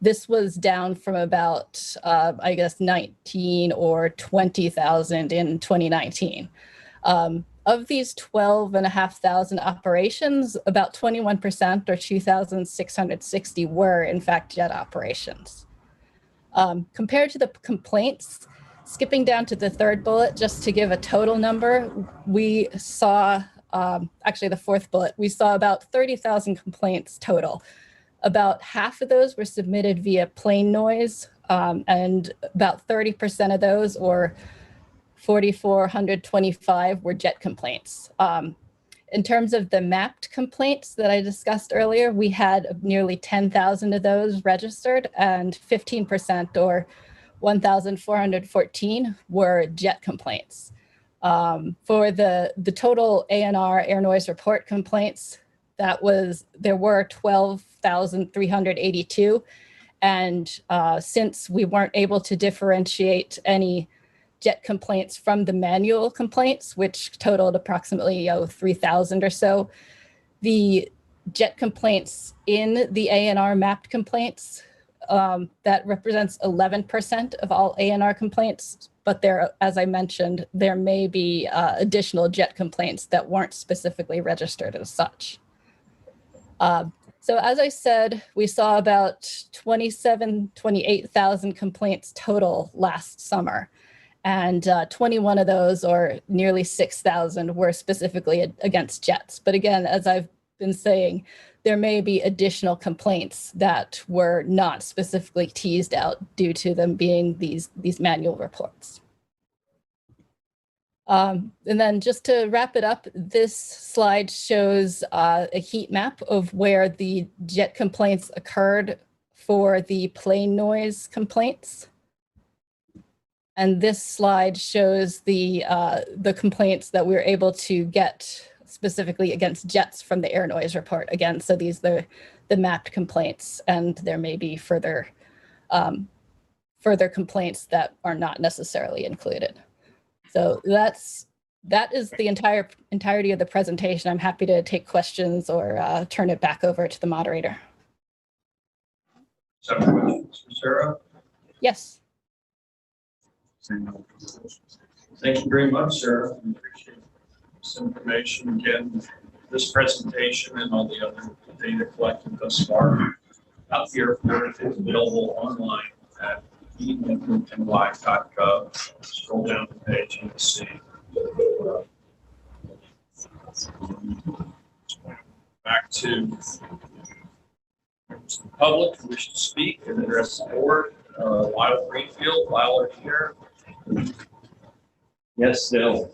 This was down from about, I guess, 19 or 20,000 in 2019. Of these 12,500 operations, about 21% or 2,660 were in fact jet operations. Compared to the complaints, skipping down to the third bullet, just to give a total number, we saw, actually the fourth bullet, we saw about 30,000 complaints total. About half of those were submitted via plane noise, and about 30% of those, or 4,425, were jet complaints. In terms of the mapped complaints that I discussed earlier, we had nearly 10,000 of those registered, and 15%, or 1,414, were jet complaints. For the total ANR, air noise report complaints, there were 12,382. And since we weren't able to differentiate any jet complaints from the manual complaints, which totaled approximately 3,000 or so, the jet complaints in the ANR mapped complaints, that represents 11% of all ANR complaints. But there, as I mentioned, there may be additional jet complaints that weren't specifically registered as such. So as I said, we saw about 28,000 complaints total last summer. And 21 of those, or nearly 6,000, were specifically against jets. But again, as I've been saying, there may be additional complaints that were not specifically teased out due to them being these manual reports. And then just to wrap it up, this slide shows a heat map of where the jet complaints occurred for the plane noise complaints. And this slide shows the complaints that we were able to get specifically against jets from the air noise report. Again, so these are the mapped complaints, and there may be further complaints that are not necessarily included. So that's That is the entirety of the presentation. I'm happy to take questions or turn it back over to the moderator.
Some questions for Sarah?
Yes.
Thank you very much, Sarah. I appreciate this information. Again, this presentation and all the other data collected thus far out the airport is available online at e-ny.gov. Scroll down the page and you'll see. Back to the public who wish to speak and address the board. Lyle Greenfield, Lyle, are you here? Yes, still.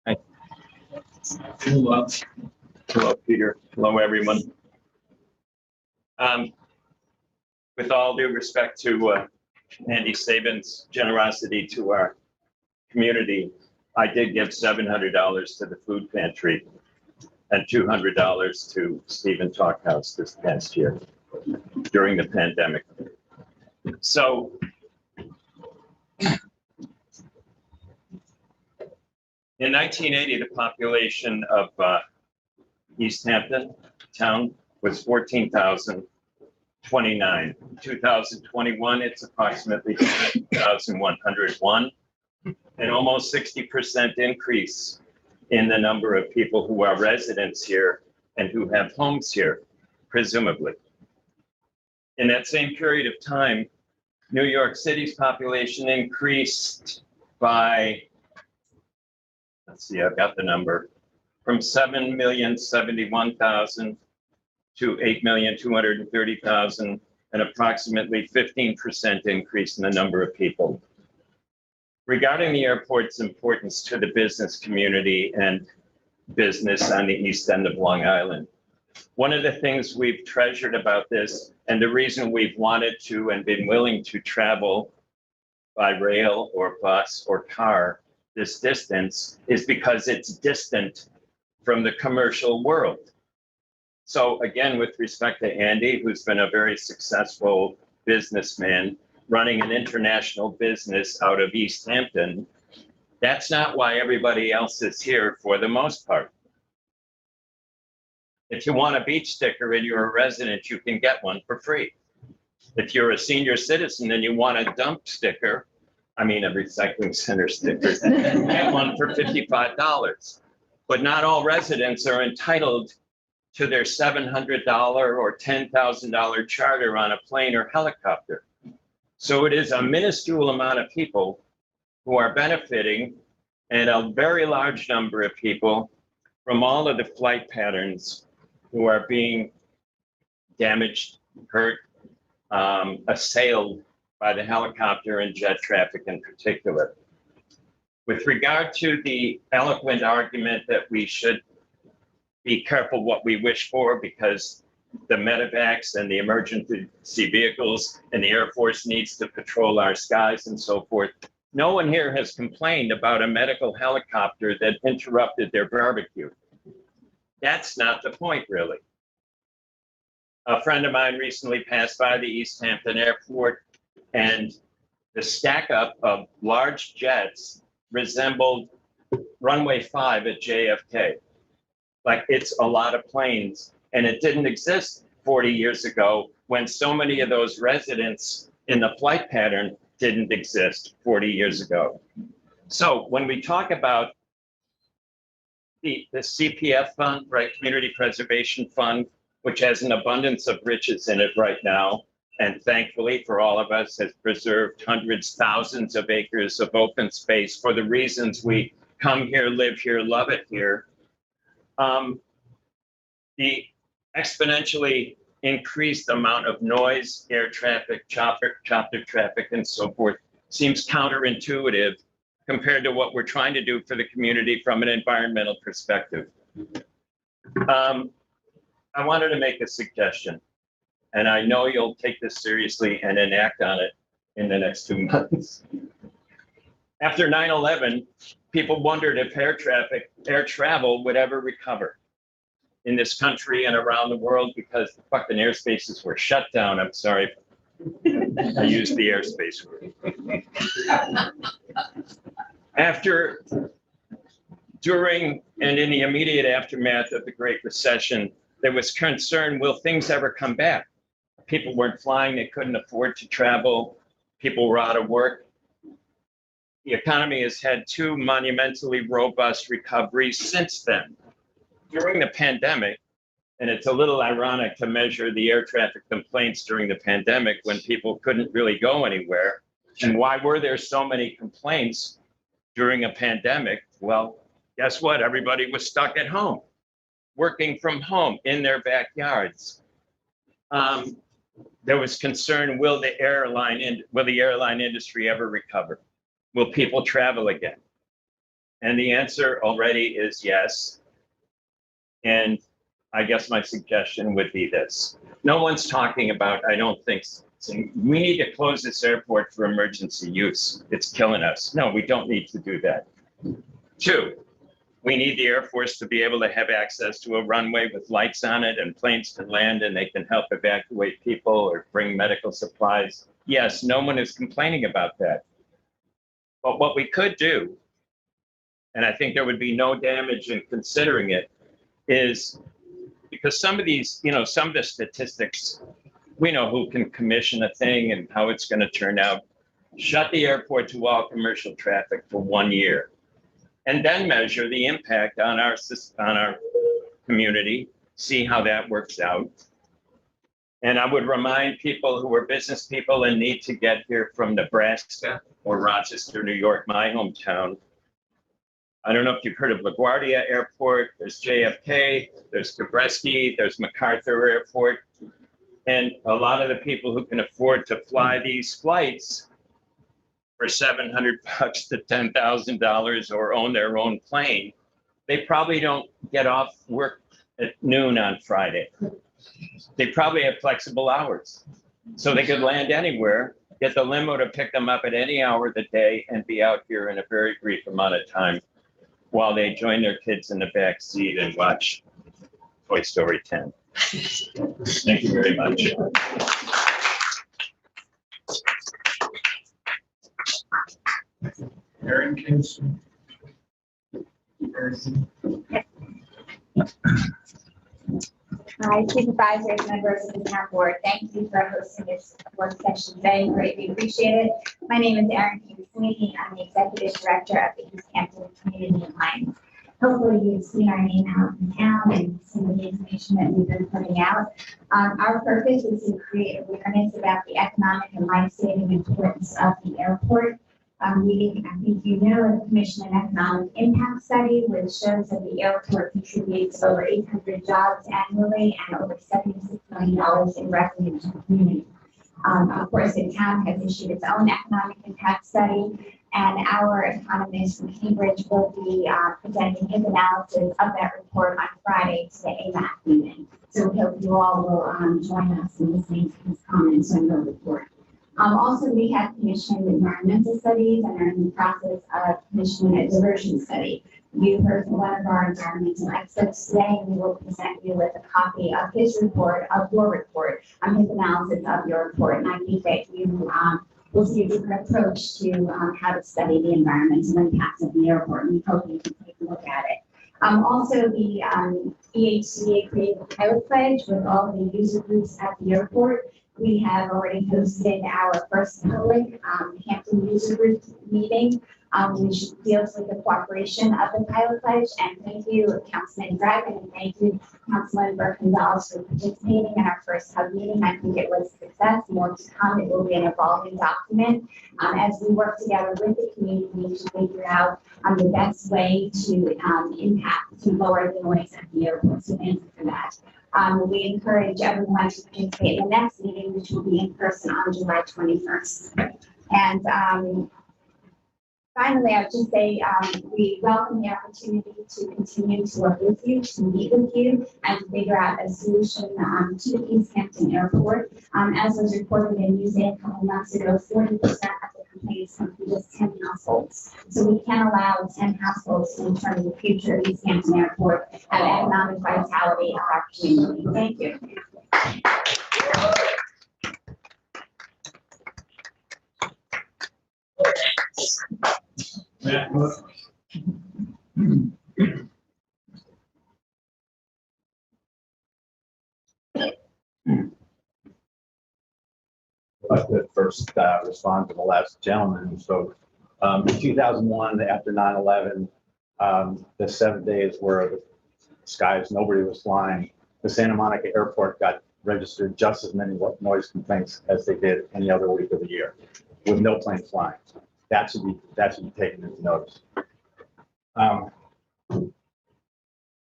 Hi. Hello, Peter. Hello, everyone. With all due respect to Andy Saban's generosity to our community, I did give $700 to the food pantry and $200 to Stephen Talkhouse this past year during the pandemic. So in 1980, the population of East Hampton town was 14,029. 2021, it's approximately 2,101, an almost 60% increase in the number of people who are residents here and who have homes here, presumably. In that same period of time, New York City's population increased by, let's see, I've got the number, from 7,071,000 to 8,230,000, an approximately 15% increase in the number of people. Regarding the airport's importance to the business community and business on the east end of Long Island, one of the things we've treasured about this, and the reason we've wanted to and been willing to travel by rail or bus or car this distance, is because it's distant from the commercial world. So again, with respect to Andy, who's been a very successful businessman running an international business out of East Hampton, that's not why everybody else is here for the most part. If you want a beach sticker and you're a resident, you can get one for free. If you're a senior citizen and you want a dump sticker, I mean a recycling center sticker, get one for $55. But not all residents are entitled to their $700 or $10,000 charter on a plane or helicopter. So it is a minuscule amount of people who are benefiting, and a very large number of people from all of the flight patterns who are being damaged, hurt, assailed by the helicopter and jet traffic in particular. With regard to the eloquent argument that we should be careful what we wish for because the medevacs and the emergency vehicles and the Air Force needs to patrol our skies and so forth, no one here has complained about a medical helicopter that interrupted their barbecue. That's not the point, really. A friend of mine recently passed by the East Hampton Airport, and the stack up of large jets resembled runway 5 at JFK. Like, it's a lot of planes, and it didn't exist 40 years ago when so many of those residents in the flight pattern didn't exist 40 years ago. So when we talk about the CPF fund, right, Community Preservation Fund, which has an abundance of riches in it right now, and thankfully for all of us has preserved hundreds, thousands of acres of open space for the reasons we come here, live here, love it here. The exponentially increased amount of noise, air traffic, chopper traffic, and so forth seems counterintuitive compared to what we're trying to do for the community from an environmental perspective. I wanted to make a suggestion, and I know you'll take this seriously and enact on it in the next 2 months. After 9/11, people wondered if air travel would ever recover in this country and around the world because the fucking airspaces were shut down. I'm sorry I use the airspace word. After, during, and in the immediate aftermath of the Great Recession, there was concern, will things ever come back? People weren't flying, they couldn't afford to travel, people were out of work. The economy has had two monumentally robust recoveries since then. During the pandemic, and it's a little ironic to measure the air traffic complaints during the pandemic when people couldn't really go anywhere. And why were there so many complaints during a pandemic? Well, guess what? Everybody was stuck at home, working from home in their backyards. There was concern, will the airline industry ever recover? Will people travel again? And the answer already is yes. And I guess my suggestion would be this. No one's talking about, I don't think, saying, we need to close this airport for emergency use. It's killing us. No, we don't need to do that. Two, we need the Air Force to be able to have access to a runway with lights on it and planes can land and they can help evacuate people or bring medical supplies. Yes, no one is complaining about that. But what we could do, and I think there would be no damage in considering it, is because some of these, some of the statistics, we know who can commission a thing and how it's going to turn out. Shut the airport to all commercial traffic for 1 year, and then measure the impact on our community, see how that works out. And I would remind people who are business people and need to get here from Nebraska or Rochester, New York, my hometown. I don't know if you've heard of LaGuardia Airport, there's JFK, there's Kabreski, there's MacArthur Airport. And a lot of the people who can afford to fly these flights for $700 to $10,000 or own their own plane, they probably don't get off work at noon on Friday. They probably have flexible hours. So they could land anywhere, get the limo to pick them up at any hour of the day and be out here in a very brief amount of time while they join their kids in the back seat and watch Toy Story 10. Thank you very much.
Aaron Kingston.
Hi, supervisors, members of the town board. Thank you for hosting this work session today. Greatly appreciate it. My name is Erin Kingston. I'm the executive director of the East Hampton Community Alliance. Hopefully you've seen our name out in town and some of the information that we've been putting out. Our purpose is to create awareness about the economic and life-saving importance of the airport. I think you know, the Commission on Economic Impact Study, which shows that the airport contributes over 800 jobs annually and over $76 million in revenue to the community. Of course, the town has issued its own economic impact study, and our economist from Cambridge will be presenting his analysis of that report on Friday to the AMAC meeting. So we hope you all will join us in listening to his comments on the report. Also, we have commissioned environmental studies and are in the process of commissioning a diversion study. You heard from one of our environmental experts today, and we will present you with a copy of his report, of your report, on his analysis of your report. And I think that you will see a different approach to how to study the environmental impacts of the airport, and we hope you can take a look at it. Also, the EHCA created a pilot pledge with all the user groups at the airport. We have already hosted our first public Hampton user group meeting, which deals with the cooperation of the pilot pledge. And thank you, Councilman Dragon, and thank you, Councilman Burke-Gonzalez, for participating in our first hub meeting. I think it was a success. More to come. It will be an evolving document as we work together with the community to figure out the best way to lower the noise at the airport. So thank you for that. We encourage everyone to participate in the next meeting, which will be in person on July 21st. And finally, I would just say we welcome the opportunity to continue to work with you, to meet with you, and to figure out a solution to the East Hampton Airport. As was reported in Newsday a couple months ago, 40% of the complaints come from just 10 households. So we can't allow 10 households to determine the future of East Hampton Airport and the economic vitality of our community. Thank you.
I'd like to first respond to the last gentleman who spoke. In 2001, after 9/11, the 7 days where the skies, nobody was flying, the Santa Monica airport got registered just as many noise complaints as they did any other week of the year, with no planes flying. That should be taken into notice. In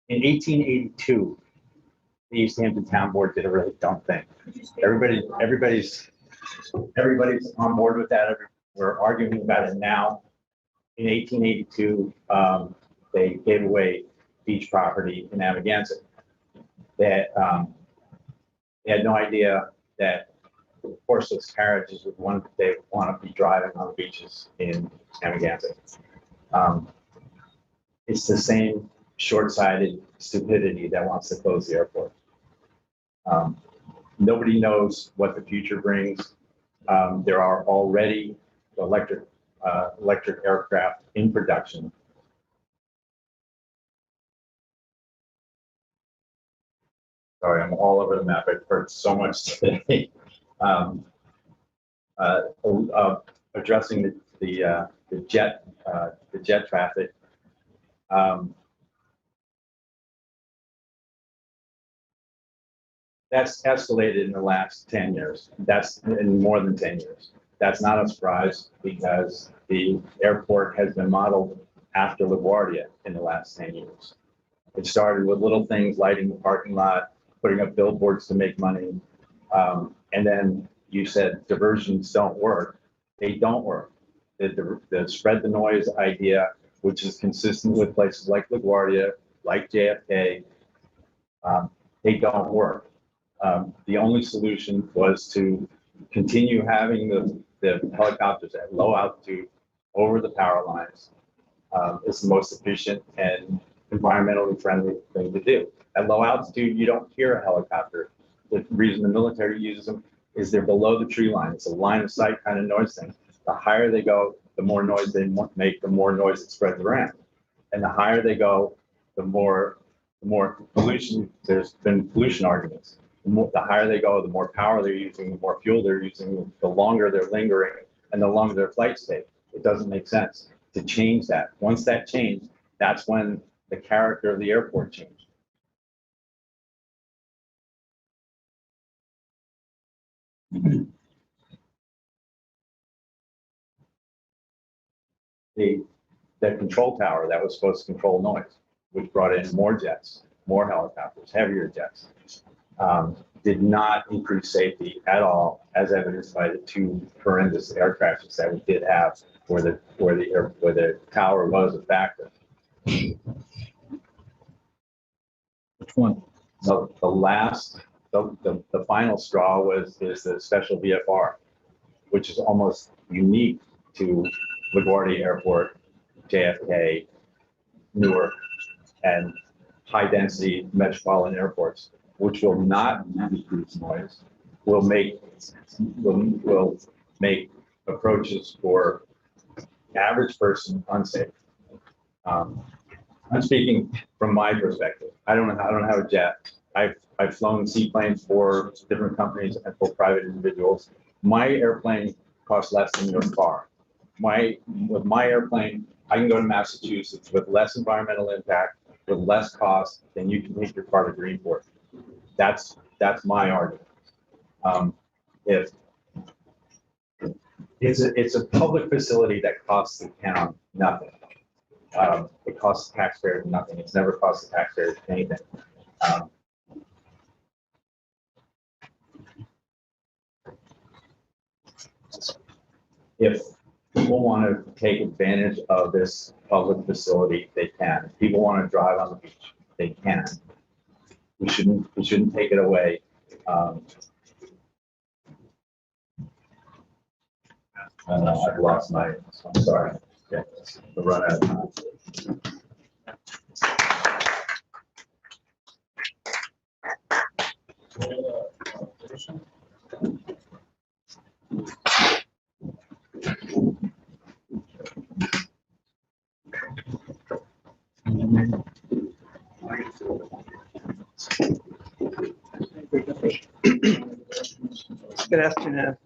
1882, the East Hampton Town Board did a really dumb thing. Everybody's on board with that. We're arguing about it now. In 1882, they gave away beach property in Amagansett. They had no idea that horseless carriages would want to be driving on the beaches in Amagansett. It's the same short-sighted stupidity that wants to close the airport. Nobody knows what the future brings. There are already electric aircraft in production. Sorry, I'm all over the map. I've heard so much today. Addressing the jet traffic. That's escalated in the last 10 years. That's in more than 10 years. That's not a surprise because the airport has been modeled after LaGuardia in the last 10 years. It started with little things, lighting the parking lot, putting up billboards to make money. And then you said diversions don't work. They don't work. The spread the noise idea, which is consistent with places like LaGuardia, like JFK, they don't work. The only solution was to continue having the helicopters at low altitude over the power lines. It's the most efficient and environmentally friendly thing to do. At low altitude, you don't hear a helicopter. The reason the military uses them is they're below the tree line. It's a line of sight kind of noise thing. The higher they go, the more noise they make, the more noise it spreads around. And the higher they go, the more pollution. There's been pollution arguments. The higher they go, the more power they're using, the more fuel they're using, the longer they're lingering, and the longer their flights take. It doesn't make sense to change that. Once that changed, that's when the character of the airport changed. The control tower that was supposed to control noise, which brought in more jets, more helicopters, heavier jets, did not increase safety at all, as evidenced by the two horrendous air crashes that we did have, where the tower was a factor. Which one? So the final straw is the special VFR, which is almost unique to LaGuardia Airport, JFK, Newark, and high-density metropolitan airports, which will not decrease noise, will make approaches for average person unsafe. I'm speaking from my perspective. I don't have a jet. I've flown seaplanes for different companies and for private individuals. My airplane costs less than your car. With my airplane, I can go to Massachusetts with less environmental impact, with less cost than you can take your car to Greenport. That's my argument. If it's a public facility that costs the town nothing. It costs the taxpayers nothing. It's never cost the taxpayers anything. If people want to take advantage of this public facility, they can. If people want to drive on the beach, they can. We shouldn't take it away. I've lost my. I'm sorry. Okay, we'll run out of time.
Good afternoon.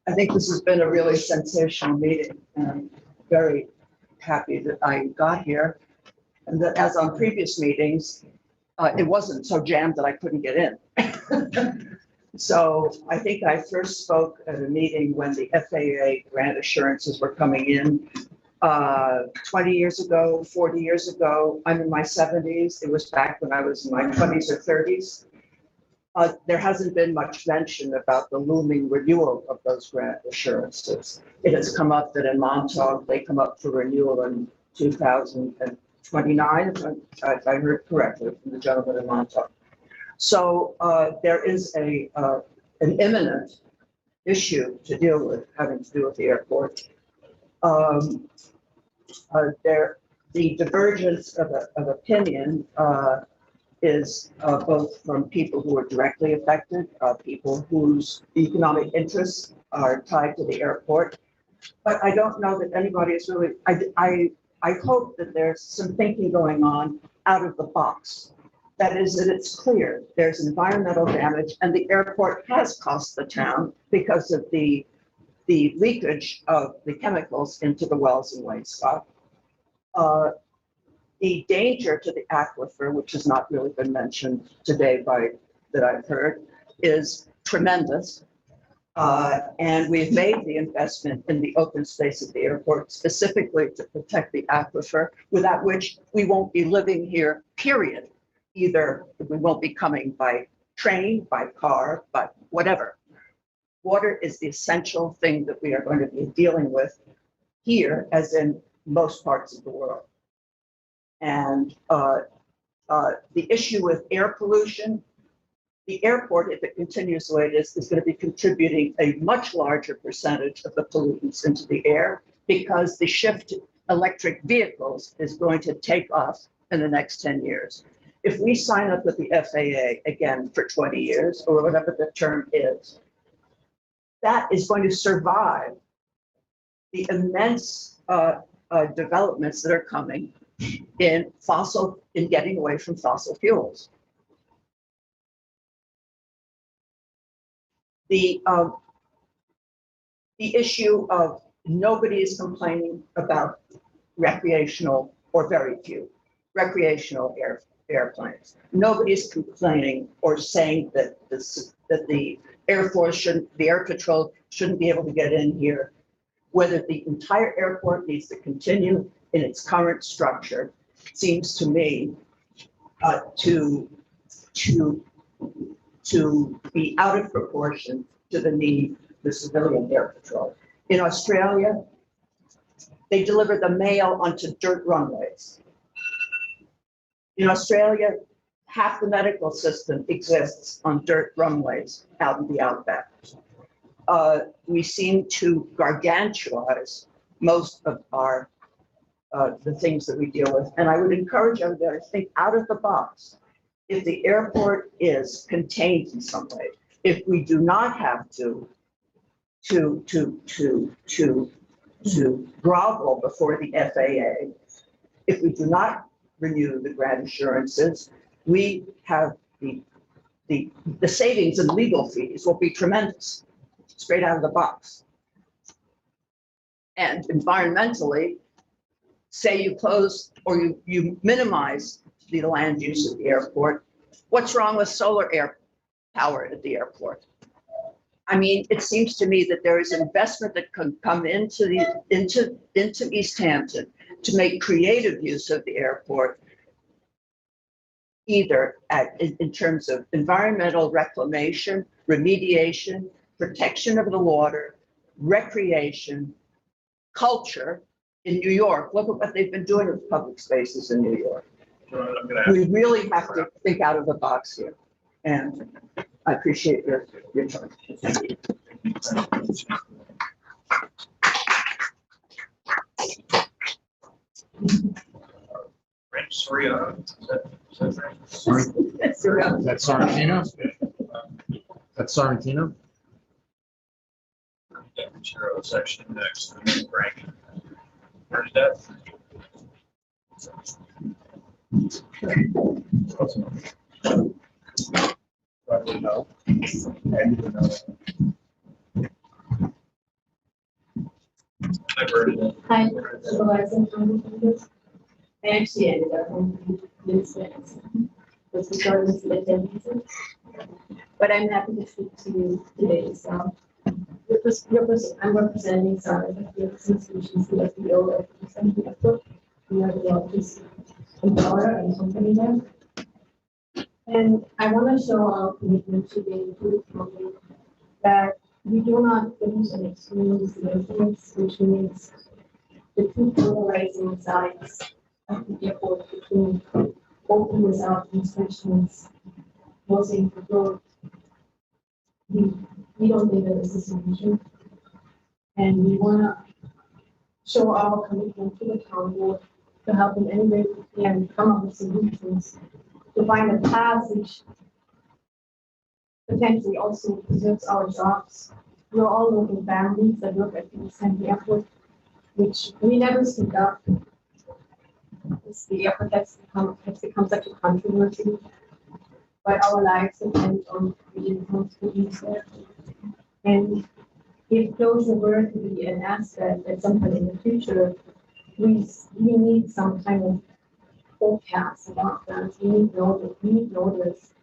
I think this has been a really sensational meeting, and I'm very happy that I got here. And that as on previous meetings, it wasn't so jammed that I couldn't get in. So I think I first spoke at a meeting when the FAA grant assurances were coming in 20 years ago, 40 years ago. I'm in my 70s. It was back when I was in my 20s or 30s. There hasn't been much mention about the looming renewal of those grant assurances. It has come up that in Montauk, they come up for renewal in 2029, if I heard correctly from the gentleman in Montauk. So there is an imminent issue to deal with, having to do with the airport. The divergence of opinion is both from people who are directly affected, people whose economic interests are tied to the airport. But I don't know that anybody is really, I hope that there's some thinking going on out of the box. That is, that it's clear there's environmental damage, and the airport has cost the town because of the leakage of the chemicals into the wells and wastewater. The danger to the aquifer, which has not really been mentioned today that I've heard, is tremendous. And we've made the investment in the open space of the airport specifically to protect the aquifer, without which we won't be living here, period. Either we won't be coming by train, by car, but whatever. Water is the essential thing that we are going to be dealing with here, as in most parts of the world. And the issue with air pollution, the airport, if it continues the way it is going to be contributing a much larger percentage of the pollutants into the air, because the shift to electric vehicles is going to take off in the next 10 years. If we sign up with the FAA again for 20 years, or whatever the term is, that is going to survive the immense developments that are coming in getting away from fossil fuels. The issue of nobody is complaining about recreational, or very few, recreational airplanes. Nobody is complaining or saying that the Air Force the Air Patrol shouldn't be able to get in here. Whether the entire airport needs to continue in its current structure seems to me to be out of proportion to the need for the civilian air patrol. In Australia, they deliver the mail onto dirt runways. In Australia, half the medical system exists on dirt runways out in the outback. We seem to gargantuize most of the things that we deal with. And I would encourage everybody to think out of the box. If the airport is contained in some way, if we do not have to grovel before the FAA, if we do not renew the grant assurances, we have the savings in legal fees will be tremendous, straight out of the box. And environmentally, say you close or you minimize the land use of the airport, what's wrong with solar air power at the airport? I mean, it seems to me that there is investment that can come into East Hampton to make creative use of the airport, either in terms of environmental reclamation, remediation, protection of the water, recreation, culture. In New York, look at what they've been doing with public spaces in New York. We really have to think out of the box here. And I appreciate your time. Thank you.
That's Sorrentino? That's Sorrentino?
Material section next to the rank. Where's that?
probably know. And you know.
Hi, Supervisor. I actually ended up on this was because of the but I'm happy to speak to you today. So, I'm representing some of the institutions who have the old we have the office empower and company them. And I want to show our commitment to the improved company that we do not finish and experience the influence, which means the two polarizing sides of the airport between open without inspections, closing for growth. We don't think that is a solution. And we want to show our commitment to the town board to help in any way we can come up with solutions to find a path which potentially also preserves our jobs. We're all local families that work at the East Airport, which we never speak up. It's the airport has become such a controversy, but our lives depend on being close to each other. And if closure were to be an asset at some point in the future, we need some kind of forecast about that. We need notice.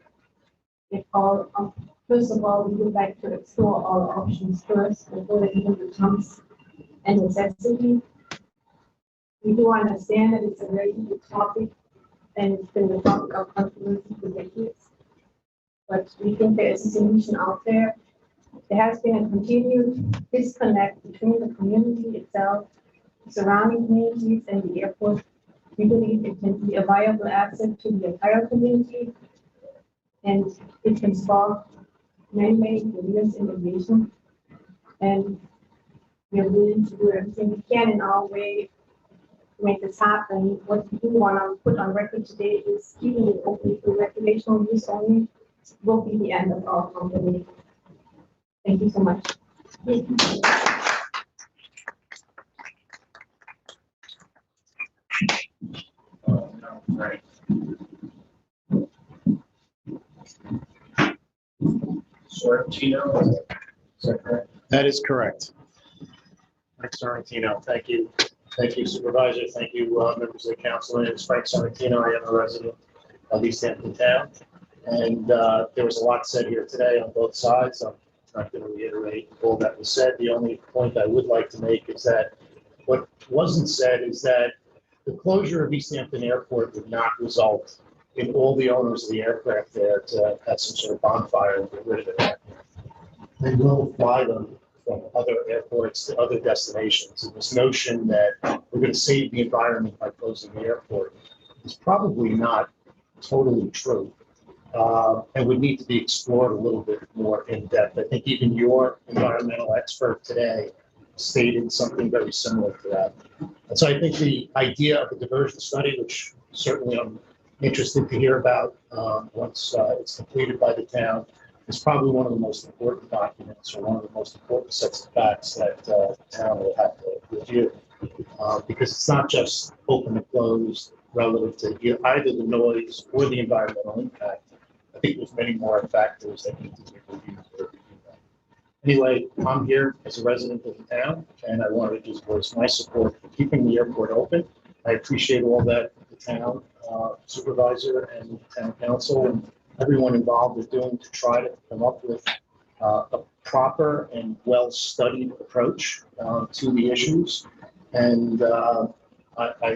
If all, first of all, we would like to explore our options first before it even becomes a necessity. We do understand that it's a very big topic and it's been the topic of controversy for decades. But we think there is a solution out there. There has been a continued disconnect between the community itself, the surrounding communities, and the airport. We believe it can be a viable asset to the entire community, and it can spark many careers in aviation. And we are willing to do everything we can in our way to make this happen. What we do want to put on record today is keeping it open for recreational use only will be the end of our company. Thank you so much.
Right. Sorrentino, is that correct?
That is correct. Frank Sorrentino, thank you. Thank you, Supervisor. Thank you, members of the council. My name is Frank Sorrentino. I am a resident of East Hampton Town. And there was a lot said here today on both sides. I'm not going to reiterate all that was said. The only point I would like to make is that what wasn't said is that the closure of East Hampton Airport would not result in all the owners of the aircraft there to have some sort of bonfire and get rid of it. They will fly them from other airports to other destinations. And this notion that we're going to save the environment by closing the airport is probably not totally true. And would need to be explored a little bit more in depth. I think even your environmental expert today stated something very similar to that. And so I think the idea of a diversion study, which certainly I'm interested to hear about once it's completed by the town, is probably one of the most important documents or one of the most important sets of facts that the town will have to review. Because it's not just open and closed relative to either the noise or the environmental impact. I think there's many more factors that need to be reviewed. Anyway, I'm here as a resident of the town, and I wanted to just voice my support for keeping the airport open. I appreciate all that the town supervisor and the town council and everyone involved is doing to try to come up with a proper and well-studied approach to the issues. And I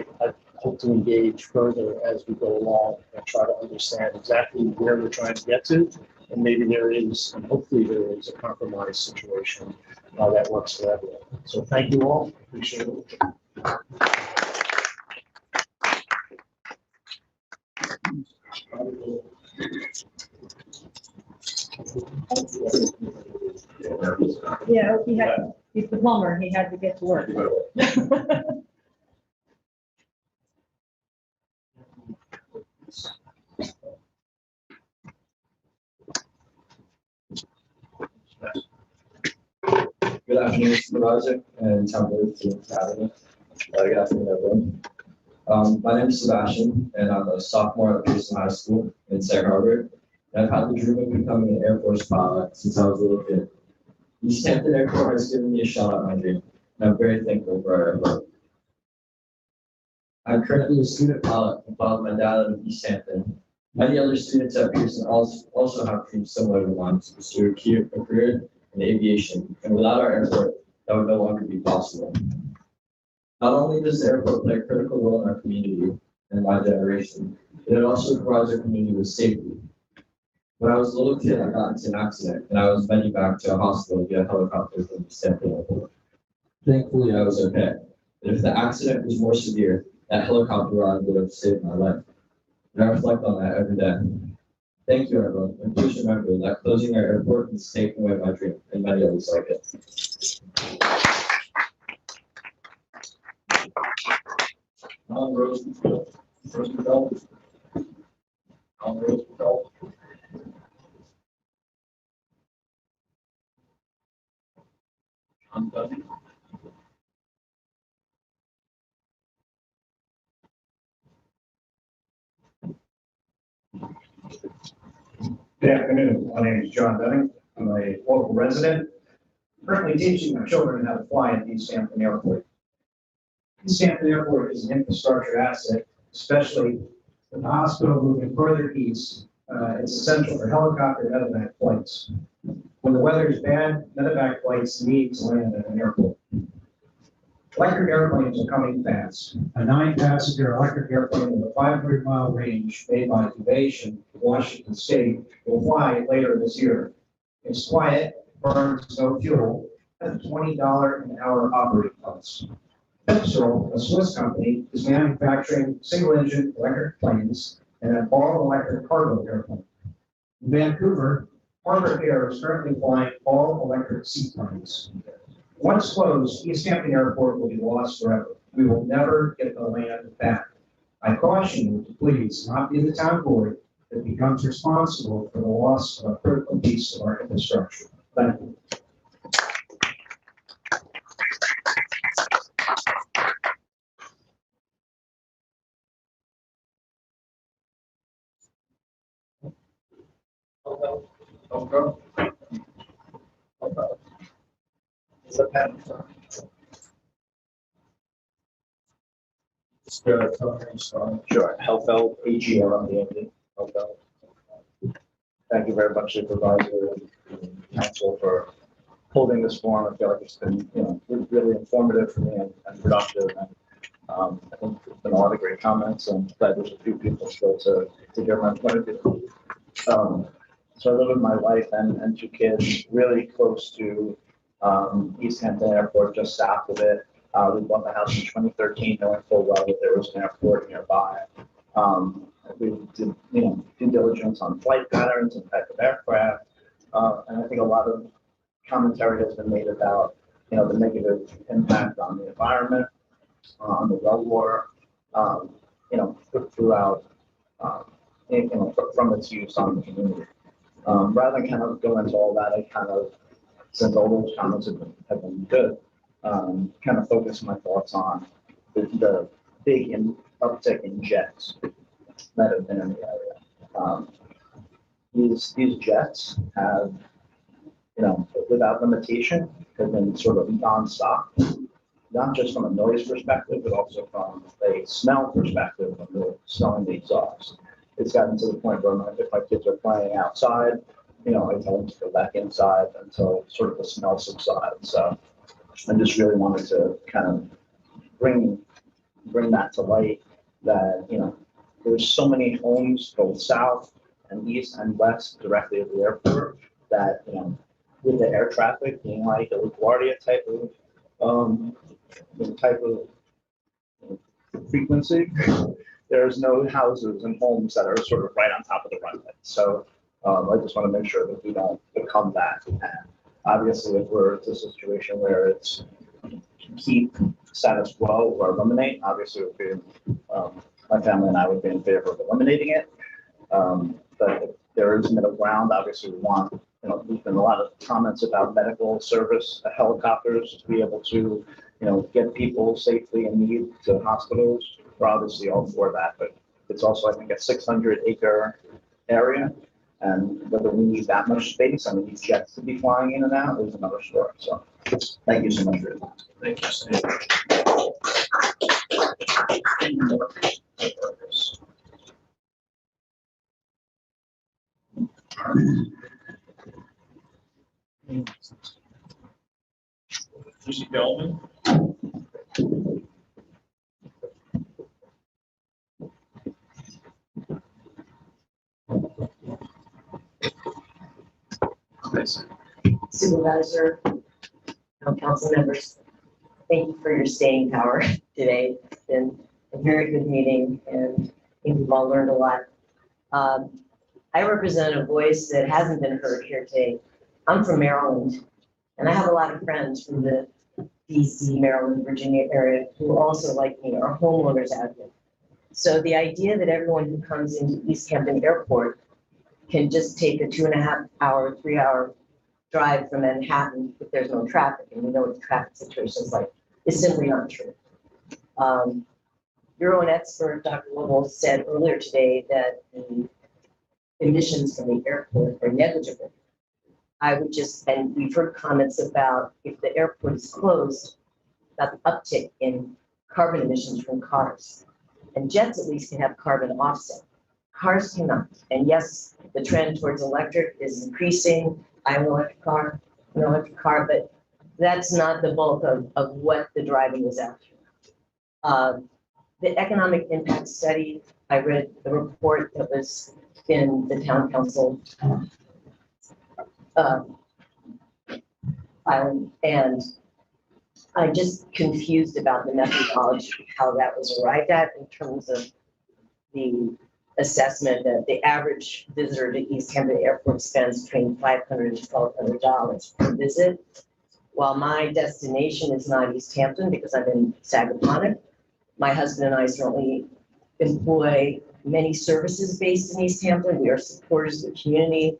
hope to engage further as we go along and try to understand exactly where we're trying to get to. And maybe there is, and hopefully there is, a compromise situation that works for everyone. So thank you all. Appreciate it.
Yeah, he's the plumber. He had to get to work.
Good afternoon, Supervisor and Town Board team. Good afternoon, everyone. My name is Sebastian, and I'm a sophomore at Pearson High School in Sag Harbor. I've had the dream of becoming an Air Force pilot since I was a little kid. East Hampton Airport has given me a shot at my dream, and I'm very thankful for our airport. I'm currently a student pilot and followed my dad out of East Hampton. Many other students at Pearson also have dreams similar to mine to pursue a career in aviation, and without our airport, that would no longer be possible. Not only does the airport play a critical role in our community and my generation, but it also provides our community with safety. When I was a little kid, I got into an accident and I was medevac back to a hospital via helicopter from East Hampton Airport. Thankfully, I was okay. But if the accident was more severe, that helicopter ride would have saved my life. And I reflect on that every day. Thank you, everyone, and please remember that closing our airport is taking away my dream and many others like it. Rosenfeld. John Dunning.
Good afternoon. My name is John Dunning. I'm a local resident, currently teaching my children how to fly at East Hampton Airport. East Hampton Airport is an infrastructure asset, especially with the hospital moving further east. It's essential for helicopter and medevac flights. When the weather is bad, medevac flights need to land at an airport. Electric airplanes are coming fast. A 9-passenger electric airplane with a 500-mile range made by Ovation, Washington State, will fly later this year. It's quiet, burns no fuel, and a $20 an hour operating cost. Pepsol, a Swiss company, is manufacturing single-engine electric planes and an all-electric cargo airplane. In Vancouver, Harbor Air is currently flying all-electric seaplanes. Once closed, East Hampton Airport will be lost forever. We will never get the land back. I caution you to please not be the town board that becomes responsible for the loss of a critical piece of our infrastructure. Thank you.
Sure. Helfeld, AGR on the end. Helfeld. Thank you very much, Supervisor and Council, for holding this forum. I feel like it's been, really informative for me and productive. And I think there's been a lot of great comments, and glad there's a few people still to hear my point of view. So I live with my wife and 2 kids, really close to East Hampton Airport, just south of it. We bought the house in 2013, knowing full well that there was an airport nearby. We did, due diligence on flight patterns and type of aircraft, and I think a lot of commentary has been made about, the negative impact on the environment, on the reservoir, throughout, from its use on the community. Rather than kind of go into all that, I kind of, since all those comments have been good, kind of focus my thoughts on the big uptick in jets that have been in the area. These jets have, without limitation, have been sort of nonstop, not just from a noise perspective, but also from a smell perspective when they're smelling the exhaust. It's gotten to the point where if my kids are playing outside, I tell them to go back inside until sort of the smell subsides. So I just really wanted to kind of bring that to light that, there's so many homes both south and east and west directly at the airport that, with the air traffic being like a LaGuardia type of frequency, there's no houses and homes that are sort of right on top of the runway. So I just want to make sure that we don't become that. And obviously, if we're in a situation where it's keep status quo or eliminate, obviously, my family and I would be in favor of eliminating it. But if there is middle ground, obviously, we want, there's been a lot of comments about medical service helicopters to be able to, get people safely in need to hospitals. We're obviously all for that, but it's also, I think, a 600-acre area. And whether we need that much space, I mean, these jets to be flying in and out is another story. So thank you so much for your time.
Thank you, Sam. Lucy Bellman.
Supervisor, council members, thank you for your staying power today. It's been a very good meeting and I think we've all learned a lot. I represent a voice that hasn't been heard here today. I'm from Maryland and I have a lot of friends from the DC, Maryland, Virginia area who also, like me, are homeowners out here. So the idea that everyone who comes into East Hampton Airport can just take a 2.5 hour, 3 hour drive from Manhattan if there's no traffic, and we know what the traffic situation is like, is simply not true. Your own expert, Dr. Lovell, said earlier today that the emissions from the airport are negligible. I would just, and we've heard comments about if the airport is closed, about the uptick in carbon emissions from cars. And jets at least can have carbon offset. Cars cannot. And yes, the trend towards electric is increasing. I have an electric car, but that's not the bulk of what the driving is after. The economic impact study, I read the report that was in the town council filing, and I'm just confused about the methodology, how that was arrived at in terms of the assessment that the average visitor to East Hampton Airport spends between $500 to $1,200 per visit. While my destination is not East Hampton because I'm in Sagaponic, my husband and I certainly employ many services based in East Hampton. We are supporters of the community.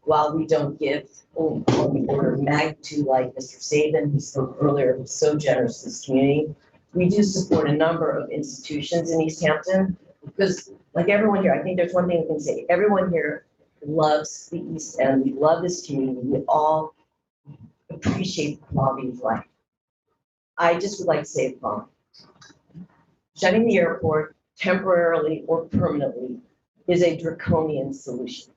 While we don't give on the order of magnitude like Mr. Saban, who spoke earlier, who's so generous to this community, we do support a number of institutions in East Hampton because, like everyone here, I think there's one thing we can say. Everyone here loves the East End. We love this community. We all appreciate the quality of life. I just would like to say the following. Shutting the airport temporarily or permanently is a draconian solution.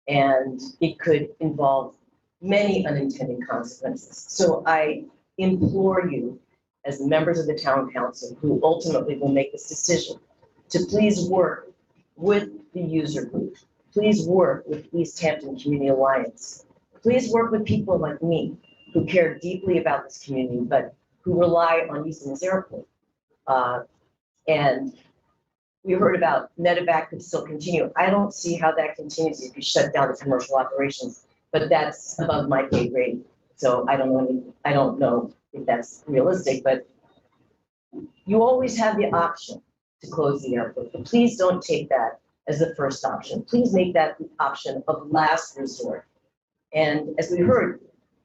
And it could involve many unintended consequences. So I implore you, as members of the town council, who ultimately will make this decision, to please work with the user group. Please work with East Hampton Community Alliance. Please work with people like me who care deeply about this community, but who rely on using this airport. And we heard about medevac could still continue. I don't see how that continues if you shut down the commercial operations, but that's above my pay grade. So I don't know if that's realistic, but you always have the option to close the airport. But please don't take that as the first option. Please make that the option of last resort. And as we heard,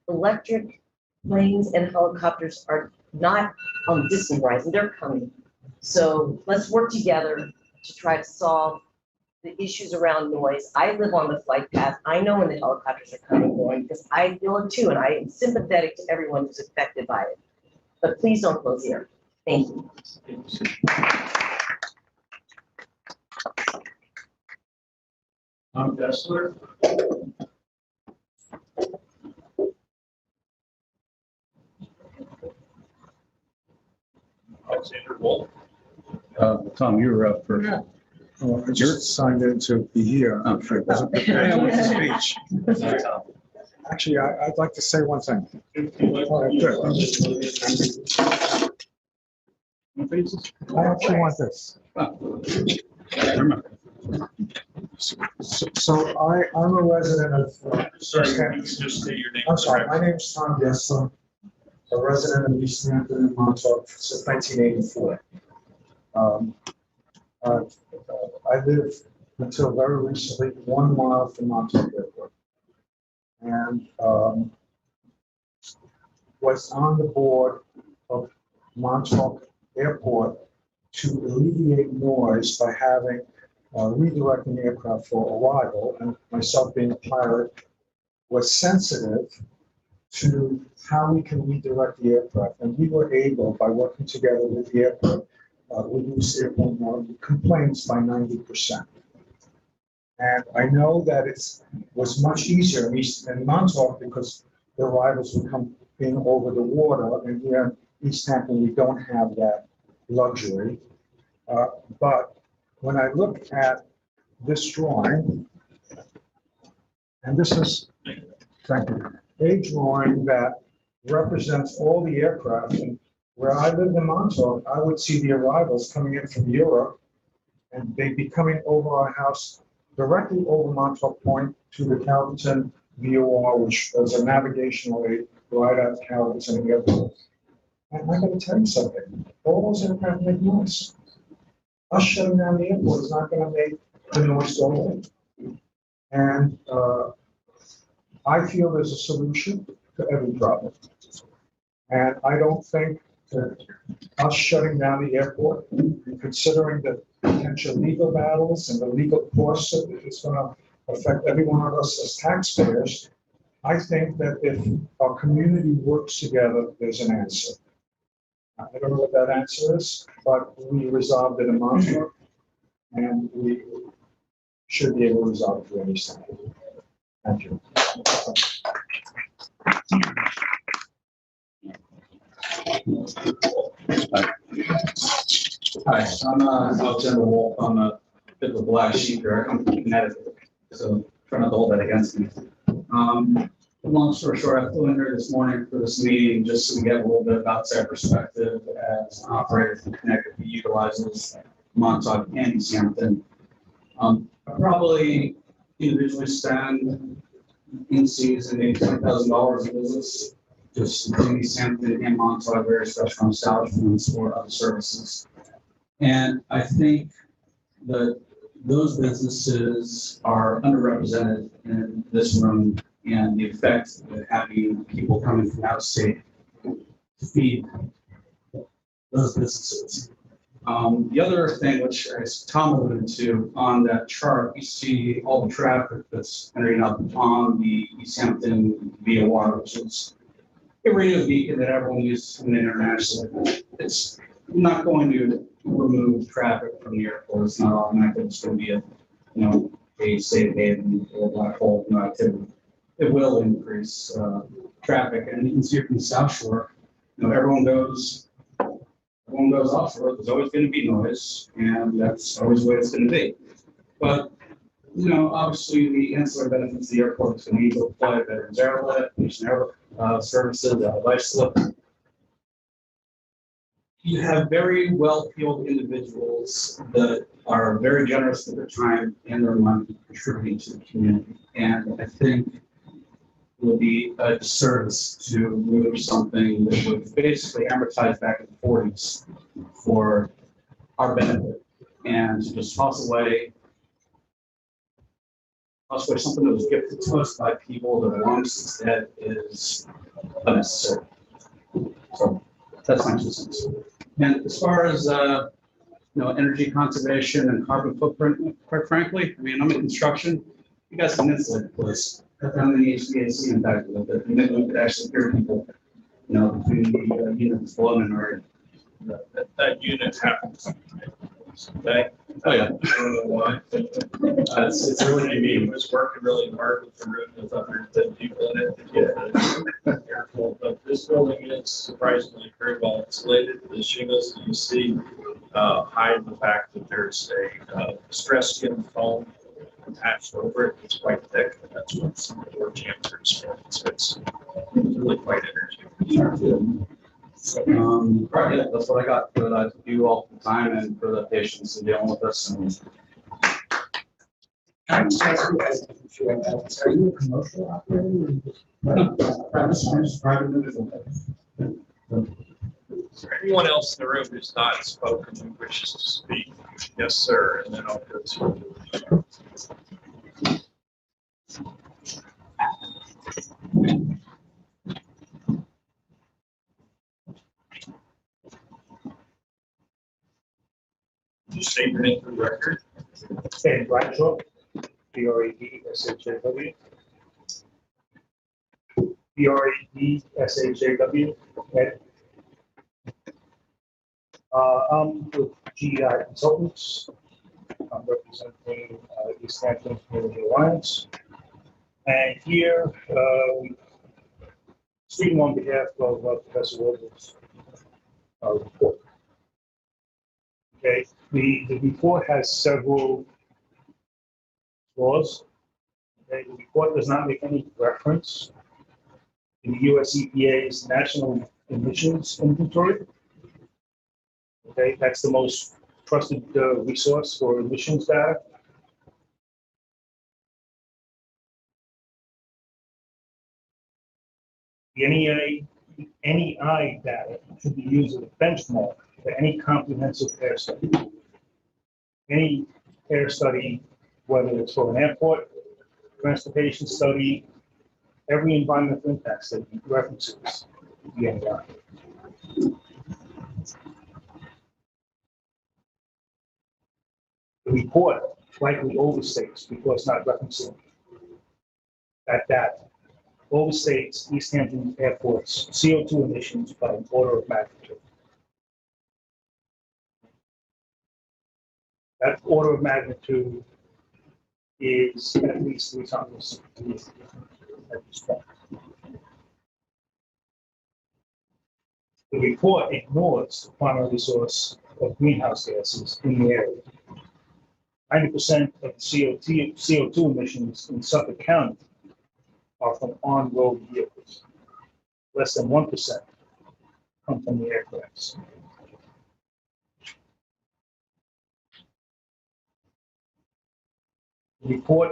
electric planes and helicopters are not on the distant horizon, they're coming. So let's work together to try to solve the issues around noise. I live on the flight path. I know when the helicopters are coming and going because I feel it too, and I am sympathetic to everyone who's affected by it. But please don't close the airport. Thank you.
Tom Dessler. Alexander Wolf.
Tom, you were up first.
I just signed in to be here. I wasn't prepared with the speech. Actually, I'd like to say one thing. I actually want this. So I'm a resident of.
Just say your name.
I'm sorry, my name's Tom Dessler, a resident of East Hampton and Montauk since 1984. I lived until very recently 1 mile from Montauk Airport, and was on the board of Montauk Airport to alleviate noise by having redirecting aircraft for a while, and myself being a pilot, was sensitive to how we can redirect the aircraft. And we were able, by working together with the airport, reduce airport complaints by 90%. And I know that it was much easier in Montauk because the arrivals would come in over the water, and here in East Hampton, we don't have that luxury. But when I look at this drawing, and this is, thank you, a drawing that represents all the aircraft. And where I lived in Montauk, I would see the arrivals coming in from Europe, and they'd be coming over our house directly over Montauk Point to the Calverton VOR, which was a navigational aid right at Calverton Airport. And I gotta tell you something, all those aircraft make noise. Us shutting down the airport is not gonna make the noise go away. And I feel there's a solution to every problem. And I don't think that us shutting down the airport, considering the potential legal battles and the legal costs that it's going to affect every one of us as taxpayers, I think that if our community works together, there's an answer. I don't know what that answer is, but we resolved it in Montauk, and we should be able to resolve it for any state. Thank you.
Hi, I'm Alexander Wolf. I'm a bit of a black sheep here. I come from Connecticut, so try not to hold that against me. Long story short, I flew in here this morning for this meeting just to get a little bit about their perspective as an operator from Connecticut who utilizes Montauk and East Hampton. I probably individually spend in season maybe $20,000 in business, just in East Hampton and Montauk, various restaurant establishments or other services. And I think that those businesses are underrepresented in this room, and the effect of having people coming from out of state to feed those businesses. The other thing, which as Tom alluded to on that chart, you see all the traffic that's entering up on the East Hampton VOR, which is a radio beacon that everyone uses internationally. It's not going to remove traffic from the airport. It's not automatic. It's going to be a safe haven or black hole, no activity. It will increase traffic, and you can see it from the South Shore. Everyone goes offshore. There's always going to be noise, and that's always the way it's going to be. But obviously, the ancillary benefits of the airport is going to need to apply to Veterans Airlift, Mission Air Services, Life Slip. You have very well-heeled individuals that are very generous with their time and their money contributing to the community. And I think it would be a disservice to remove something that would basically amortize back in the 40s for our benefit, and to just toss away something that was gifted to us by people that once dead is unnecessary. So that's my 2 cents. And as far as energy conservation and carbon footprint, quite frankly, I'm in construction. You guys can insulate the place. Cut down the HVAC impact a little bit, and then we could actually hear people, between the units blowing or
that unit happens. Okay.
Oh yeah.
I don't know why. It's really neat. It was working really hard with the room with 110 people in it to get it careful. But this building is surprisingly very well insulated. The shingles that you see hide the fact that there's a stress skin foam attached over it. It's quite thick, and that's what some of the door jams are destroying. So it's really quite energy.
Right, yeah, that's what I got for that. You all for the time and for the patience in dealing with us. And
I just ask you guys, are you a commercial operator? Private individual.
Is there anyone else in the room who's not spoken who wishes to speak? Yes, sir. And then I'll go to. You state your name for the record.
Ed Bradshaw, Bradshw. Bradsaw, Ed. I'm with GI Consultants. I'm representing East Hampton Community Alliance. And here, speaking on behalf of Professor Williams' report. Okay, the report has several flaws. Okay, the report does not make any reference to the US EPA's National Emissions Inventory. Okay, that's the most trusted resource for emissions data. The NEI data should be used as a benchmark for any comprehensive air study. Any air study, whether it's for an airport, transportation study, every environmental impact study references the NEI. The report likely overstates because not referencing that data. Overstates East Hampton Airport's CO2 emissions by an order of magnitude. That order of magnitude is at least 3 times at this point. The report ignores the primary source of greenhouse gases in the area. 90% of the CO2 emissions in Suffolk County are from on-road vehicles. Less than 1% come from the aircrafts. The report,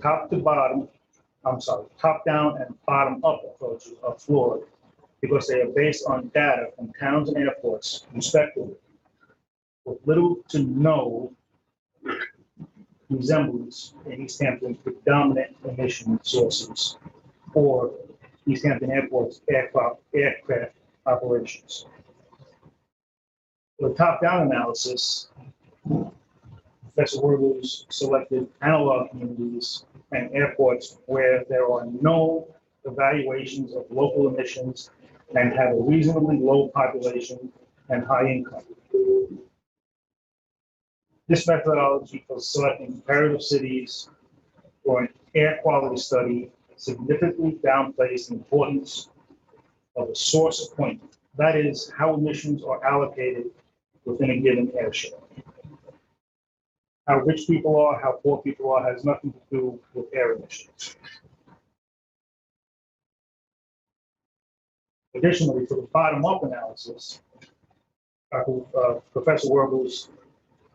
top down and bottom up approaches are flawed because they are based on data from towns and airports, respectively, with little to no resemblance in East Hampton's predominant emission sources or East Hampton Airport's aircraft operations. For the top-down analysis, Professor Werber's selected analog communities and airports where there are no evaluations of local emissions and have a reasonably low population and high income. This methodology for selecting comparative cities for an air quality study significantly downplays the importance of a source point. That is, how emissions are allocated within a given airshow. How rich people are, how poor people are, has nothing to do with air emissions. Additionally, for the bottom-up analysis, Professor Werber's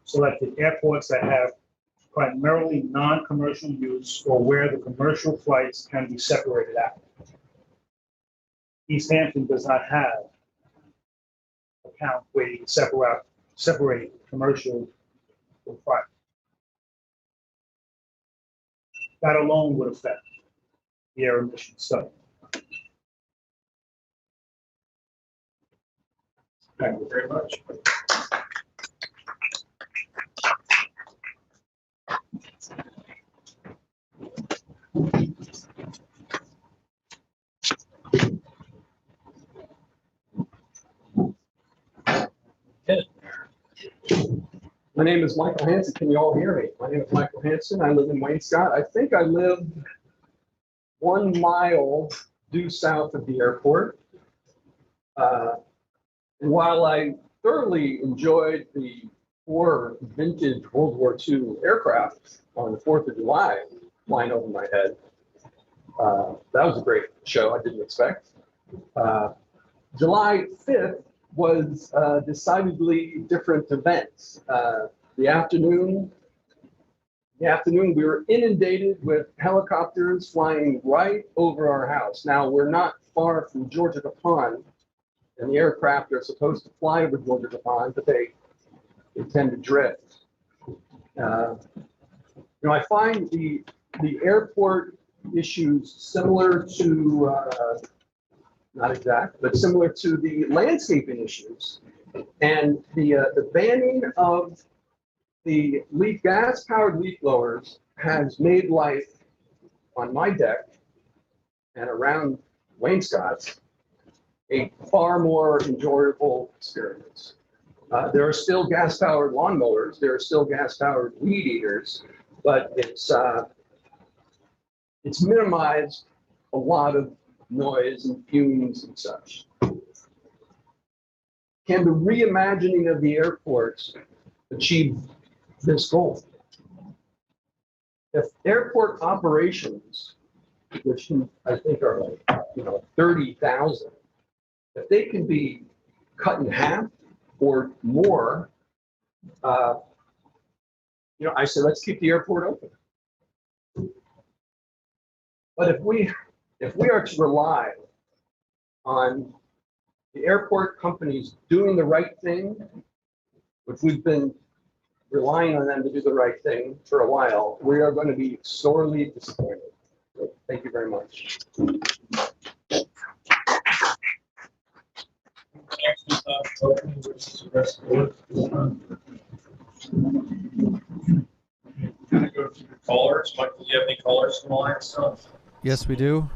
selected airports that have primarily non-commercial use or where the commercial flights can be separated out. East Hampton does not have a count where you can separate commercial from private. That alone would affect the air emission study. Thank you very much.
My name is Michael Hansen. Can you all hear me? My name is Michael Hansen. I live in Waynescott. I think I live 1 mile due south of the airport. While I thoroughly enjoyed the 4 vintage World War II aircraft on the 4th of July flying over my head, that was a great show. I didn't expect. July 5th was decidedly different events. The afternoon, we were inundated with helicopters flying right over our house. Now, we're not far from Georgia Pond, and the aircraft are supposed to fly over Georgia Pond, but they tend to drift. I find the airport issues similar to not exact, but similar to the landscaping issues. And the banning of the gas-powered leaf blowers has made life on my deck and around wainscots a far more enjoyable experience. There are still gas-powered lawnmowers, there are still gas-powered weed eaters, but it's minimized a lot of noise and fumes and such. Can the reimagining of the airports achieve this goal? If airport operations, which I think are like, 30,000, if they can be cut in half or more, I say let's keep the airport open. But if we are to rely on the airport companies doing the right thing, which we've been relying on them to do the right thing for a while, we are going to be sorely disappointed. So thank you very much.
Callers, Michael, do you have any callers from the line still?
Yes, we do.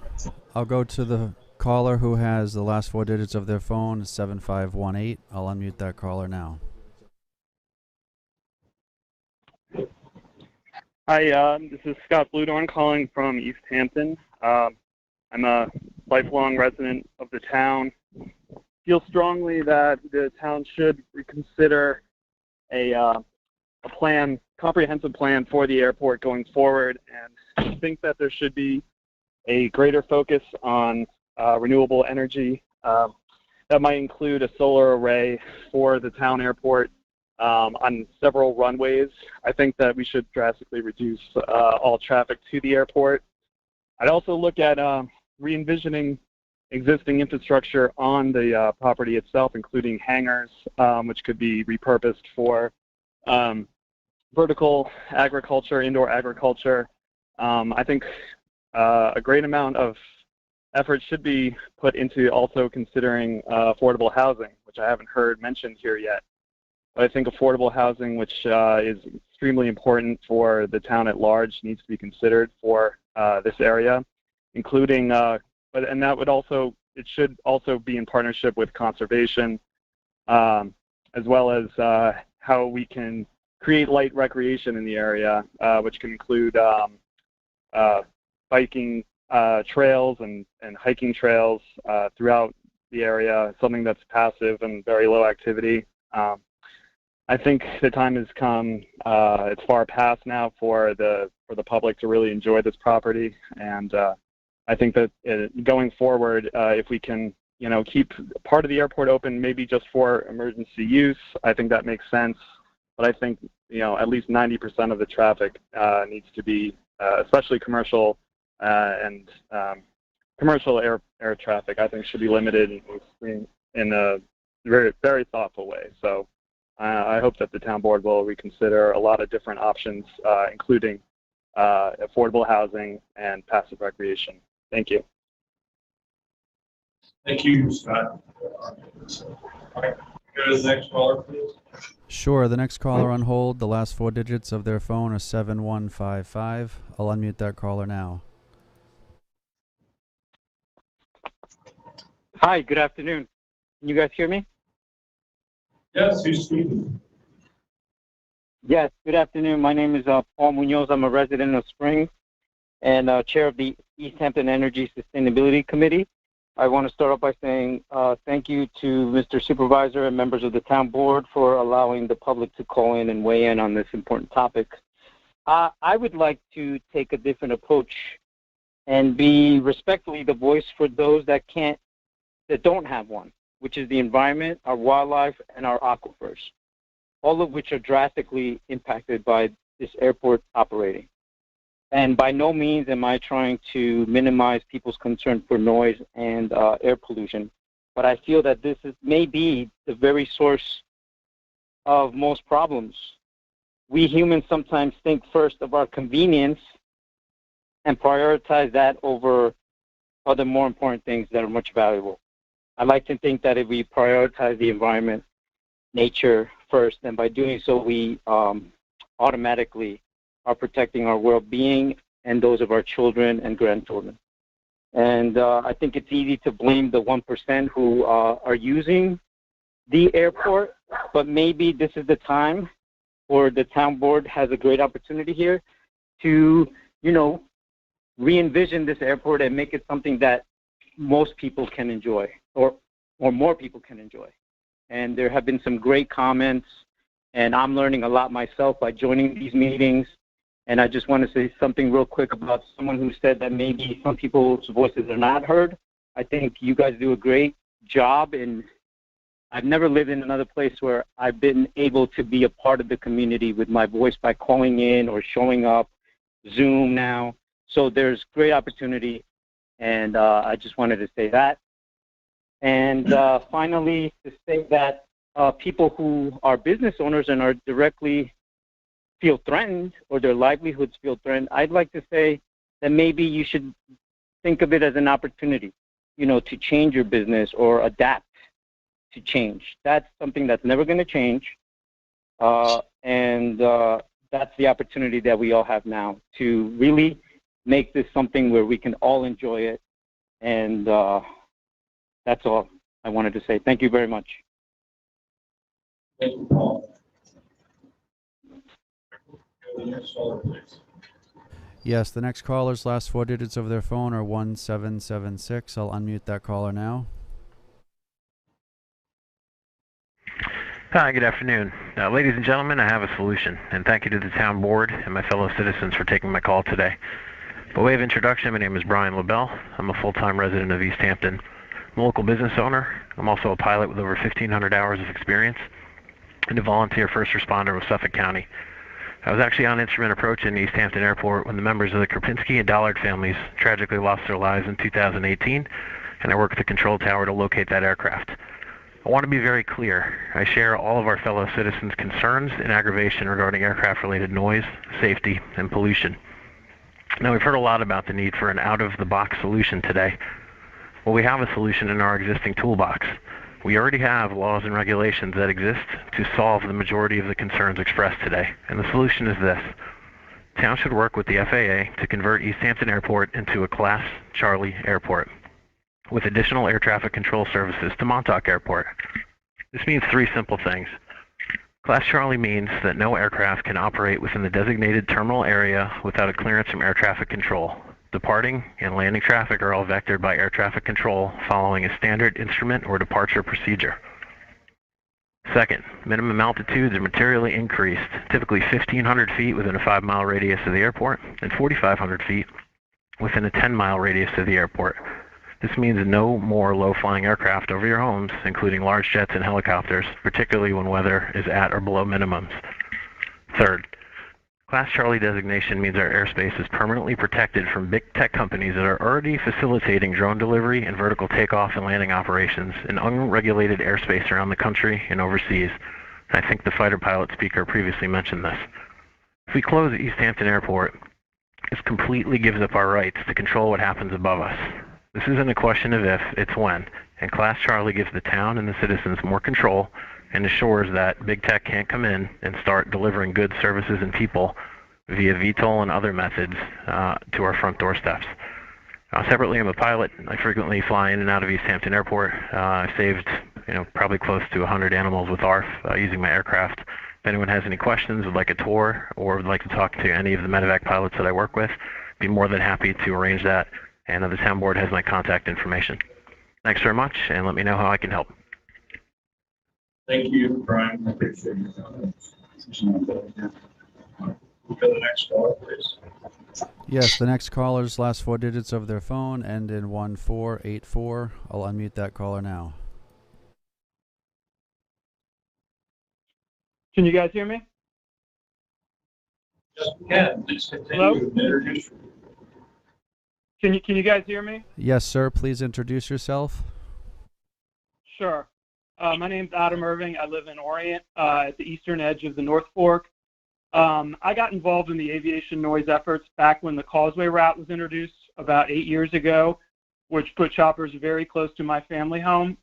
I'll go to the caller who has the last 4 digits of their phone, 7518. I'll unmute that caller now.
Hi, this is Scott Bludorn calling from East Hampton. I'm a lifelong resident of the town. Feel strongly that the town should reconsider a comprehensive plan for the airport going forward, and I think that there should be a greater focus on renewable energy. That might include a solar array for the town airport on several runways. I think that we should drastically reduce all traffic to the airport. I'd also look at re-envisioning existing infrastructure on the property itself, including hangars, which could be repurposed for vertical agriculture, indoor agriculture. I think a great amount of effort should be put into also considering affordable housing, which I haven't heard mentioned here yet. But I think affordable housing, which is extremely important for the town at large, needs to be considered for this area, including, and that would also, it should also be in partnership with conservation, as well as how we can create light recreation in the area, which can include biking trails and hiking trails throughout the area, something that's passive and very low activity. I think the time has come, it's far past now for the public to really enjoy this property, and I think that going forward, if we can, keep part of the airport open, maybe just for emergency use, I think that makes sense. But I think, at least 90% of the traffic needs to be, especially commercial and commercial air traffic, I think should be limited in a very, very thoughtful way. So I hope that the town board will reconsider a lot of different options, including affordable housing and passive recreation. Thank you.
Thank you, Scott. All right, go to the next caller, please.
Sure. The next caller on hold, the last 4 digits of their phone are 7155. I'll unmute that caller now.
Hi, good afternoon. Can you guys hear me?
Yes, who's speaking?
Yes, good afternoon. My name is Paul Munoz. I'm a resident of Springs and chair of the East Hampton Energy Sustainability Committee. I want to start off by saying thank you to Mr. Supervisor and members of the town board for allowing the public to call in and weigh in on this important topic. I would like to take a different approach and be respectfully the voice for those that don't have one, which is the environment, our wildlife, and our aquifers, all of which are drastically impacted by this airport operating. And by no means am I trying to minimize people's concern for noise and air pollution, but I feel that this may be the very source of most problems. We humans sometimes think first of our convenience and prioritize that over other more important things that are much valuable. I like to think that if we prioritize the environment, nature first, and by doing so we automatically are protecting our well-being and those of our children and grandchildren. And I think it's easy to blame the 1% who are using the airport, but maybe this is the time, or the town board has a great opportunity here to, re-envision this airport and make it something that most people can enjoy, or more people can enjoy. And there have been some great comments, and I'm learning a lot myself by joining these meetings. And I just want to say something real quick about someone who said that maybe some people's voices are not heard. I think you guys do a great job, and I've never lived in another place where I've been able to be a part of the community with my voice by calling in or showing up, Zoom now. So there's great opportunity, and I just wanted to say that. And finally, to say that people who are business owners and are directly feel threatened, or their livelihoods feel threatened, I'd like to say that maybe you should think of it as an opportunity, to change your business or adapt to change. That's something that's never going to change. And that's the opportunity that we all have now to really make this something where we can all enjoy it. And that's all I wanted to say. Thank you very much.
Thank you, Paul. The next caller, please.
Yes, the next caller's last 4 digits of their phone are 1776. I'll unmute that caller now.
Hi, good afternoon. Ladies and gentlemen, I have a solution, and thank you to the town board and my fellow citizens for taking my call today. By way of introduction, my name is Brian LaBelle. I'm a full-time resident of East Hampton. I'm a local business owner. I'm also a pilot with over 1,500 hours of experience and a volunteer first responder with Suffolk County. I was actually on instrument approach in East Hampton Airport when the members of the Kropinski and Dollard families tragically lost their lives in 2018, and I worked at the control tower to locate that aircraft. I want to be very clear. I share all of our fellow citizens' concerns and aggravation regarding aircraft-related noise, safety, and pollution. Now, we've heard a lot about the need for an out-of-the-box solution today. Well, we have a solution in our existing toolbox. We already have laws and regulations that exist to solve the majority of the concerns expressed today, and the solution is this. Town should work with the FAA to convert East Hampton Airport into a Class Charlie airport, with additional air traffic control services to Montauk Airport. This means 3 simple things. Class Charlie means that no aircraft can operate within the designated terminal area without a clearance from air traffic control. Departing and landing traffic are all vectored by air traffic control following a standard instrument or departure procedure. Second, minimum altitudes are materially increased, typically 1,500 feet within a 5-mile radius of the airport and 4,500 feet within a 10-mile radius of the airport. This means no more low-flying aircraft over your homes, including large jets and helicopters, particularly when weather is at or below minimums. Third, Class Charlie designation means our airspace is permanently protected from big tech companies that are already facilitating drone delivery and vertical takeoff and landing operations in unregulated airspace around the country and overseas. I think the fighter pilot speaker previously mentioned this. If we close East Hampton Airport, this completely gives up our rights to control what happens above us. This isn't a question of if, it's when, and Class Charlie gives the town and the citizens more control and assures that big tech can't come in and start delivering goods, services, and people via VTOL and other methods to our front doorsteps. Separately, I'm a pilot. I frequently fly in and out of East Hampton Airport. I've saved probably close to 100 animals with ARF using my aircraft. If anyone has any questions, would like a tour, or would like to talk to any of the medevac pilots that I work with, I'd be more than happy to arrange that. And the town board has my contact information. Thanks very much, and let me know how I can help.
Thank you, Brian. I appreciate your comments. Go to the next caller, please.
Yes, the next caller's last 4 digits of their phone end in 1484. I'll unmute that caller now.
Can you guys hear me?
Yes, we can. Please continue.
Hello?
Introduce.
Can you guys hear me?
Yes, sir. Please introduce yourself.
Sure. My name's Adam Irving. I live in Orient at the eastern edge of the North Fork. I got involved in the aviation noise efforts back when the Causeway route was introduced about 8 years ago, which put choppers very close to my family home.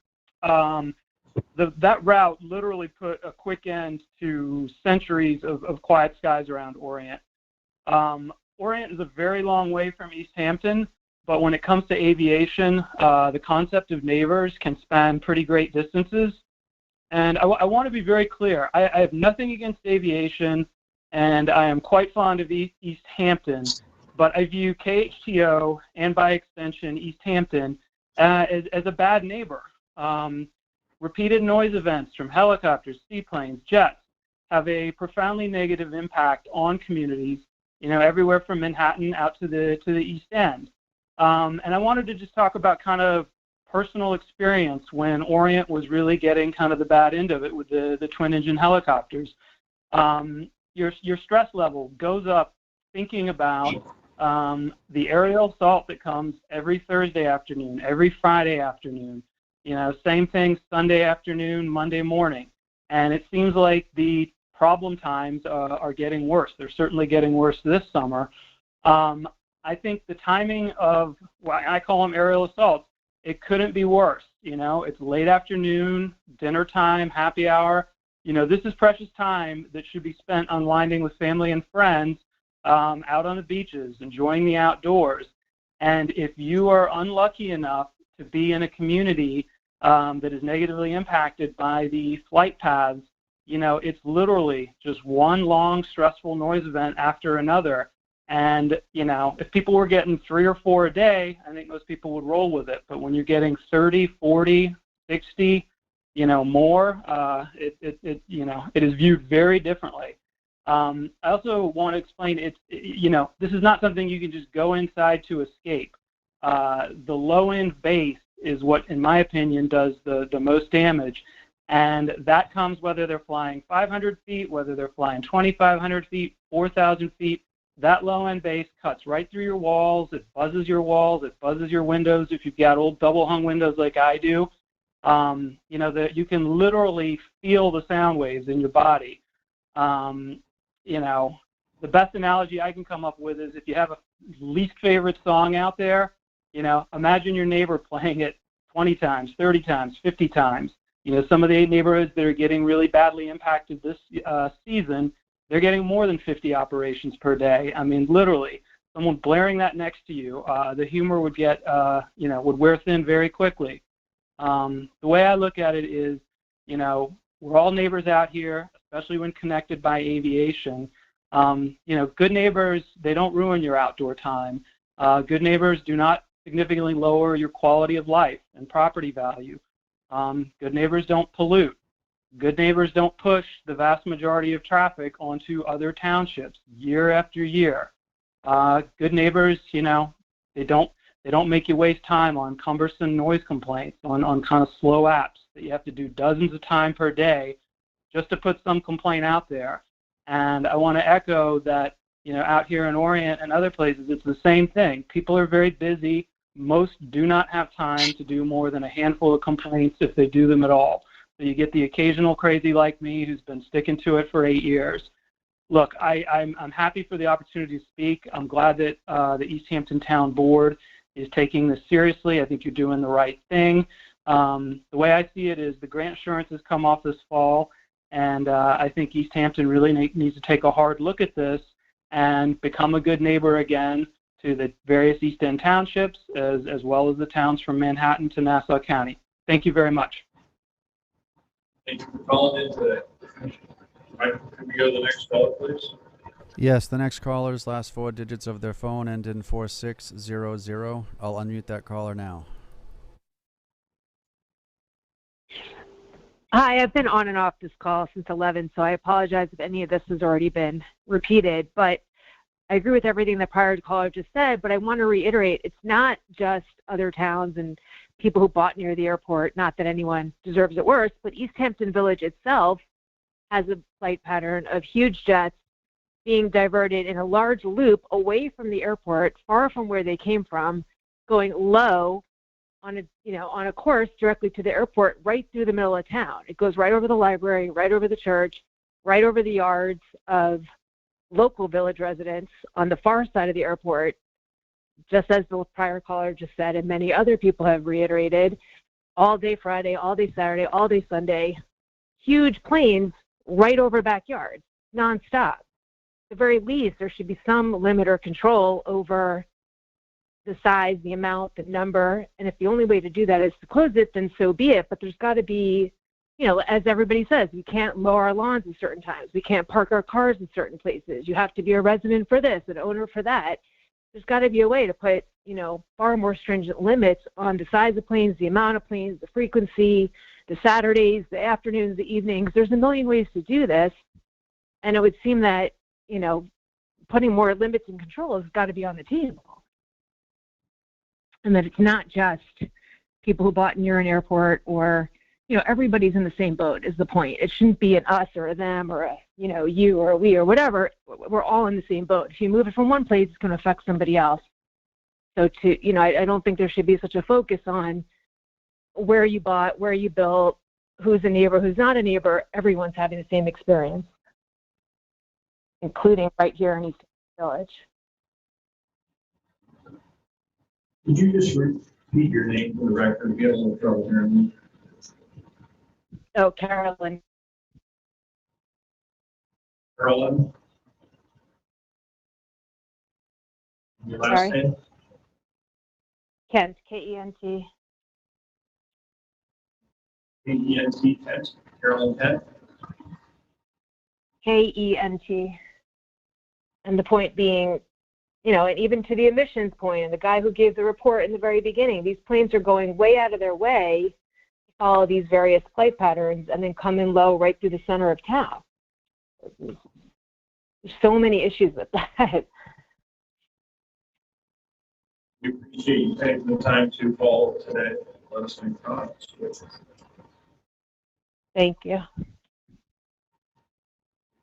that route literally put a quick end to centuries of quiet skies around Orient. Orient is a very long way from East Hampton, but when it comes to aviation, the concept of neighbors can span pretty great distances. And I want to be very clear. I have nothing against aviation, and I am quite fond of East Hampton, but I view KHTO and by extension East Hampton as a bad neighbor. Repeated noise events from helicopters, seaplanes, jets have a profoundly negative impact on communities, everywhere from Manhattan out to the East End. And I wanted to just talk about kind of personal experience when Orient was really getting kind of the bad end of it with the twin-engine helicopters. Your stress level goes up thinking about the aerial assault that comes every Thursday afternoon, every Friday afternoon. Same thing Sunday afternoon, Monday morning. And it seems like the problem times are getting worse. They're certainly getting worse this summer. I think the timing of what I call them aerial assaults, it couldn't be worse. It's late afternoon, dinner time, happy hour. This is precious time that should be spent unwinding with family and friends out on the beaches, enjoying the outdoors. And if you are unlucky enough to be in a community that is negatively impacted by the flight paths, it's literally just one long stressful noise event after another. And, if people were getting 3 or 4 a day, I think most people would roll with it. But when you're getting 30, 40, 60, more, it is viewed very differently. I also want to explain this is not something you can just go inside to escape. The low-end base is what, in my opinion, does the most damage. And that comes whether they're flying 500 feet, whether they're flying 2,500 feet, 4,000 feet. That low-end base cuts right through your walls. It buzzes your walls. It buzzes your windows if you've got old double-hung windows like I do. That you can literally feel the sound waves in your body. The best analogy I can come up with is if you have a least favorite song out there, imagine your neighbor playing it 20 times, 30 times, 50 times. Some of the neighborhoods that are getting really badly impacted this season, they're getting more than 50 operations per day. I mean, literally, someone blaring that next to you, the humor would get, would wear thin very quickly. The way I look at it is, we're all neighbors out here, especially when connected by aviation. Good neighbors, they don't ruin your outdoor time. Good neighbors do not significantly lower your quality of life and property value. Good neighbors don't pollute. Good neighbors don't push the vast majority of traffic onto other townships year after year. Good neighbors, they don't make you waste time on cumbersome noise complaints, on kind of slow apps that you have to do dozens of times per day just to put some complaint out there. And I want to echo that, out here in Orient and other places, it's the same thing. People are very busy. Most do not have time to do more than a handful of complaints if they do them at all. So you get the occasional crazy like me who's been sticking to it for 8 years. Look, I'm happy for the opportunity to speak. I'm glad that the East Hampton Town Board is taking this seriously. I think you're doing the right thing. The way I see it is the grant assurance has come off this fall, and I think East Hampton really needs to take a hard look at this and become a good neighbor again to the various East End townships as well as the towns from Manhattan to Nassau County. Thank you very much.
Thank you for calling in today. All right, can we go to the next caller, please?
Yes, the next caller's last 4 digits of their phone end in 4600. I'll unmute that caller now.
Hi, I've been on and off this call since 11, so I apologize if any of this has already been repeated, but I agree with everything the prior caller just said, but I want to reiterate, it's not just other towns and people who bought near the airport, not that anyone deserves it worse, but East Hampton Village itself has a flight pattern of huge jets being diverted in a large loop away from the airport, far from where they came from, going low on a course directly to the airport, right through the middle of town. It goes right over the library, right over the church, right over the yards of local village residents on the far side of the airport, just as the prior caller just said, and many other people have reiterated. all day Friday, all day Saturday, all day Sunday, huge planes right over backyards, nonstop. At the very least, there should be some limit or control over the size, the amount, the number. And if the only way to do that is to close it, then so be it. But there's got to be, you know, as everybody says, we can't mow our lawns at certain times. We can't park our cars in certain places. You have to be a resident for this, an owner for that. There's got to be a way to put, you know, far more stringent limits on the size of planes, the amount of planes, the frequency, the Saturdays, the afternoons, the evenings. There's a million ways to do this. And it would seem that, you know, putting more limits and control has got to be on the table. And that it's not just people who bought near an airport, or, you know, everybody's in the same boat is the point. It shouldn't be an us or a them or a, you know, you or a we or whatever. We're all in the same boat. If you move it from one place, it's going to affect somebody else. So to, you know, I don't think there should be such a focus on where you bought, where you built, who's a neighbor, who's not a neighbor. Everyone's having the same experience, including right here in East Village.
Could you just repeat your name for the record? We have a little trouble hearing you.
Oh, Carolyn.
Carolyn? Your last
Sorry?
name?
Kent, K-E-N-T.
K-E-N-T, Kent? Carolyn Kent?
K-E-N-T. And the point being, you know, and even to the emissions point, and the guy who gave the report in the very beginning, these planes are going way out of their way to follow these various flight patterns and then come in low right through the center of town. There's so many issues with that.
We appreciate you taking the time to follow today. Let us know your comments.
Thank you.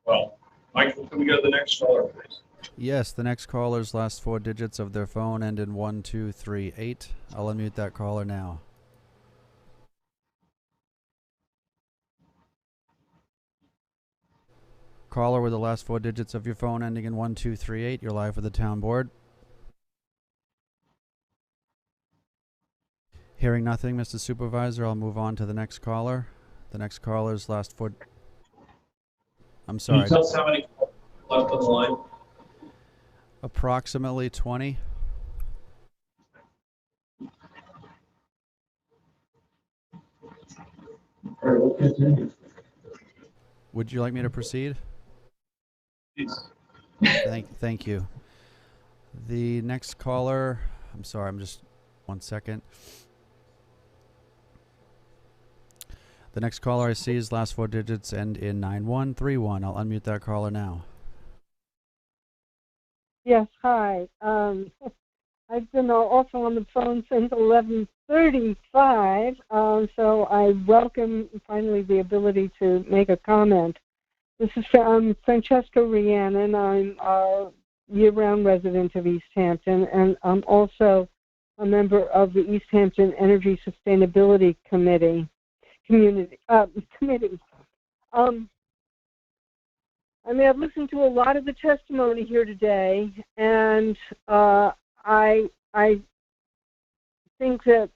Well, Michael, can we go to the next caller, please?
Yes, the next caller's last 4 digits of their phone end in 1238. I'll unmute that caller now. Caller with the last 4 digits of your phone ending in 1238. You're live with the town board. Hearing nothing, Mr. Supervisor, I'll move on to the next caller. The next caller's last 4. I'm sorry.
Can you tell us how many left on the line?
Approximately 20.
All right, we'll continue.
Would you like me to proceed?
Please.
Thank you. The next caller, I'm sorry, I'm just 1 second. The next caller I see is last 4 digits end in 9131. I'll unmute that caller now.
Yes, hi. I've been also on the phone since 11:35, so I welcome finally the ability to make a comment. I'm Francesca Rhiannon. I'm a year-round resident of East Hampton, and I'm also a member of the East Hampton Energy Sustainability Committee. I mean, I've listened to a lot of the testimony here today, and I think that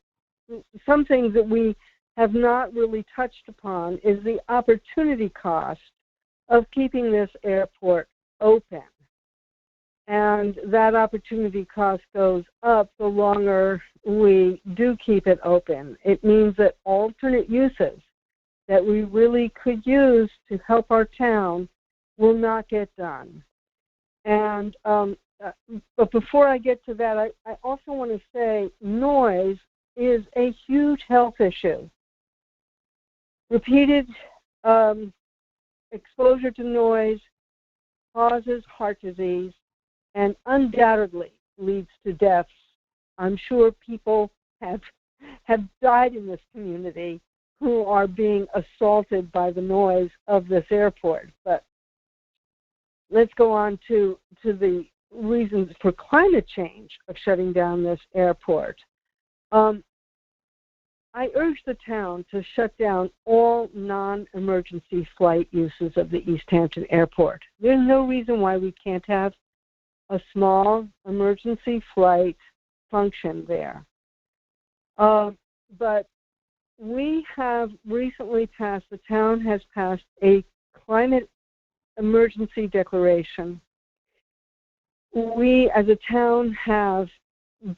some things that we have not really touched upon is the opportunity cost of keeping this airport open. And that opportunity cost goes up the longer we do keep it open. It means that alternate uses that we really could use to help our town will not get done. And but before I get to that, I also want to say noise is a huge health issue. Repeated exposure to noise causes heart disease and undoubtedly leads to deaths. I'm sure people have died in this community who are being assaulted by the noise of this airport. But let's go on to the reasons for climate change of shutting down this airport. I urge the town to shut down all non-emergency flight uses of the East Hampton Airport. There's no reason why we can't have a small emergency flight function there. But we have recently passed, the town has passed a climate emergency declaration. We as a town have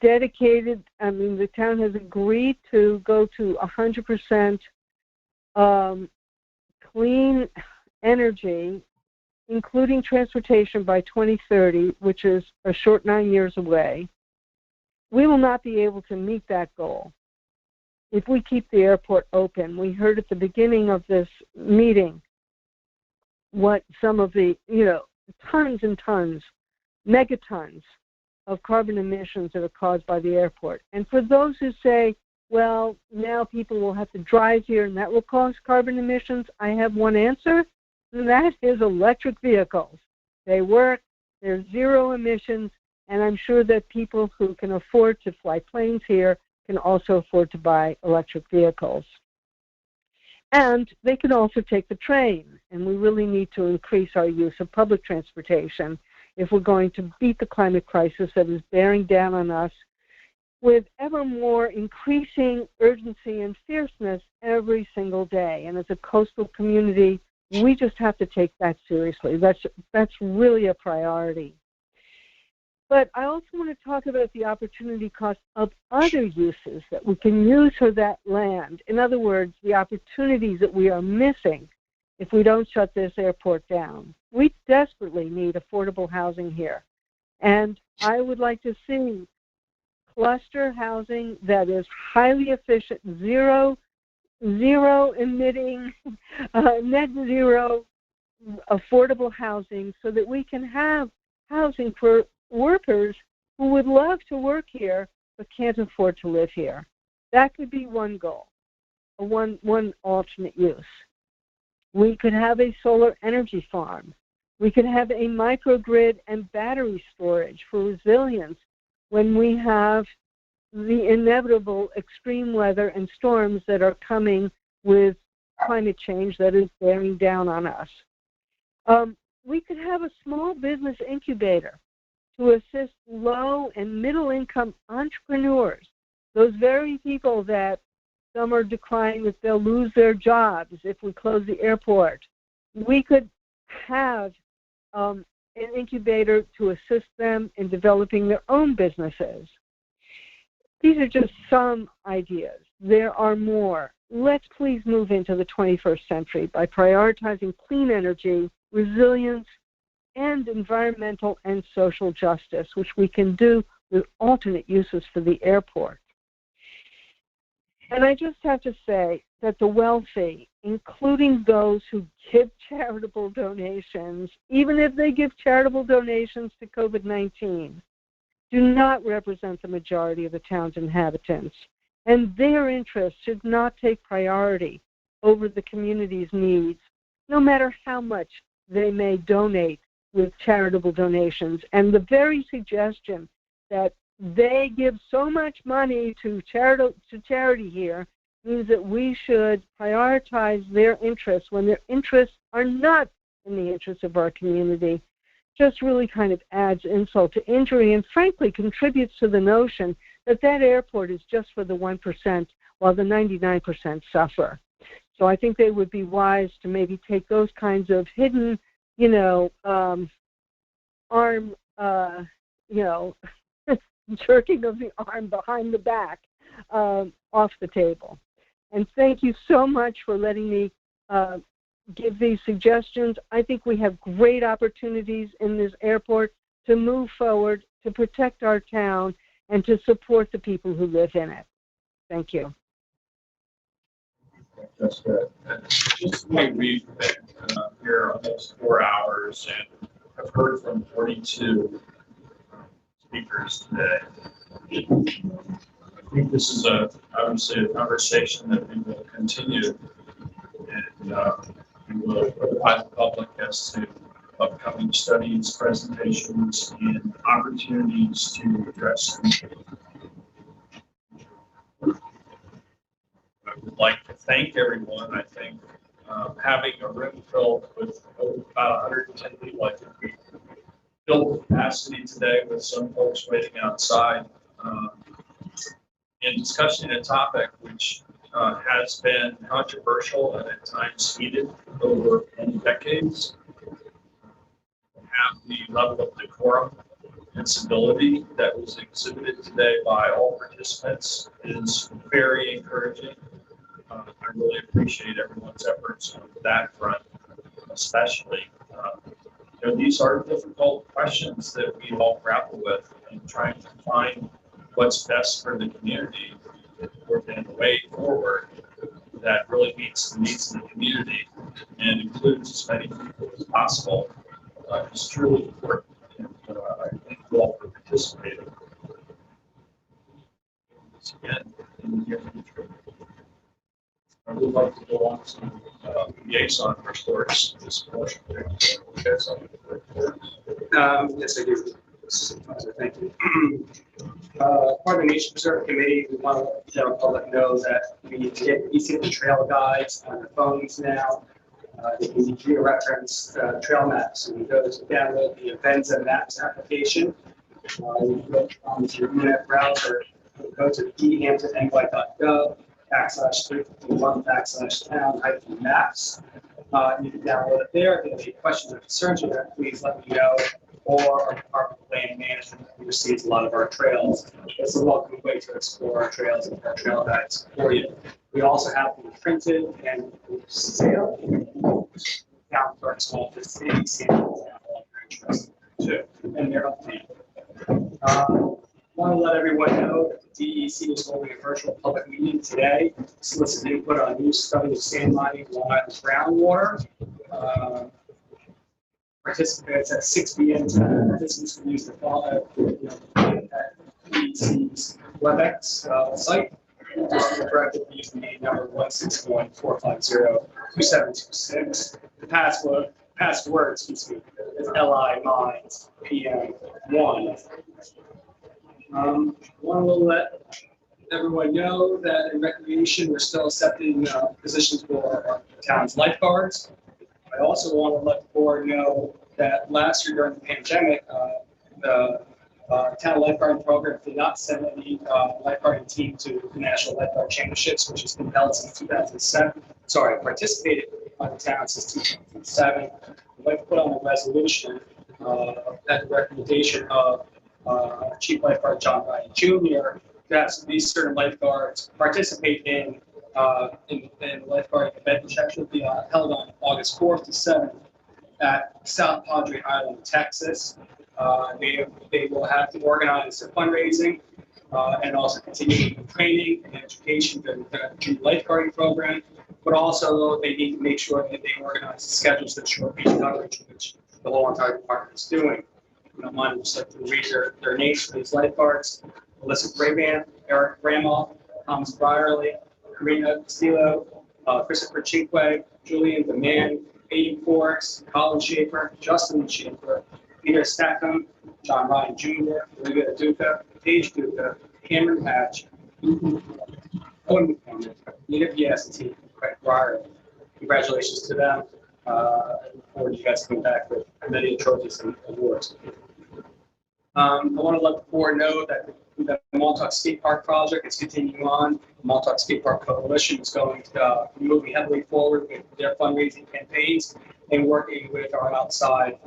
dedicated, the town has agreed to go to 100% clean energy, including transportation by 2030, which is a short 9 years away. We will not be able to meet that goal if we keep the airport open. We heard at the beginning of this meeting what some of the, tons and tons, megatons of carbon emissions that are caused by the airport. And for those who say, well, now people will have to drive here and that will cause carbon emissions, I have one answer, and that is electric vehicles. They work, they're zero emissions, and I'm sure that people who can afford to fly planes here can also afford to buy electric vehicles. And they can also take the train, and we really need to increase our use of public transportation if we're going to beat the climate crisis that is bearing down on us with ever more increasing urgency and fierceness every single day. And as a coastal community, we just have to take that seriously. That's really a priority. But I also want to talk about the opportunity cost of other uses that we can use for that land. In other words, the opportunities that we are missing if we don't shut this airport down. We desperately need affordable housing here. And I would like to see cluster housing that is highly efficient, zero emitting, net zero affordable housing, so that we can have housing for workers who would love to work here but can't afford to live here. That could be one goal, one alternate use. We could have a solar energy farm. We could have a microgrid and battery storage for resilience when we have the inevitable extreme weather and storms that are coming with climate change that is bearing down on us. We could have a small business incubator to assist low and middle income entrepreneurs, those very people that some are decrying that they'll lose their jobs if we close the airport. We could have an incubator to assist them in developing their own businesses. These are just some ideas. There are more. Let's please move into the 21st century by prioritizing clean energy, resilience, and environmental and social justice, which we can do with alternate uses for the airport. And I just have to say that the wealthy, including those who give charitable donations, even if they give charitable donations to COVID-19, do not represent the majority of the town's inhabitants. And their interests should not take priority over the community's needs, no matter how much they may donate with charitable donations. And the very suggestion that they give so much money to charity here means that we should prioritize their interests when their interests are not in the interests of our community. Just really kind of adds insult to injury and frankly contributes to the notion that that airport is just for the 1% while the 99% suffer. So I think they would be wise to maybe take those kinds of hidden, jerking of the arm behind the back off the table. And thank you so much for letting me give these suggestions. I think we have great opportunities in this airport to move forward, to protect our town, and to support the people who live in it. Thank you.
That's good. Just we've been here almost 4 hours and I've heard from 42 speakers today. I think this is obviously a conversation that we will continue, and we will notify the public as to upcoming studies, presentations, and opportunities to address them. I would like to thank everyone. I think having a room filled with about 110 people, I think we built capacity today with some folks waiting outside and discussing a topic which has been controversial and at times heated over many decades. Have the level of decorum and civility that was exhibited today by all participants is very encouraging. I really appreciate everyone's efforts on that front, especially. These are difficult questions that we all grapple with and trying to find what's best for the community and the way forward that really meets the needs of the community and includes as many people as possible is truly important. And I thank you all for participating. Once again, in the near future. I would like to go on to liaison reports this portion.
Yes, I do. Thank you. Part of the Nature Preserve Committee, we want to let the general public know that we get East Hampton trail guides on their phones now. They can be geo-referenced trail maps. So we go to download the Addendum Maps application. You go onto your internet browser, go to ehamptonny.gov. /351/town-maps. You can download it there. If you have any questions or concerns with that, please let me know. Or our Department of Land Management receives a lot of our trails. It's a welcome way to explore our trails and our trail guides for you. We also have them printed and sale. Town clerk's office in Seattle. Very interesting too. And they're up to you. Want to let everyone know that the DEC is holding a virtual public meeting today, solicit input on a new study of sand mining, Long Island groundwater. Participants at 6 p.m. Participants can use the at DEC's WebEx site. Just be directed to use the main number 161-450-2726. The password, excuse me, is LI Mines PM1. Want to let everyone know that in recreation, we're still accepting positions for our town's lifeguards. I also want to let the board know that last year during the pandemic, the town lifeguarding program did not send any lifeguarding team to the National Lifeguard Championships, which has been held since 2007. Sorry, participated by the town since 2007. I'd like to put on a resolution at the recommendation of Chief Lifeguard John Ryan Jr. to have these certain lifeguards participate in lifeguarding event, which actually will be held on August 4th to 7th at South Padre Island, Texas. They will have to organize their fundraising and also continue training and education during the lifeguarding program. But also they need to make sure that they organize the schedules that shore beach coverage, which the whole entire department is doing. I don't mind just like to read their names for these lifeguards: Alyssa Brayman, Eric Bramall, Thomas Brierly, Karina Castillo, Christopher Chinque, Julian DeMann, Aiden Forrest, Colin Schaefer, Justin Schaefer, Peter Stackham, John Ryan Jr., Olivia Duca, Paige Duca, Cameron Patch, Owen McCormick, Nina Piasty, Craig Brierly. Congratulations to them. I look forward to you guys coming back with many trophies and awards. I want to let the board know that the Montauk Skate Park project is continuing on. The Montauk Skate Park Coalition is going to be moving heavily forward with their fundraising campaigns and working with our outside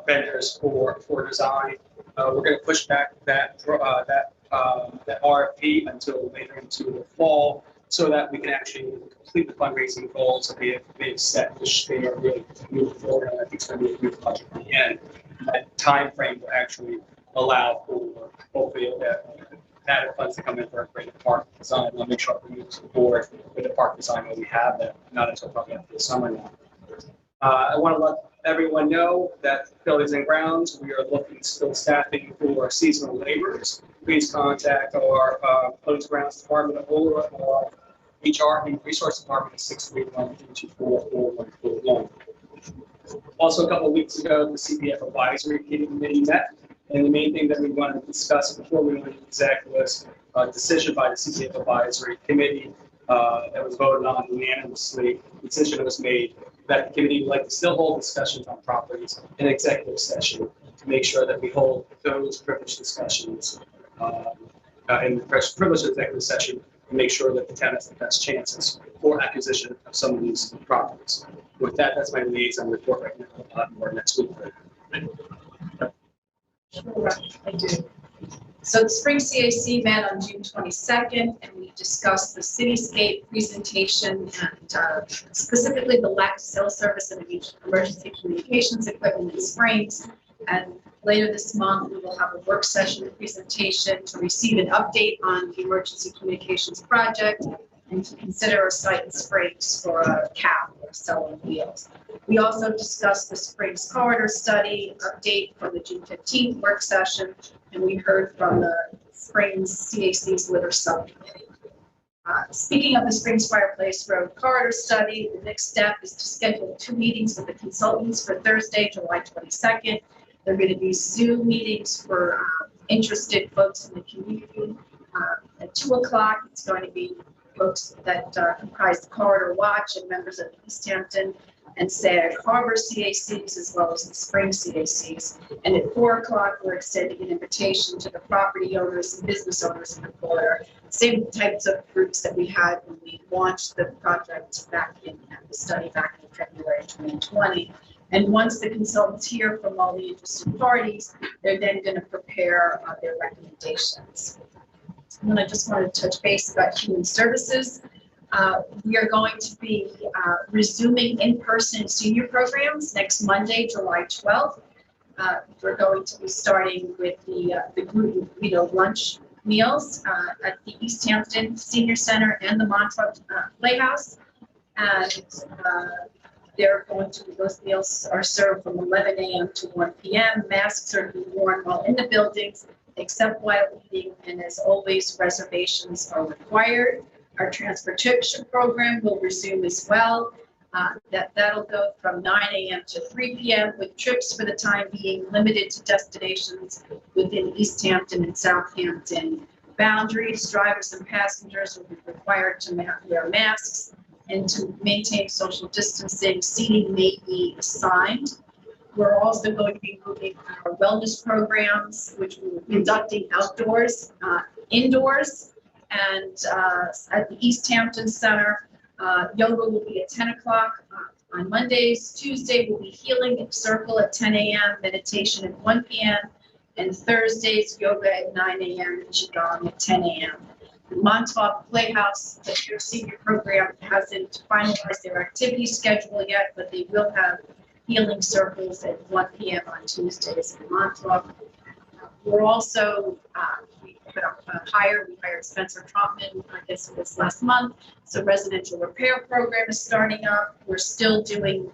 vendors for design. We're going to push back that RFP until later into the fall, so that we can actually complete the fundraising goals that they've set, which they are really moving forward. And I think it's going to be a good project in the end. That time frame will actually allow for hopefully added funds to come in for a great park design. I'll make sure we move to the board with the park design when we have them, not until probably after the summer now. I want to let everyone know that Buildings and Grounds, we are looking still staffing for seasonal laborers. Please contact our Buildings and Grounds Department or our HR and Resource Department at 631-324-4141. Also, a couple of weeks ago, the CPF Advisory Committee met, and the main thing that we wanted to discuss before we went into exec was a decision by the CPF Advisory Committee that was voted on unanimously. The decision was made that the committee would like to still hold discussions on properties in executive session to make sure that we hold those privileged discussions in the privileged executive session and make sure that the town has the best chances for acquisition of some of these properties. With that, that's my liaison report right now. I'll have more next week.
Sure, I do. So the Spring CAC met on June 22nd, and we discussed the cityscape presentation and specifically the lack of cell service and emergency communications equipment in Springs. And later this month, we will have a work session presentation to receive an update on the emergency communications project and to consider a site in Springs for a CAP or cell on wheels. We also discussed the Springs corridor study update from the June 15th work session, and we heard from the Springs CAC's litter subcommittee. Speaking of the Springs Fireplace Road corridor study, the next step is to schedule 2 meetings with the consultants for Thursday, July 22nd. They're going to be Zoom meetings for interested folks in the community. At 2 o'clock, it's going to be folks that comprise the Corridor Watch and members of the East Hampton and Sag Harbor CACs, as well as the Spring CACs. And at 4 o'clock, we're extending an invitation to the property owners and business owners in the corridor. Same types of groups that we had when we launched the project back in the study back in February 2020. And once the consultants hear from all the interested parties, they're then going to prepare their recommendations. And then I just wanted to touch base about human services. We are going to be resuming in-person senior programs next Monday, July 12th. We're going to be starting with the group, lunch meals at the East Hampton Senior Center and the Montauk Playhouse. And they're going to be, those meals are served from 11 a.m. to 1 p.m. Masks are to be worn while in the buildings, except while eating, and as always, reservations are required. Our transportation program will resume as well. That'll go from 9 a.m. to 3 p.m. with trips for the time being limited to destinations within East Hampton and Southampton boundaries. Drivers and passengers will be required to wear masks and to maintain social distancing. Seating may be assigned. We're also going to be moving our wellness programs, which we will be conducting outdoors, indoors, and at the East Hampton Center. Yoga will be at 10 o'clock on Mondays. Tuesday will be Healing Circle at 10 a.m., meditation at 1 p.m., and Thursdays, yoga at 9 a.m. and Qigong at 10 a.m. The Montauk Playhouse, their senior program, hasn't finalized their activity schedule yet, but they will have healing circles at 1 p.m. on Tuesdays in Montauk. We're also, we hired Spencer Trotman, I guess it was last month. So residential repair program is starting up. We're still doing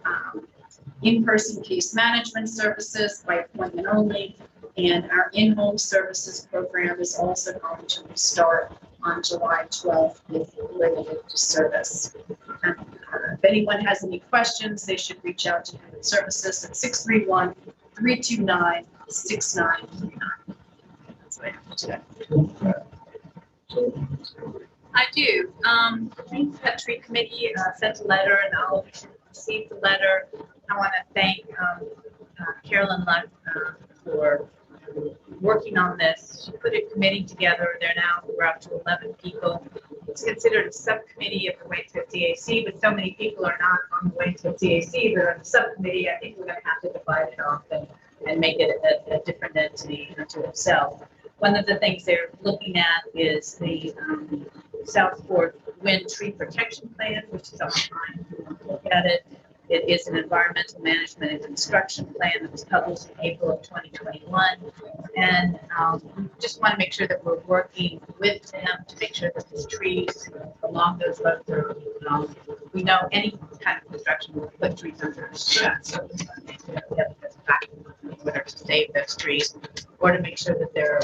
in-person case management services by appointment only. And our in-home services program is also going to start on July 12th with limited service. And, if anyone has any questions, they should reach out to Human Services at 631-329-6939. That's what I have today. I do. The Pet Tree Committee sent a letter, and I'll receive the letter. I want to thank Carolyn Luck for working on this. She put a committee together. We're up to 11 people. It's considered a subcommittee of the Waitsfield CAC, but so many people are not on the Waitsfield CAC that are on the subcommittee. I think we're going to have to divide it off and make it a different entity unto itself. One of the things they're looking at is the Southport Wind Tree Protection Plan, which is online. If you want to look at it. It is an environmental management and construction plan that was published in April of 2021. And we just want to make sure that we're working with them to make sure that the trees along those roads are, we know any kind of construction will put trees under. So we want to make sure that we have the best practices to save those trees, or to make sure that they're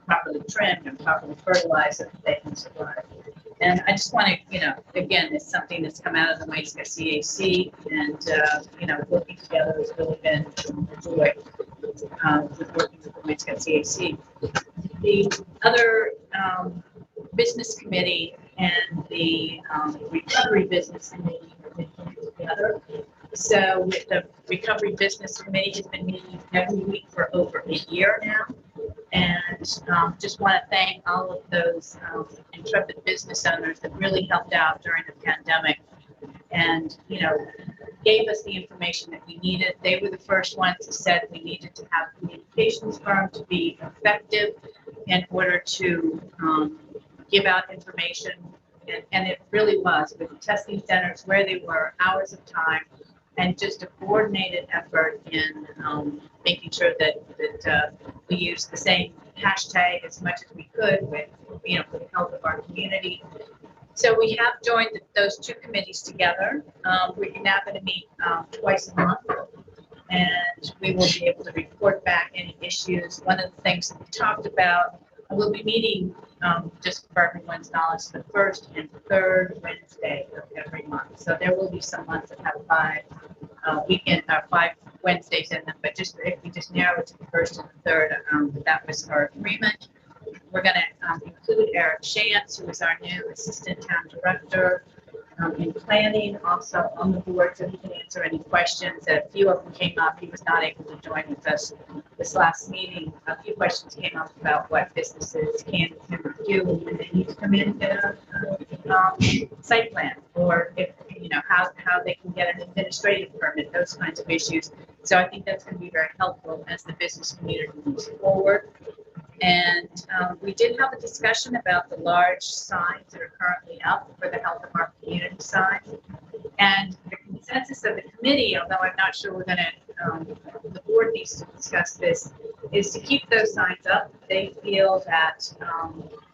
properly trimmed and properly fertilized so that they can survive. And I just want to, again, it's something that's come out of the Waitsfield CAC, and, working together has really been a joy with working with the Waitsfield CAC. The other business committee and the recovery business committee have been put together. So the recovery business committee has been meeting every week for over a year now. And And just want to thank all of those intrepid business owners that really helped out during the pandemic and, gave us the information that we needed. They were the first ones who said we needed to have a communications firm to be effective in order to give out information. And it really was with the testing centers, where they were, hours of time, and just a coordinated effort in making sure that we use the same hashtag as much as we could with, for the health of our community. So we have joined those two committees together. We're now going to meet twice a month, and we will be able to report back any issues. One of the things that we talked about, we'll be meeting, just for everyone's knowledge, the first and third Wednesday of every month. So there will be some months that have 5 Wednesdays in them, but just if we just narrow it to the first and the third, that was our agreement. We're going to include Eric Shantz, who is our new assistant town director in planning, also on the board, so he can answer any questions. A few of them came up. He was not able to join with us this last meeting. A few questions came up about what businesses can do when they need to come in and get a site plan, or if how they can get an administrative permit, those kinds of issues. So I think that's going to be very helpful as the business community moves forward. And we did have a discussion about the large signs that are currently up for the health of our community sign. And the consensus of the committee, although I'm not sure we're going to, the board needs to discuss this, is to keep those signs up. They feel that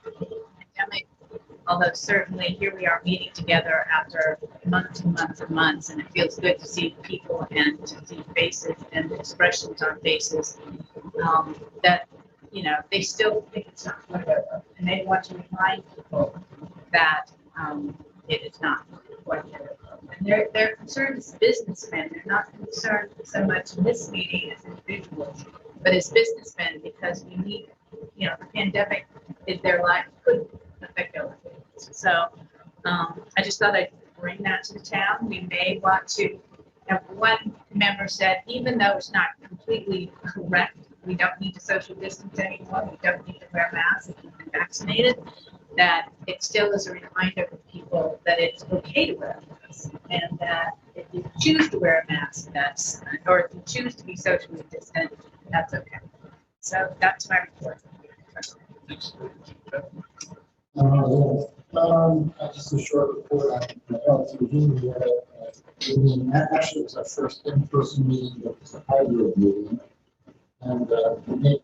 pandemic, although certainly here we are meeting together after months and months and months, and it feels good to see people and to see faces and expressions on faces, that they still think it's not good, and they want to remind people that it is not quite good. And they're concerned as businessmen. They're not concerned so much in this meeting as individuals, but as businessmen, because we need, the pandemic in their life could affect their life. So I just thought I'd bring that to the town. We may want to, one member said, even though it's not completely correct, we don't need to social distance anymore, we don't need to wear masks if you've been vaccinated, that it still is a reminder to people that it's okay to wear a mask, and that if you choose to wear a mask, or if you choose to be socially distant, that's okay. So that's my report.
Just a short report on LTV. Actually, it was our first in-person meeting, but it was a hybrid meeting. And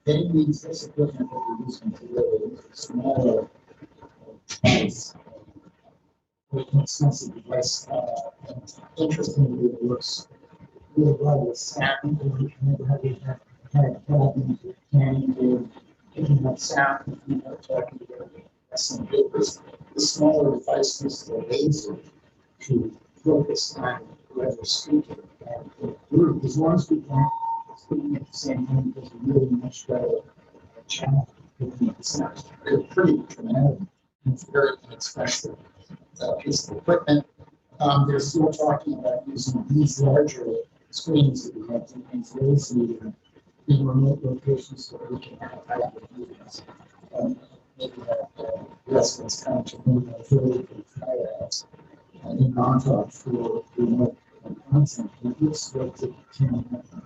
they use this equipment that we're using today, it's a smaller device, with an expensive device. And interestingly, it works really well with sound. We never had problems with canning, picking up sound, talking to some papers. The smaller device uses the laser to focus on whoever's speaking. And as long as we can speaking at the same time, there's a really much better channel. It's not pretty dramatic. It's very inexpensive piece of equipment. They're still talking about using these larger screens that we have to use lazy in remote locations so we can have hybrid meetings. Maybe have residents come to move a very big fire ads in Montauk for remote content. It looks like it can happen.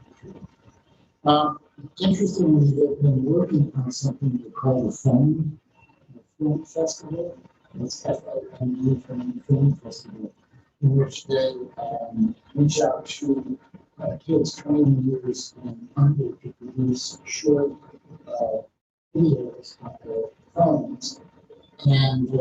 Interestingly, they've been working on something they call the Film Festival. It's FIME Film Festival, in which they reach out to kids 20 years and under to produce short videos on their phones. And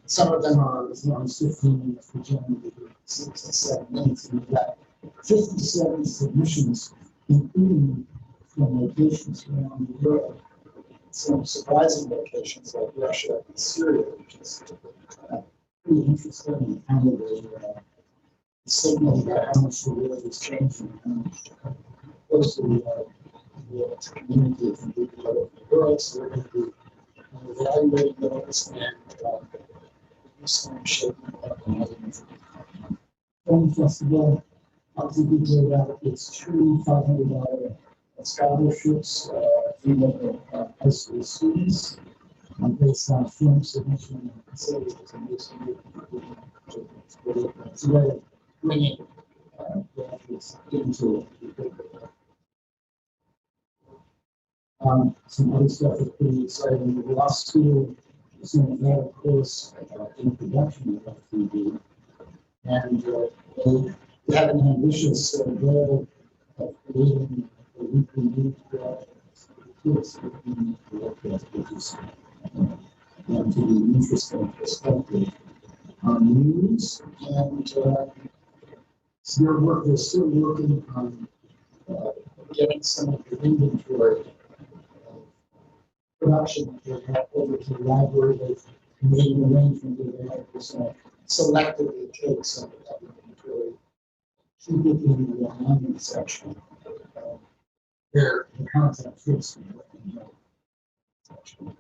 some of them are as long as 15 minutes, for generally 6 to 7 minutes. And we've got 57 submissions, including from locations around the world. Some surprising locations like Russia and Syria, which is pretty interesting and kind of a signal about how much the world is changing and how closely we are able to communicate from people all over the world. So we're going to be evaluating those and some shaping up another film festival. I'll give you that it's two $500 scholarships we look at high school students based on film submission and facilities and this it's a way of bringing graduates into it. Some other stuff is pretty exciting. The law school is going to have a course in production of FTV, and they have an ambitious goal of creating a weekly news kids in the webcast, which is to be interesting perspective on news. And so they're still working on getting some of the inventory production that they have over to the library. They've made an arrangement where they have this selectively take some of that inventory, keep it in the online section where the content fits in the section,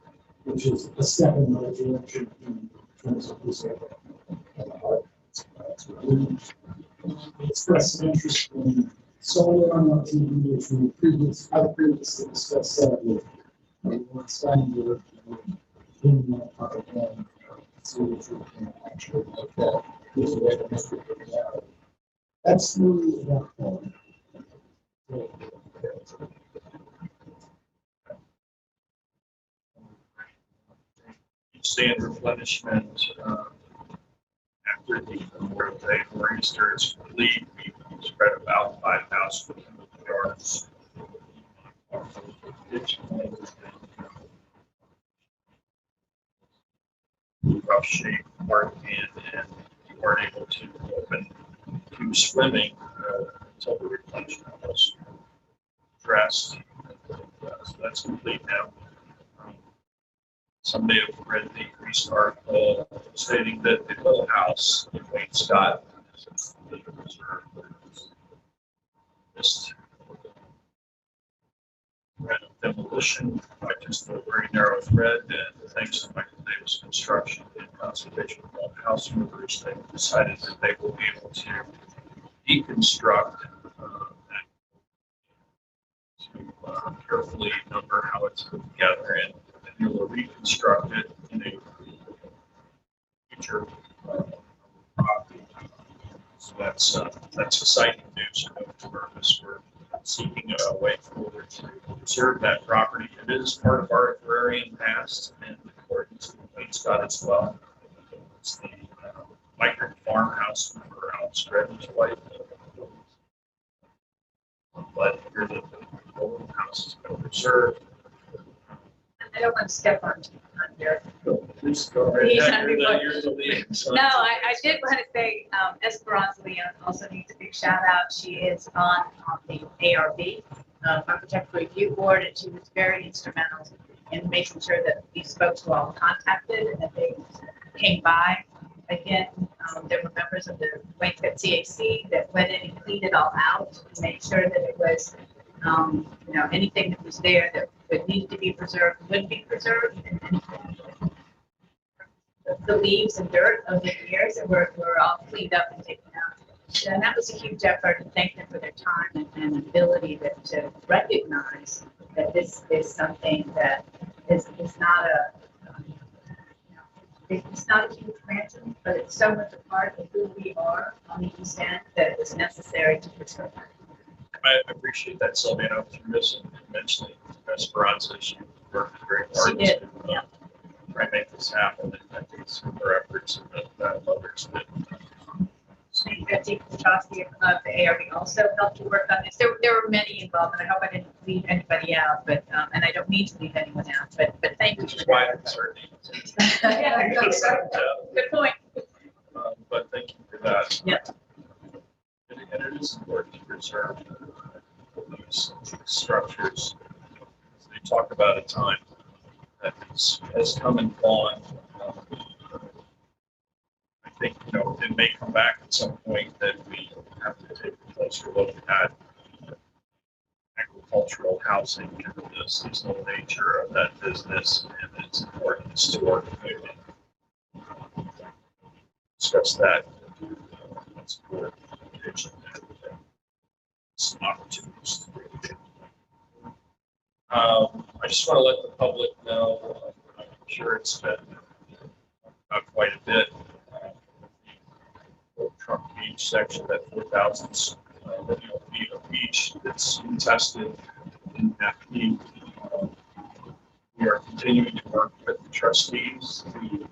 which is a step in the right direction in terms of this area. Expressed interest in solar on TV, which I've previously discussed that with one Steinberg in that part of the see if we can actually make that this way to make it reality. That's really that point.
Stand replenishment after the Memorial Day for Easter is complete. We spread about 5,000 yards. Rough shape part and we weren't able to open to swimming until the replenishment was addressed. So that's complete now. Some may have read the recent article stating that the whole house in Wayne Scott is reserved. Just demolition by just a very narrow thread, and thanks to Michael Davis Construction and Conservation of House Movers, they decided that they will be able to deconstruct to carefully number how it's put together, and you will reconstruct it in a future property. So that's exciting news for us. We're seeking a way forward to preserve that property. It is part of our agrarian past and accordance to Wayne Scott as well. It's the migrant farmhouse for Alex Dredden's wife. But here the old house has been preserved.
I don't want to step on your.
Please go right ahead.
No, I did want to say Esperanza Leon also needs a big shout out. She is on the ARB, Architectural Review Board, and she was very instrumental in making sure that these folks were all contacted and that they came by. Again, there were members of the Wayne CAC that went in and cleaned it all out and made sure that it was, anything that was there that would need to be preserved would be preserved, and anything, the leaves and dirt of the years that were all cleaned up and taken out. And that was a huge effort, and thank them for their time and ability to recognize that this is something that is not it's not a huge ransom, but it's so much a part of who we are on the East End that it was necessary to preserve.
I appreciate that, Sylvia. I know through this and mentioning Esperanza, she worked very hard to try and make this happen. And I think some of her efforts and others that
Betsy Kachowski of the ARB also helped to work on this. There were many involved, and I hope I didn't leave anybody out, but and I don't need to leave anyone out, but thank you.
Which is why I'm certain.
Good point.
But thank you for that.
Yeah.
And it is important to preserve these structures. They talk about a time that has come and gone. I think, it may come back at some point that we have to take a closer look at agricultural housing and the seasonal nature of that business and its importance to our community. Discuss that. Let's go some opportunities. I just want to let the public know, I'm sure it's been quite a bit. The Trump Beach section, that 4,000 lineal feet of beach that's contested in that fee. We are continuing to work with the trustees to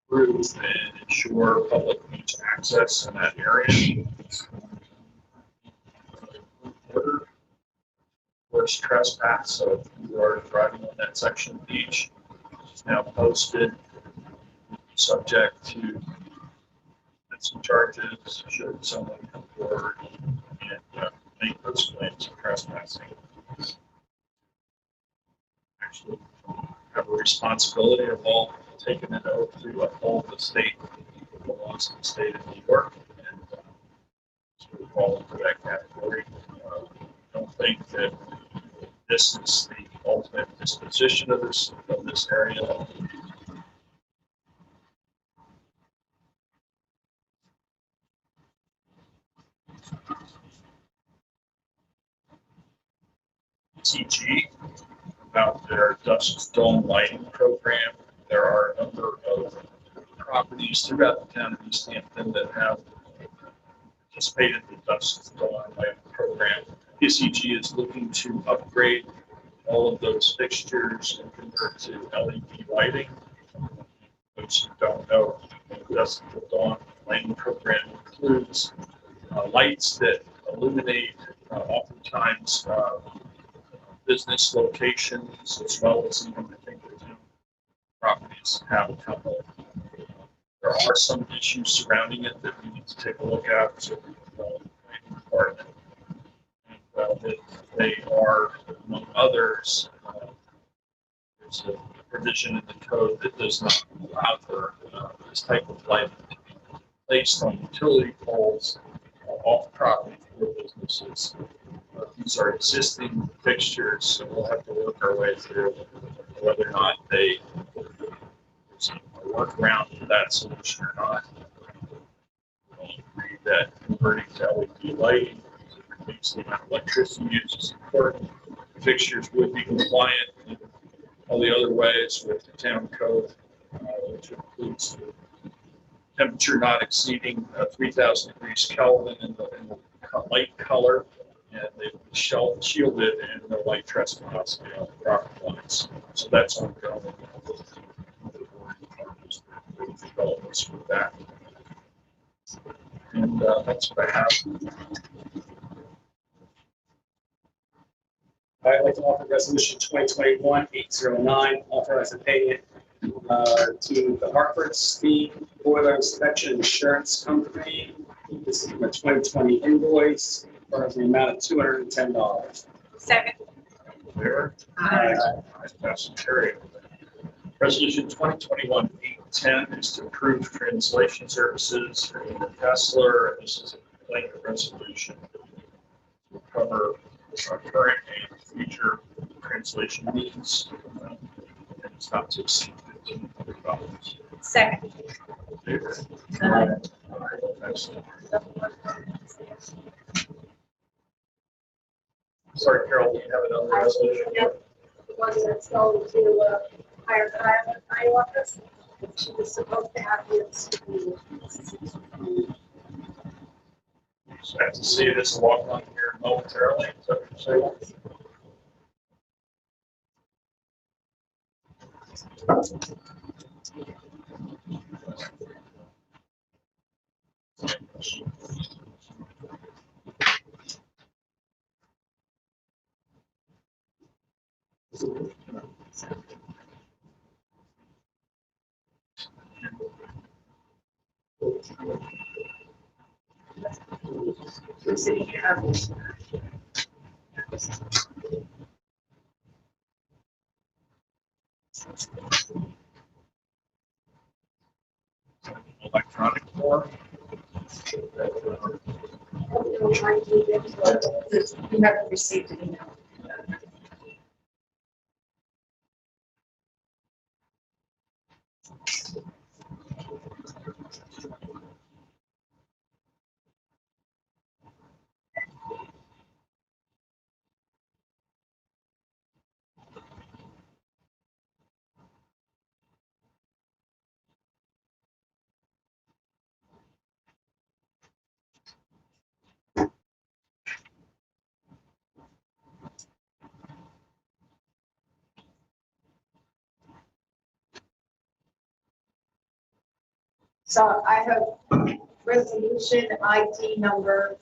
approve and ensure public beach access in that area. Order worst trespass, so if you are driving on that section of the beach, it's now posted, subject to some charges should someone come forward and make those claims of trespassing. Actually, have a responsibility of all taking an oath to uphold the state laws of the state of New York, and sort of fall into that category. Don't think that this is the ultimate disposition of this area. CG about their dust dome lighting program. There are a number of properties throughout the town of East Hampton that have participated in the dust dome lighting program. PCG is looking to upgrade all of those fixtures and convert to LED lighting. Those who don't know, the dust dome lighting program includes lights that illuminate oftentimes business locations, as well as even I think the two properties have a couple. There are some issues surrounding it that we need to take a look at. So the department, and, that they are, among others, there's a provision in the code that does not allow for this type of lighting to be placed on utility poles off property for businesses. These are existing fixtures, so we'll have to work our way through whether or not there's a workaround for that solution or not. We agree that converting to LED lighting to reduce the amount of electricity used is important. Fixtures would be compliant in all the other ways with the town code, which includes temperature not exceeding 3,000 degrees Kelvin in the light color, and they would be shielded and no light trespass beyond the property lines. So that's ongoing. Developments with that. And that's what I have.
I'd like to offer resolution 2021-809, authorizing payment to the Hartford Steam Boiler Inspection Insurance Company. This is a 2020 invoice for the amount of $210.
Second.
There.
Aye.
That's carried. Resolution 2021-810 is to approve translation services for Kessler. This is a blanket resolution to cover our current and future translation needs. And it's not to exceed $1,500.
Second.
Favor?
Aye.
Excellent. Sorry, Carol, do you have another resolution?
Yep. The one that's going to hire the high office. She was supposed to have this.
So I have to see this walk on here momentarily. Is that what you're saying? Electronic form.
You haven't received an email. So I have resolution ID number.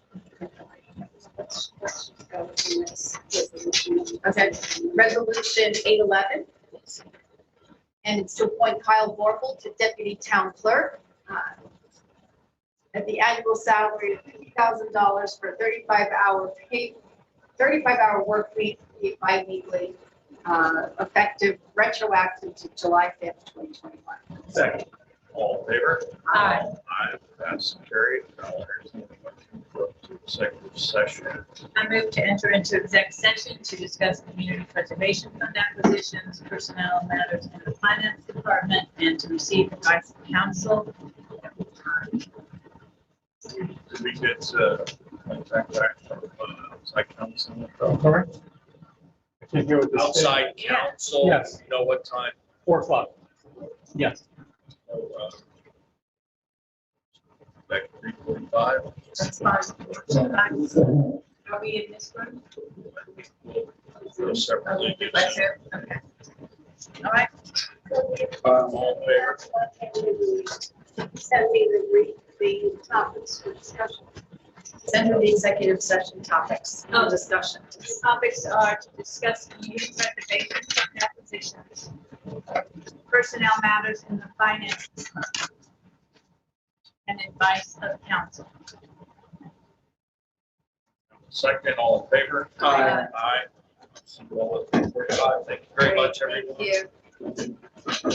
Let's just go through this resolution. Okay, resolution 811. And it's to appoint Kyle Vorpal to deputy town clerk at the annual salary of $50,000 for a 35-hour work week bi-weekly, effective retroactive to July 5th, 2021.
Second. All in favor?
Aye.
Aye, that's carried. Now, there's no motion to go to executive session.
I move to enter into exec session to discuss community preservation fund acquisitions, personnel matters in the finance department, and to receive advice of counsel.
Did we get contact back from outside counsel?
Correct. I can't hear what this is.
Outside counsel?
Yes.
You know what time?
4 o'clock. Yes.
So, back to 3:45.
That's fine. Are we in this room?
Go separately.
Right here? Okay. All right.
All in favor?
Send me the topics for discussion. Send me the executive session topics for discussion.
The topics are to discuss community preservation fund acquisitions, personnel matters in the finance department, and advice of counsel.
Second, all in favor?
Aye.
Aye. See you all at 3:45. Thank you very much, everyone.
Thank you.